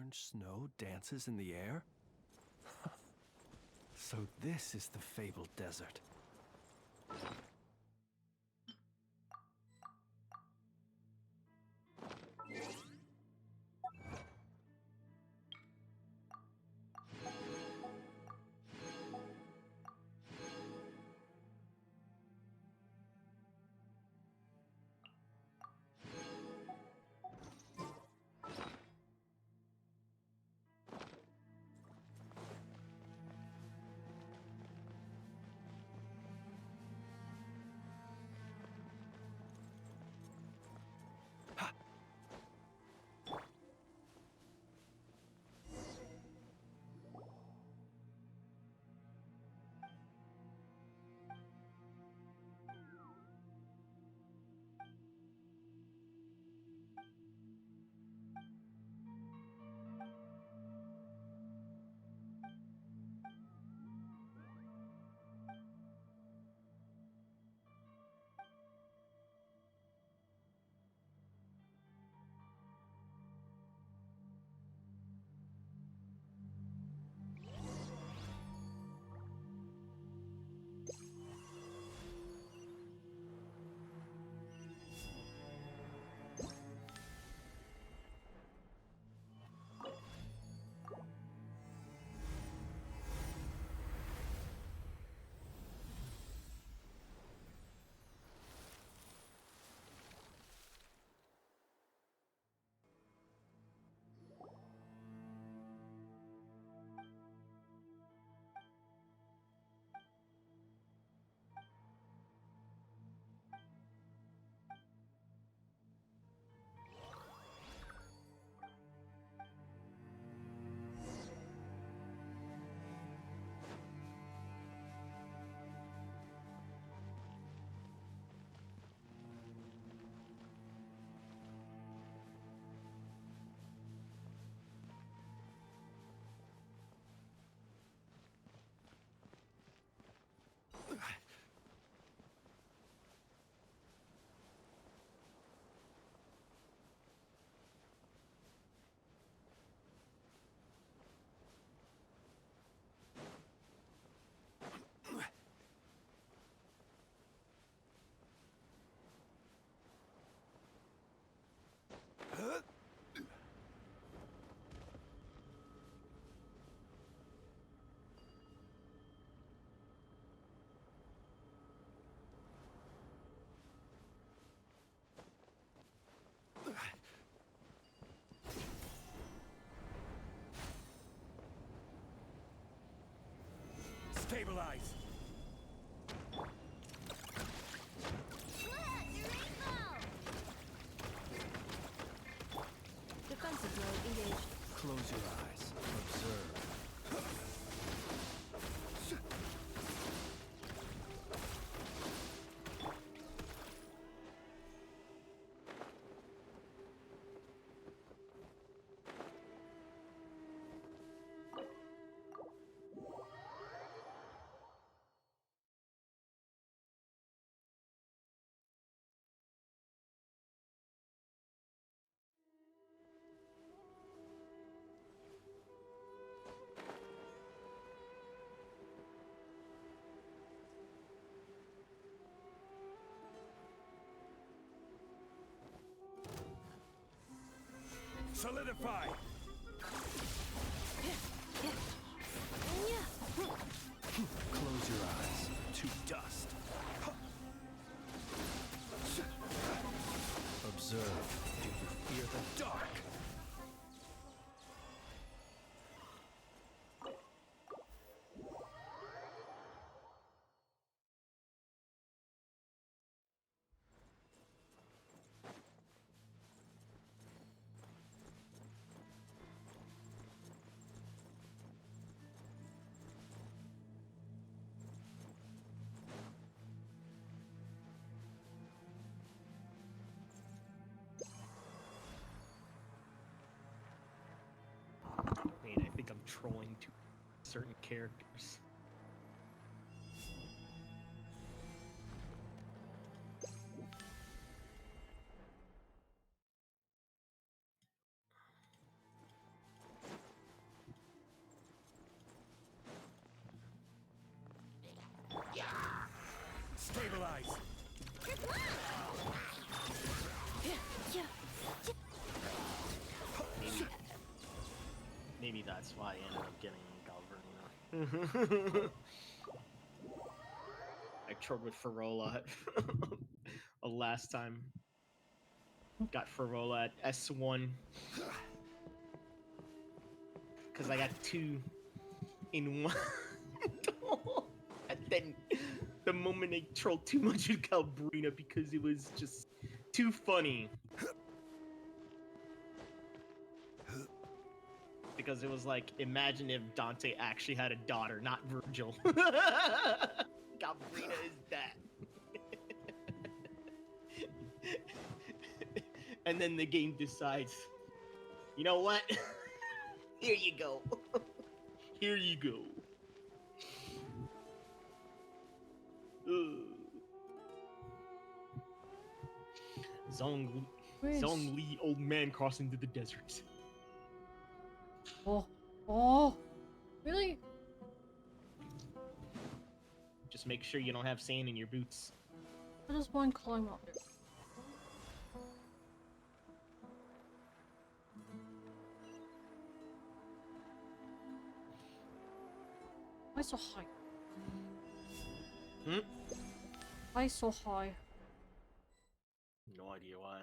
orange snow dances in the air? So this is the fabled desert. Stabilize! Defensive mode engaged. Close your eyes. Observe. Solidify! Close your eyes. To dust. Observe. Do you fear the dark? Man, I think I'm trolling to certain characters. I trolled with Farola last time. Got Farola at S1. Because I got 2 in 1. And then the moment I trolled too much with Calbrina because it was just too funny. Because it was like, imagine if Dante actually had a daughter, not Virgil. Calbrina is that. And then the game decides, you know what? Here you go. Here you go. Zhongli, old man crossing into the desert. Oh, really? Just make sure you don't have sand in your boots. How does one climb up there? Why so high? Why so high? No idea why.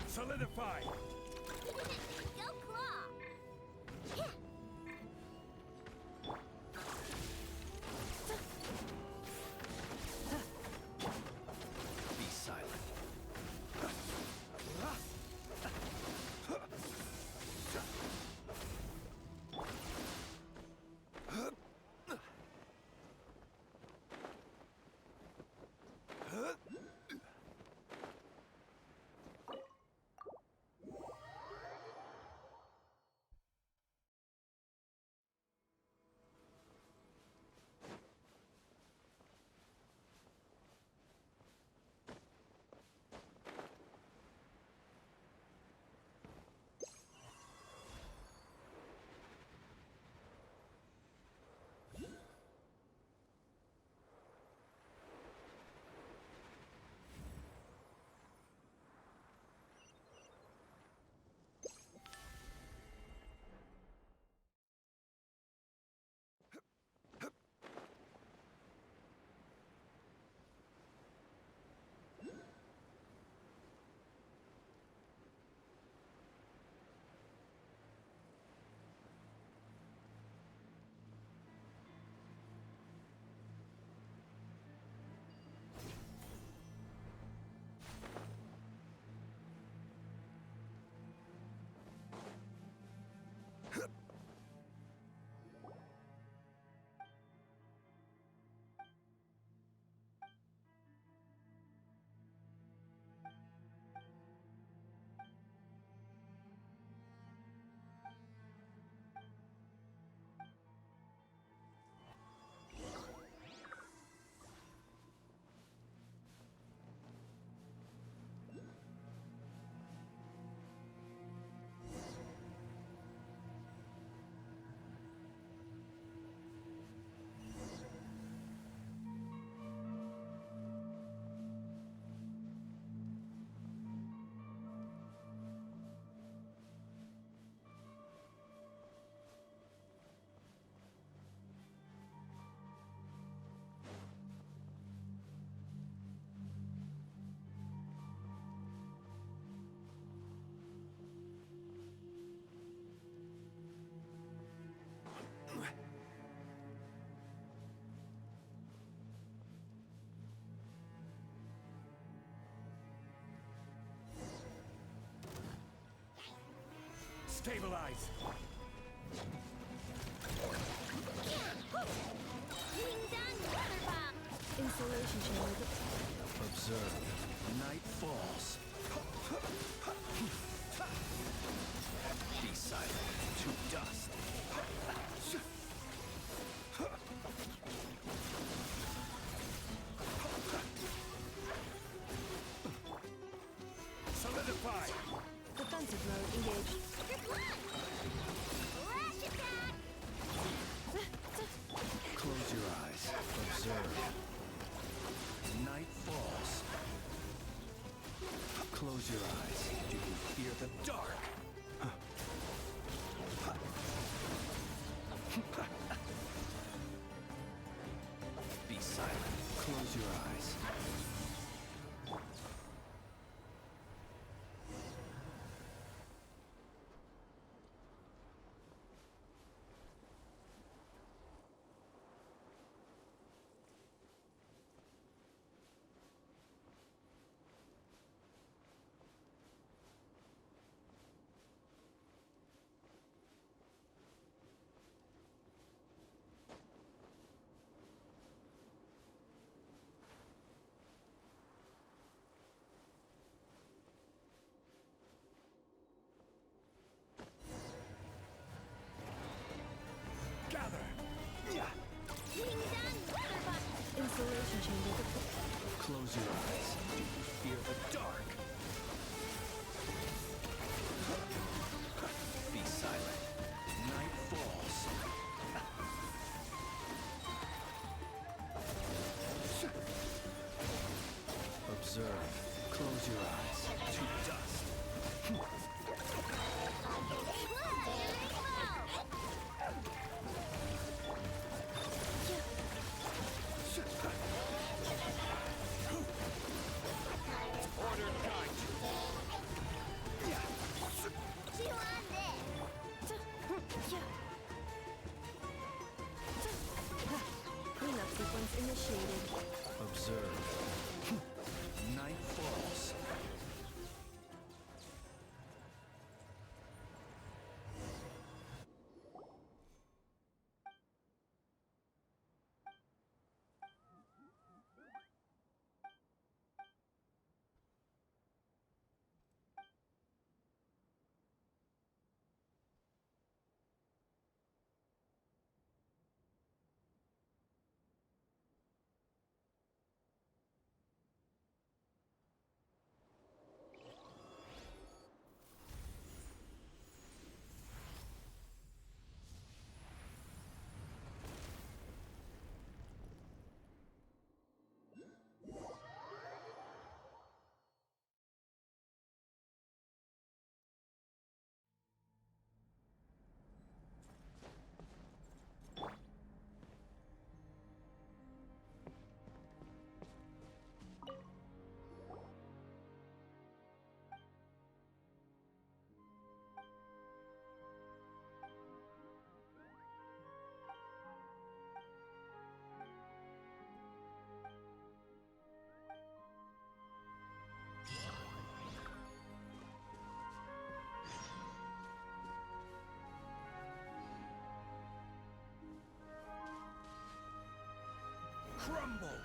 Solidify! Go claw! Be silent. Stabilize! Installation channel. Observe. Night falls. Be silent. To dust. Solidify! Defensive mode engaged. Close your eyes. You can fear the dark. Be silent. Close your eyes. Installation chamber. Close your eyes. Do you fear the dark? Be silent. Night falls. Observe. Close your eyes. To dust. Cleanup sequence initiated. Observe. Night falls. Crumble!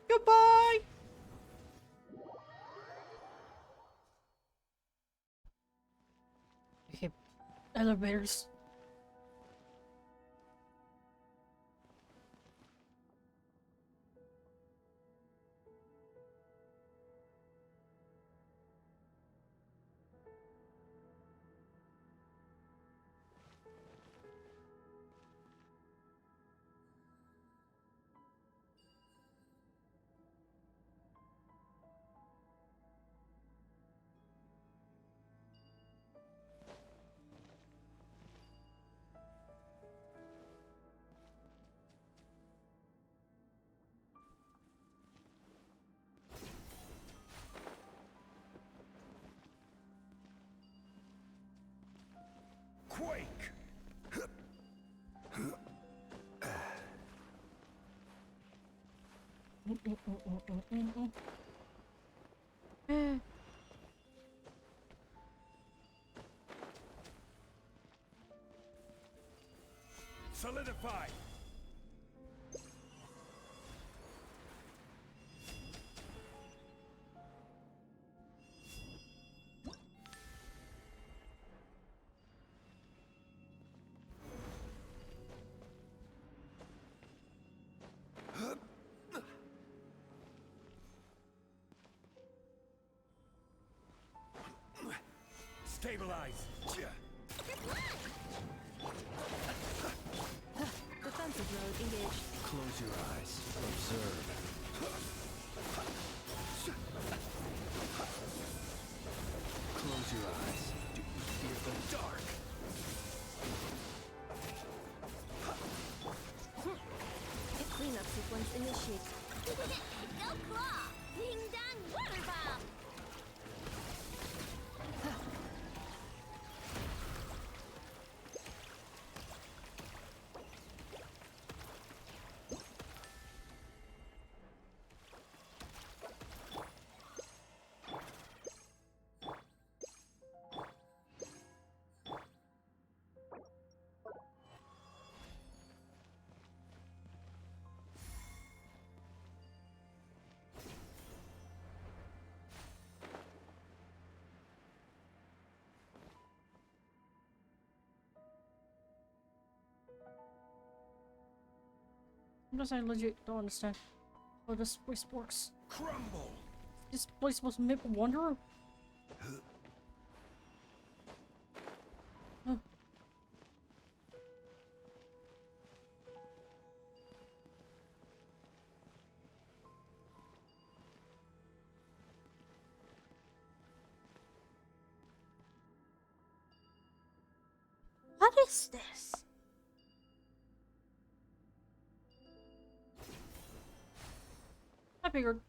Goodbye! Okay, elevators. Quake! Solidify! Stabilize! Defensive mode engaged. Close your eyes. Observe. Close your eyes. Do you fear the dark? Cleanup sequence initiated. Go claw! Ding dong water bomb! Sometimes I legit don't understand how this place works. Crumble! This place was Mip Wanderer? Huh. What is this? I figured.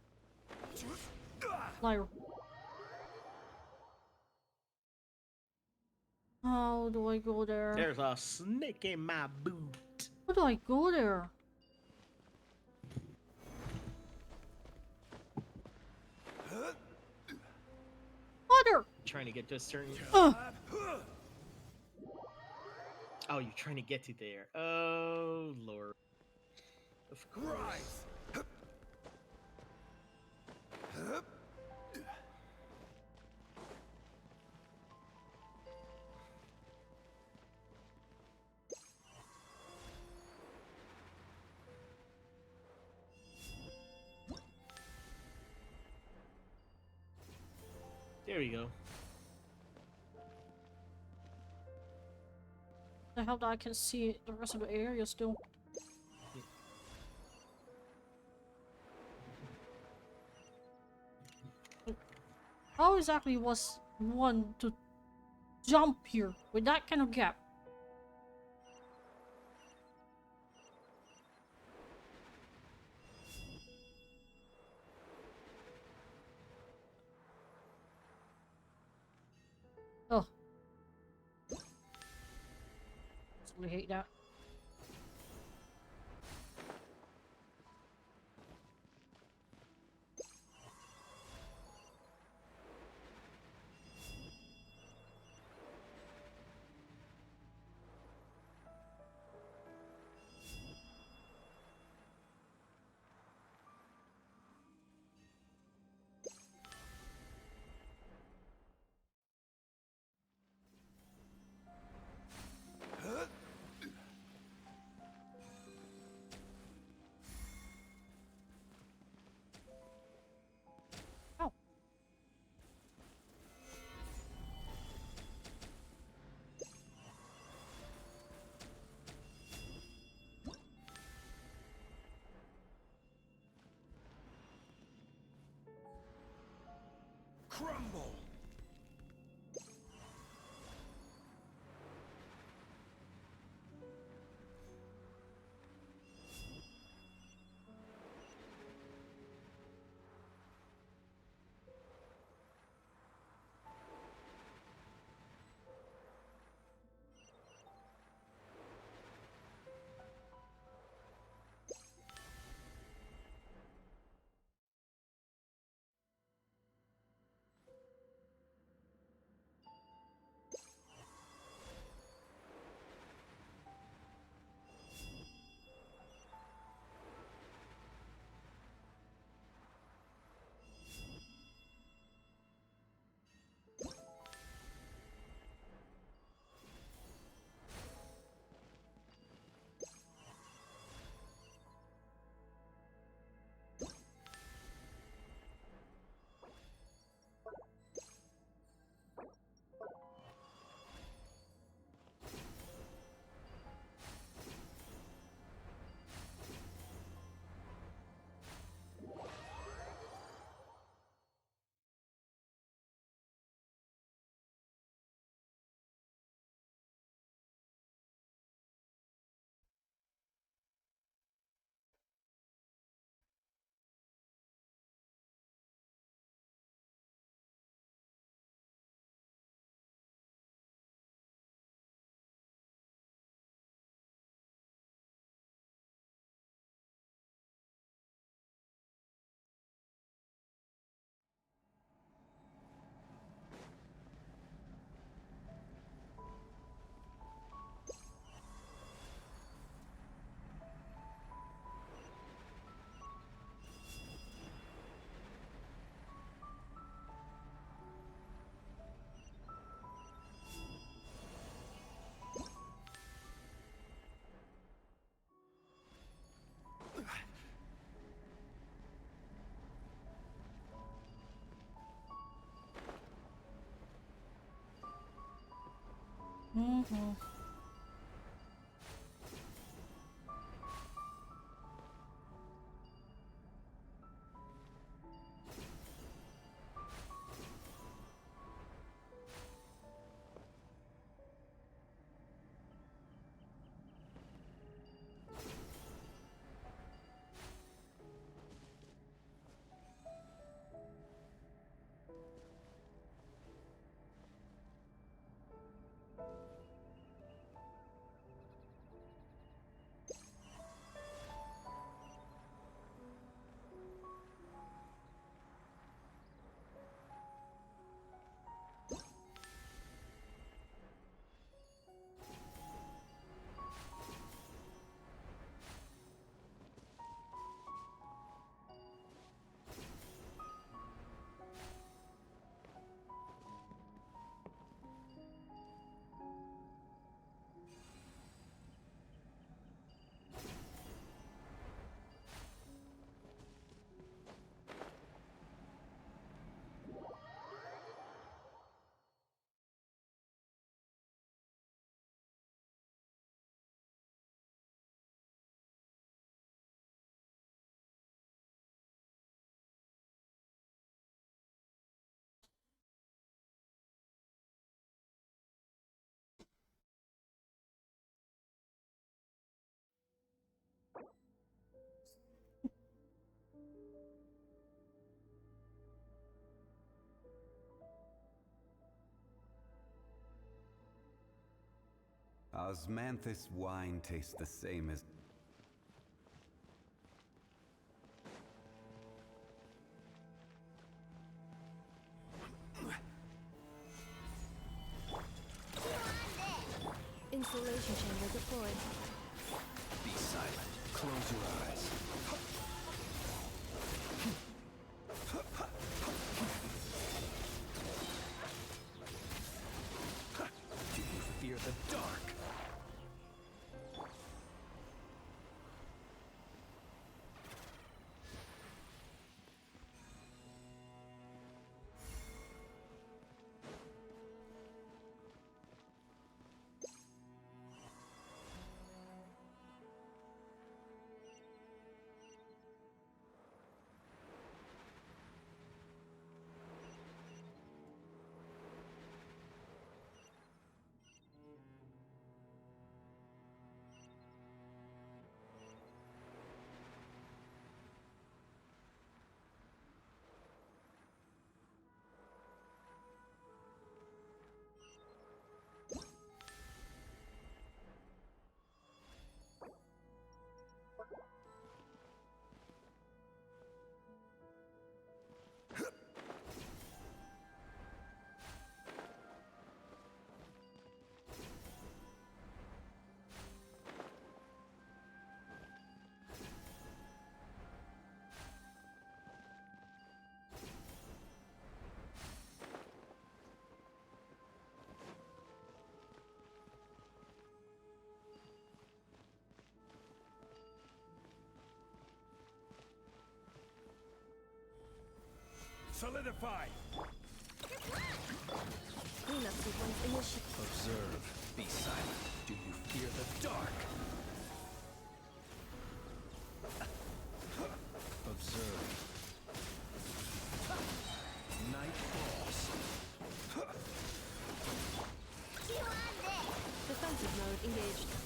Liar. How do I go there? There's a snake in my boot. How do I go there? Water! Trying to get to a certain. Ugh. Oh, you're trying to get to there. Oh, Lord. Of course. There you go. The hell that I can see the rest of the area still. How exactly was one to jump here with that kind of gap? Oh. Absolutely hate that. crumble. Mm-hmm. Osmanthus wine tastes the same as... Insulation chamber deployed. Be silent. Close your eyes. Do you fear the dark? Solidify! Cleanup sequence initiated. Observe. Be silent. Do you fear the dark? Observe. Night falls. Defensive mode engaged.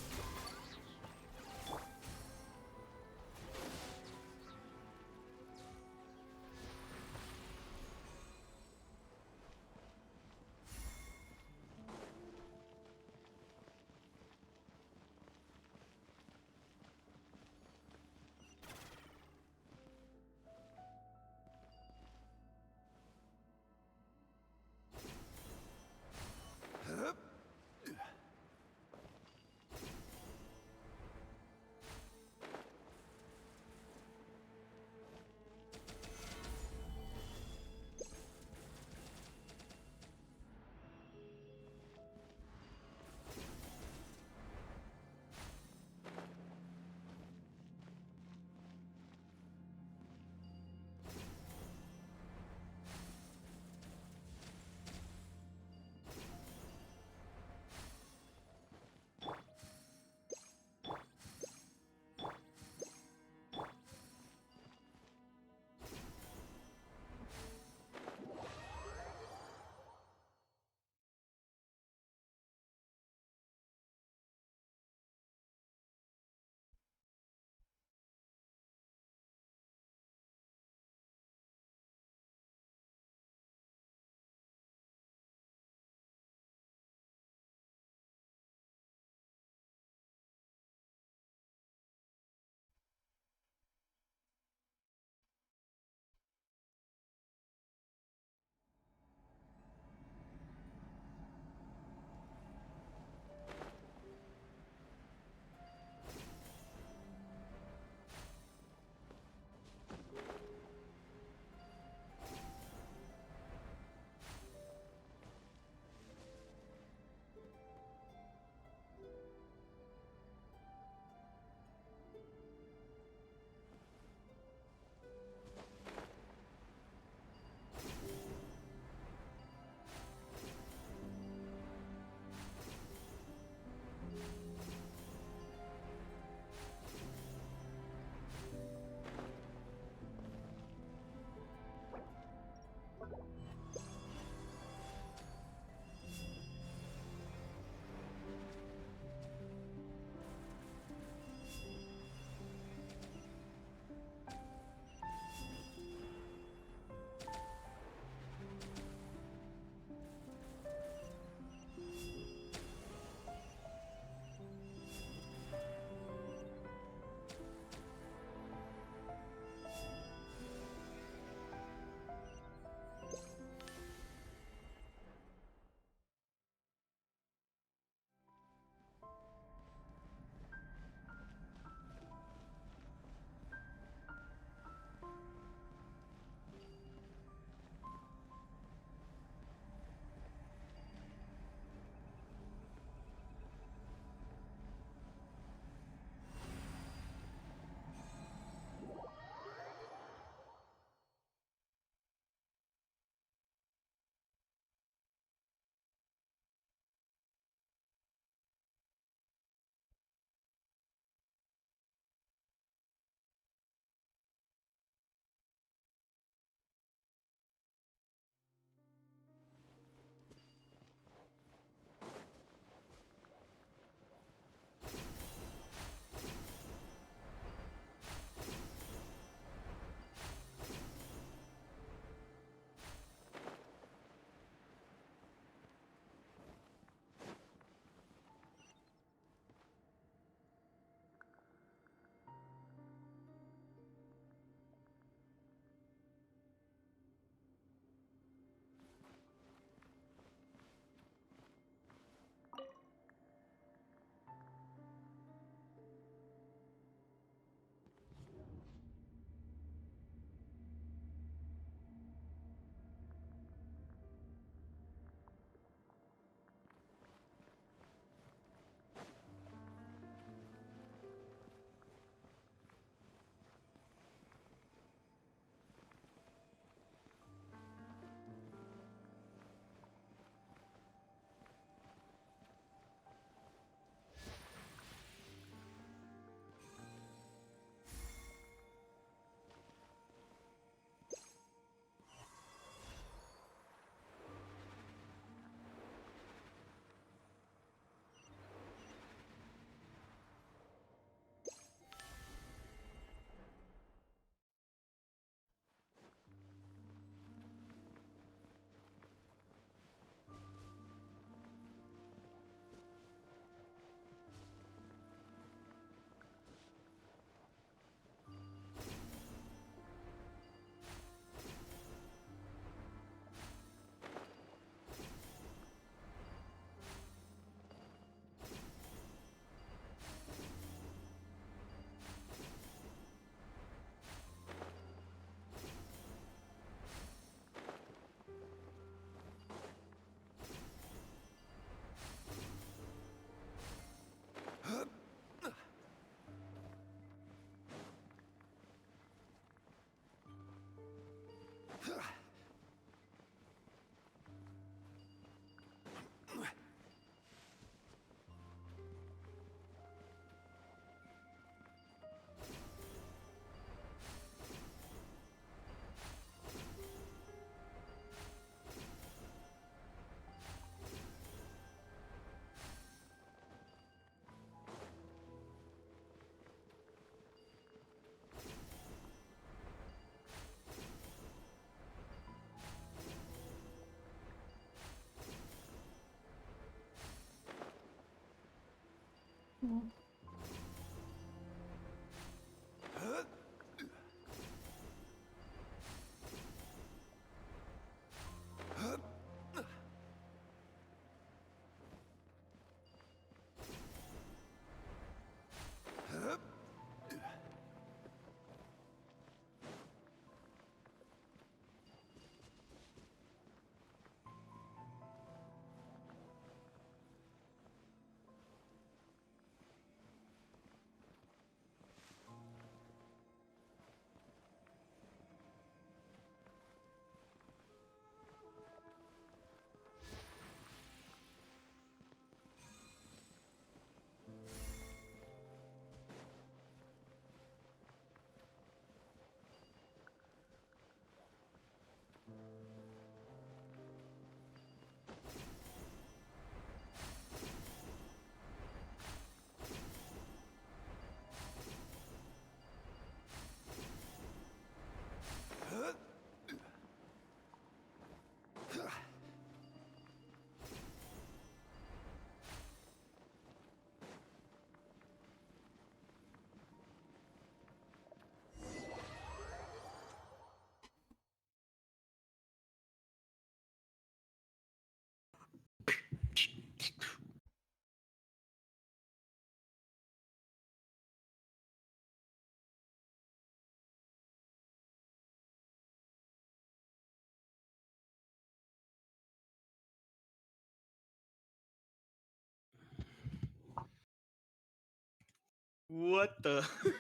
What the hell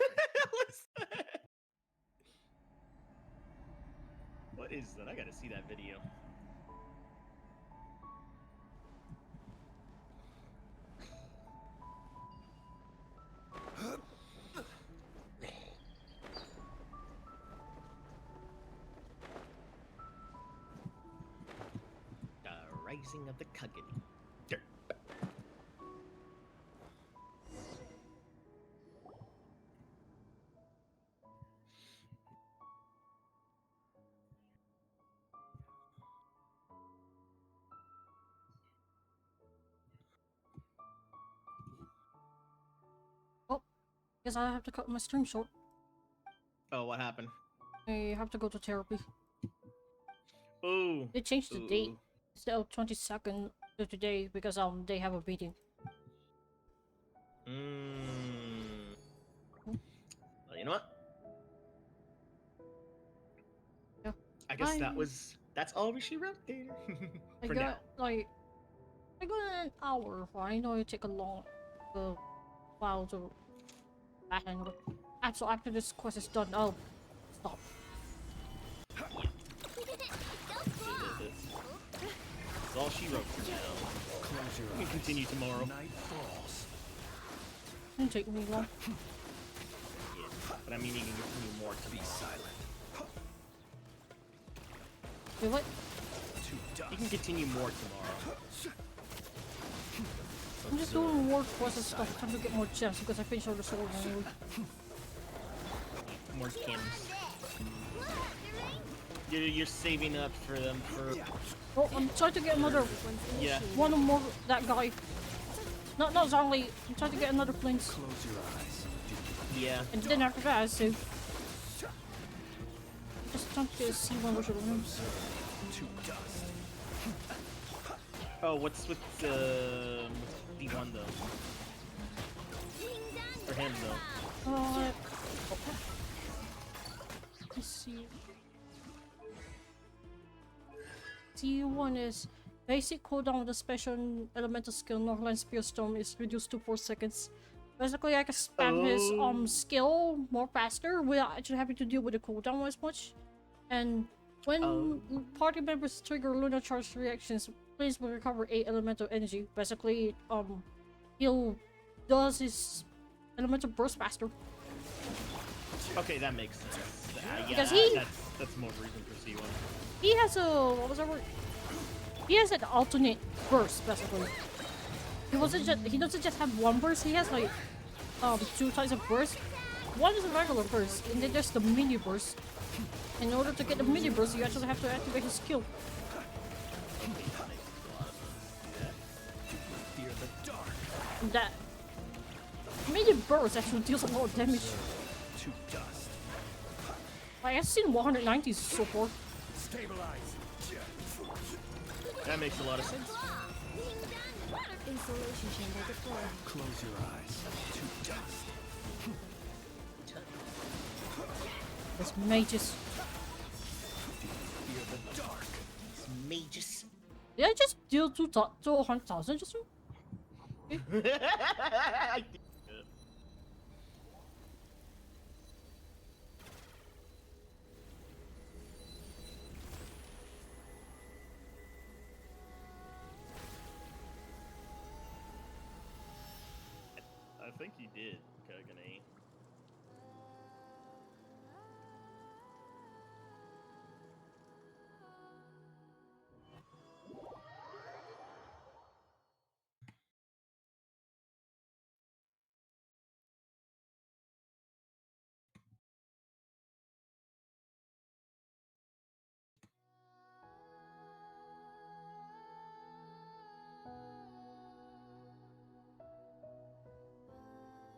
is that? What is that? I gotta see that video. The Rising of the Kuggen. Oh, guess I have to cut my stream short. Oh, what happened? I have to go to therapy. Ooh. They changed the date. Ooh. Instead of 22nd to today because they have a meeting. Well, you know what? Yeah. I guess that's all she wrote there. For now. I got an hour. I know it take a long while to back anyway. And so after this quest is done, I'll stop. That's all she wrote for now. Close your We can continue tomorrow. Night falls. Didn't take me long. Yeah, but I mean you can continue more to Be silent. Wait, what? You can continue more tomorrow. I'm just doing more quests and stuff, trying to get more gems because I finished all the souls anyway. More gems. You're saving up for them for. Oh, I'm trying to get another. Yeah. One or more. That guy. Not Zhongli. I'm trying to get another prince. Close your eyes. Yeah. And then after that, so. I'm just trying to get a C1 version of him. To dust. Oh, what's with the D1 though? For him though. Let's see. T1 is basic cooldown with a special elemental skill. Northland Spear Storm is reduced to 4 seconds. Basically, I can spam his skill more faster without actually having to deal with the cooldown as much. And when party members trigger lunar charge reactions, players will recover 8 elemental energy. Basically, he'll does his elemental burst faster. Okay, that makes sense. Yeah, Because that's more reason for C1. He has a what was that word? He has an alternate burst basically. He doesn't just have one burst. He has like 2 types of burst. One is a regular burst, and then there's the mini burst. In order to get the mini burst, you actually have to activate his skill. Fear the dark. That Medium burst actually deals a lot of damage. To dust. Like, I've seen 190s so far. Stabilize. That makes a lot of sense. Insulation chamber deployed. Close your eyes. To dust. This mages. Fear the dark. It's mages. Did I just deal 200,000 just now? I did. I think you did, Kagane.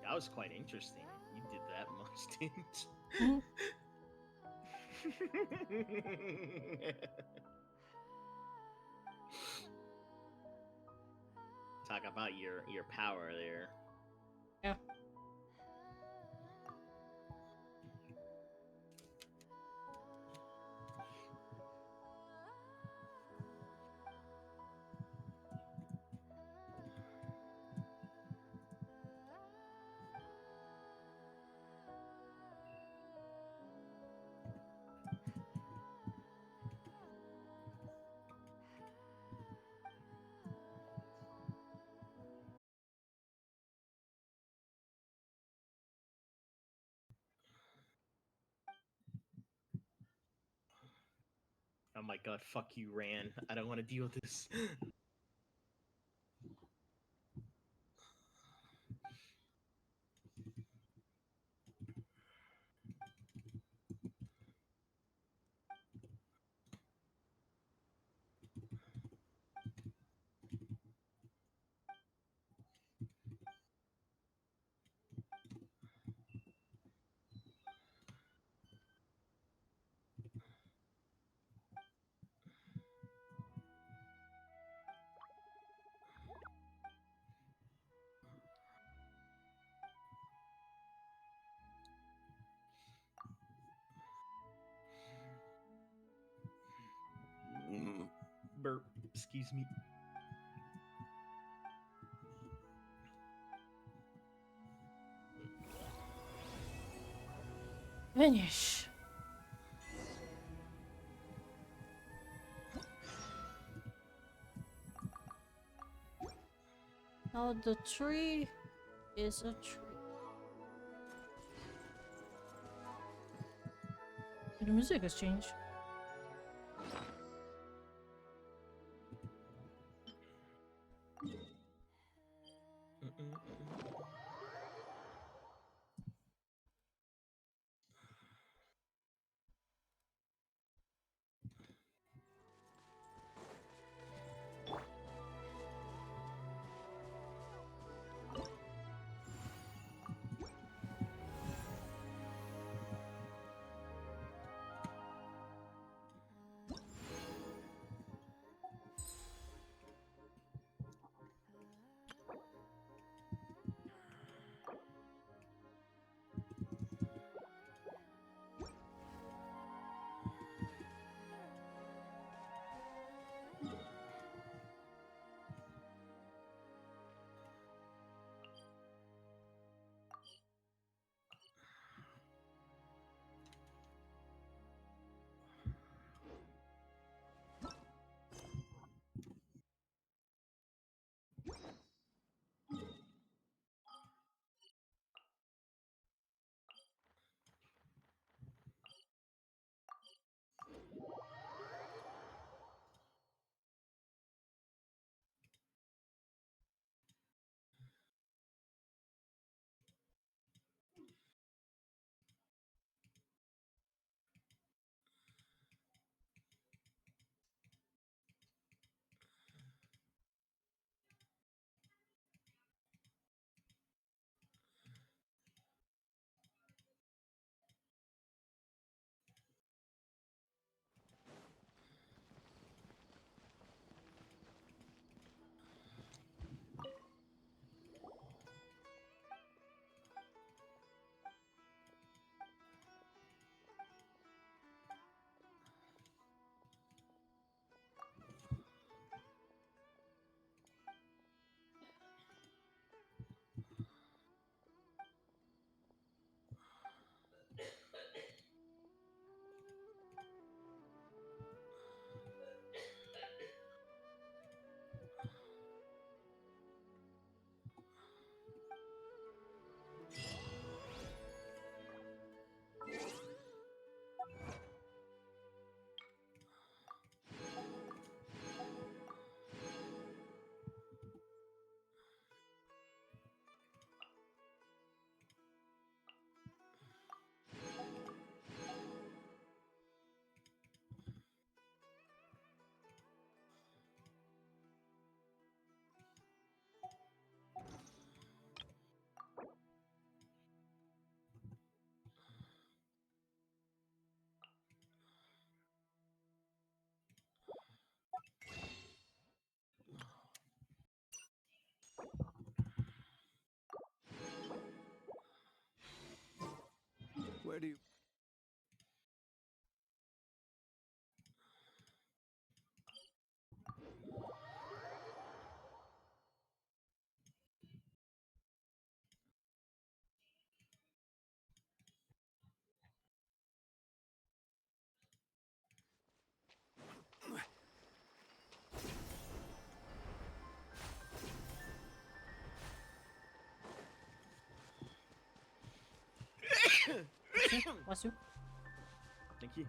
That was quite interesting. You did that much, didn't you? Talk about your power there. Yeah. Oh my god, fuck you, Ran. I don't want to deal with this. Burp, excuse me. Finish. Now the tree is a tree. The music has changed. Where do you... Bless you. Thank you.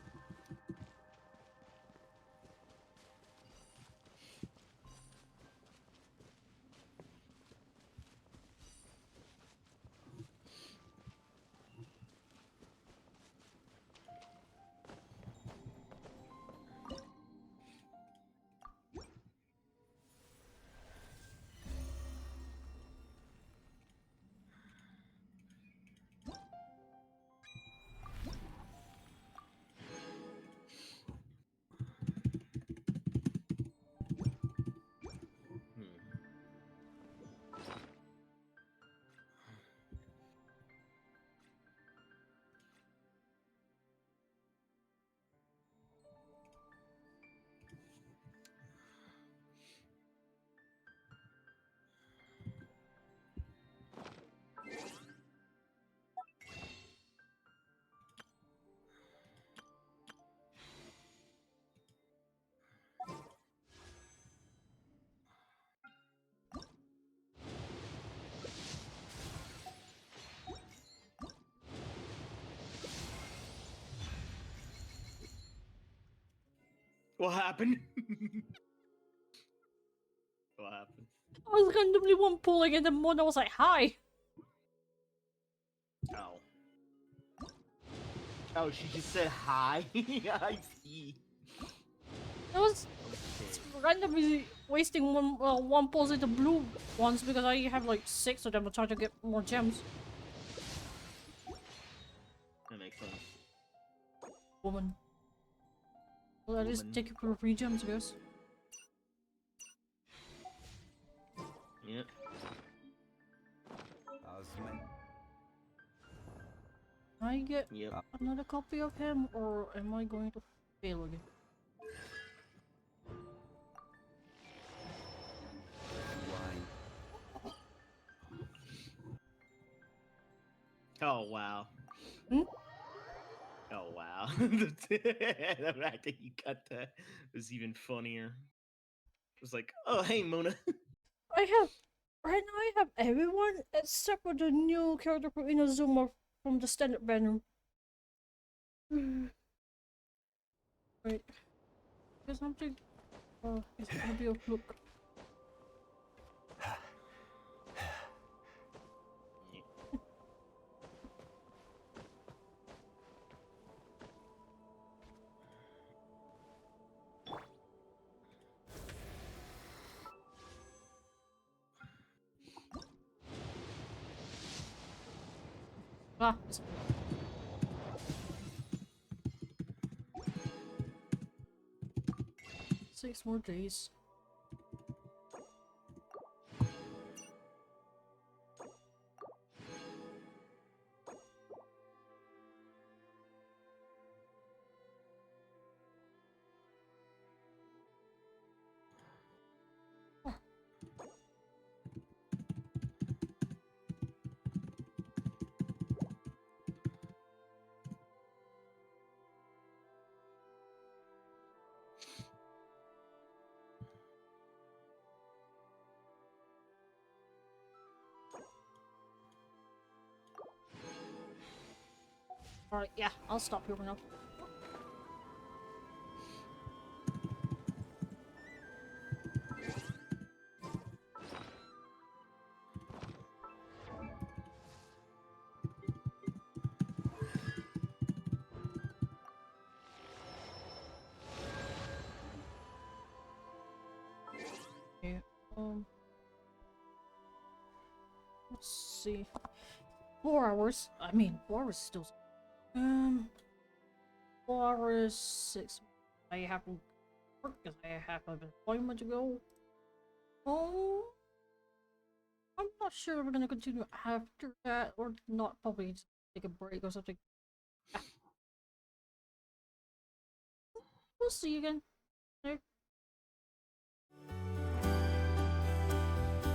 What happened? What happened? I was randomly one pulling and then one I was like, hi! Oh. Oh, she just said hi? I see. I was randomly wasting one pulls into blue ones because I have like 6 of them to try to get more gems. That makes sense. Woman. Well, at least take it for free gems, I guess. Yep. Can I get another copy of him, or am I going to fail again? Oh, wow. Hmm? Oh, wow. The fact that you cut that was even funnier. It was like, oh, hey, Mona. Right now I have everyone except for the new character from Inazuma from the standard banner. Right. There's something. Oh, it's gonna be a fluke. Ah, 6 more days. Alright, yeah, I'll stop here for now. Okay, let's see. 4 hours. I mean, 4 hours still. 4 hours, 6. I have to work because I have an appointment to go. Oh, I'm not sure if we're gonna continue after that or not. Probably just take a break or something. see you again. There.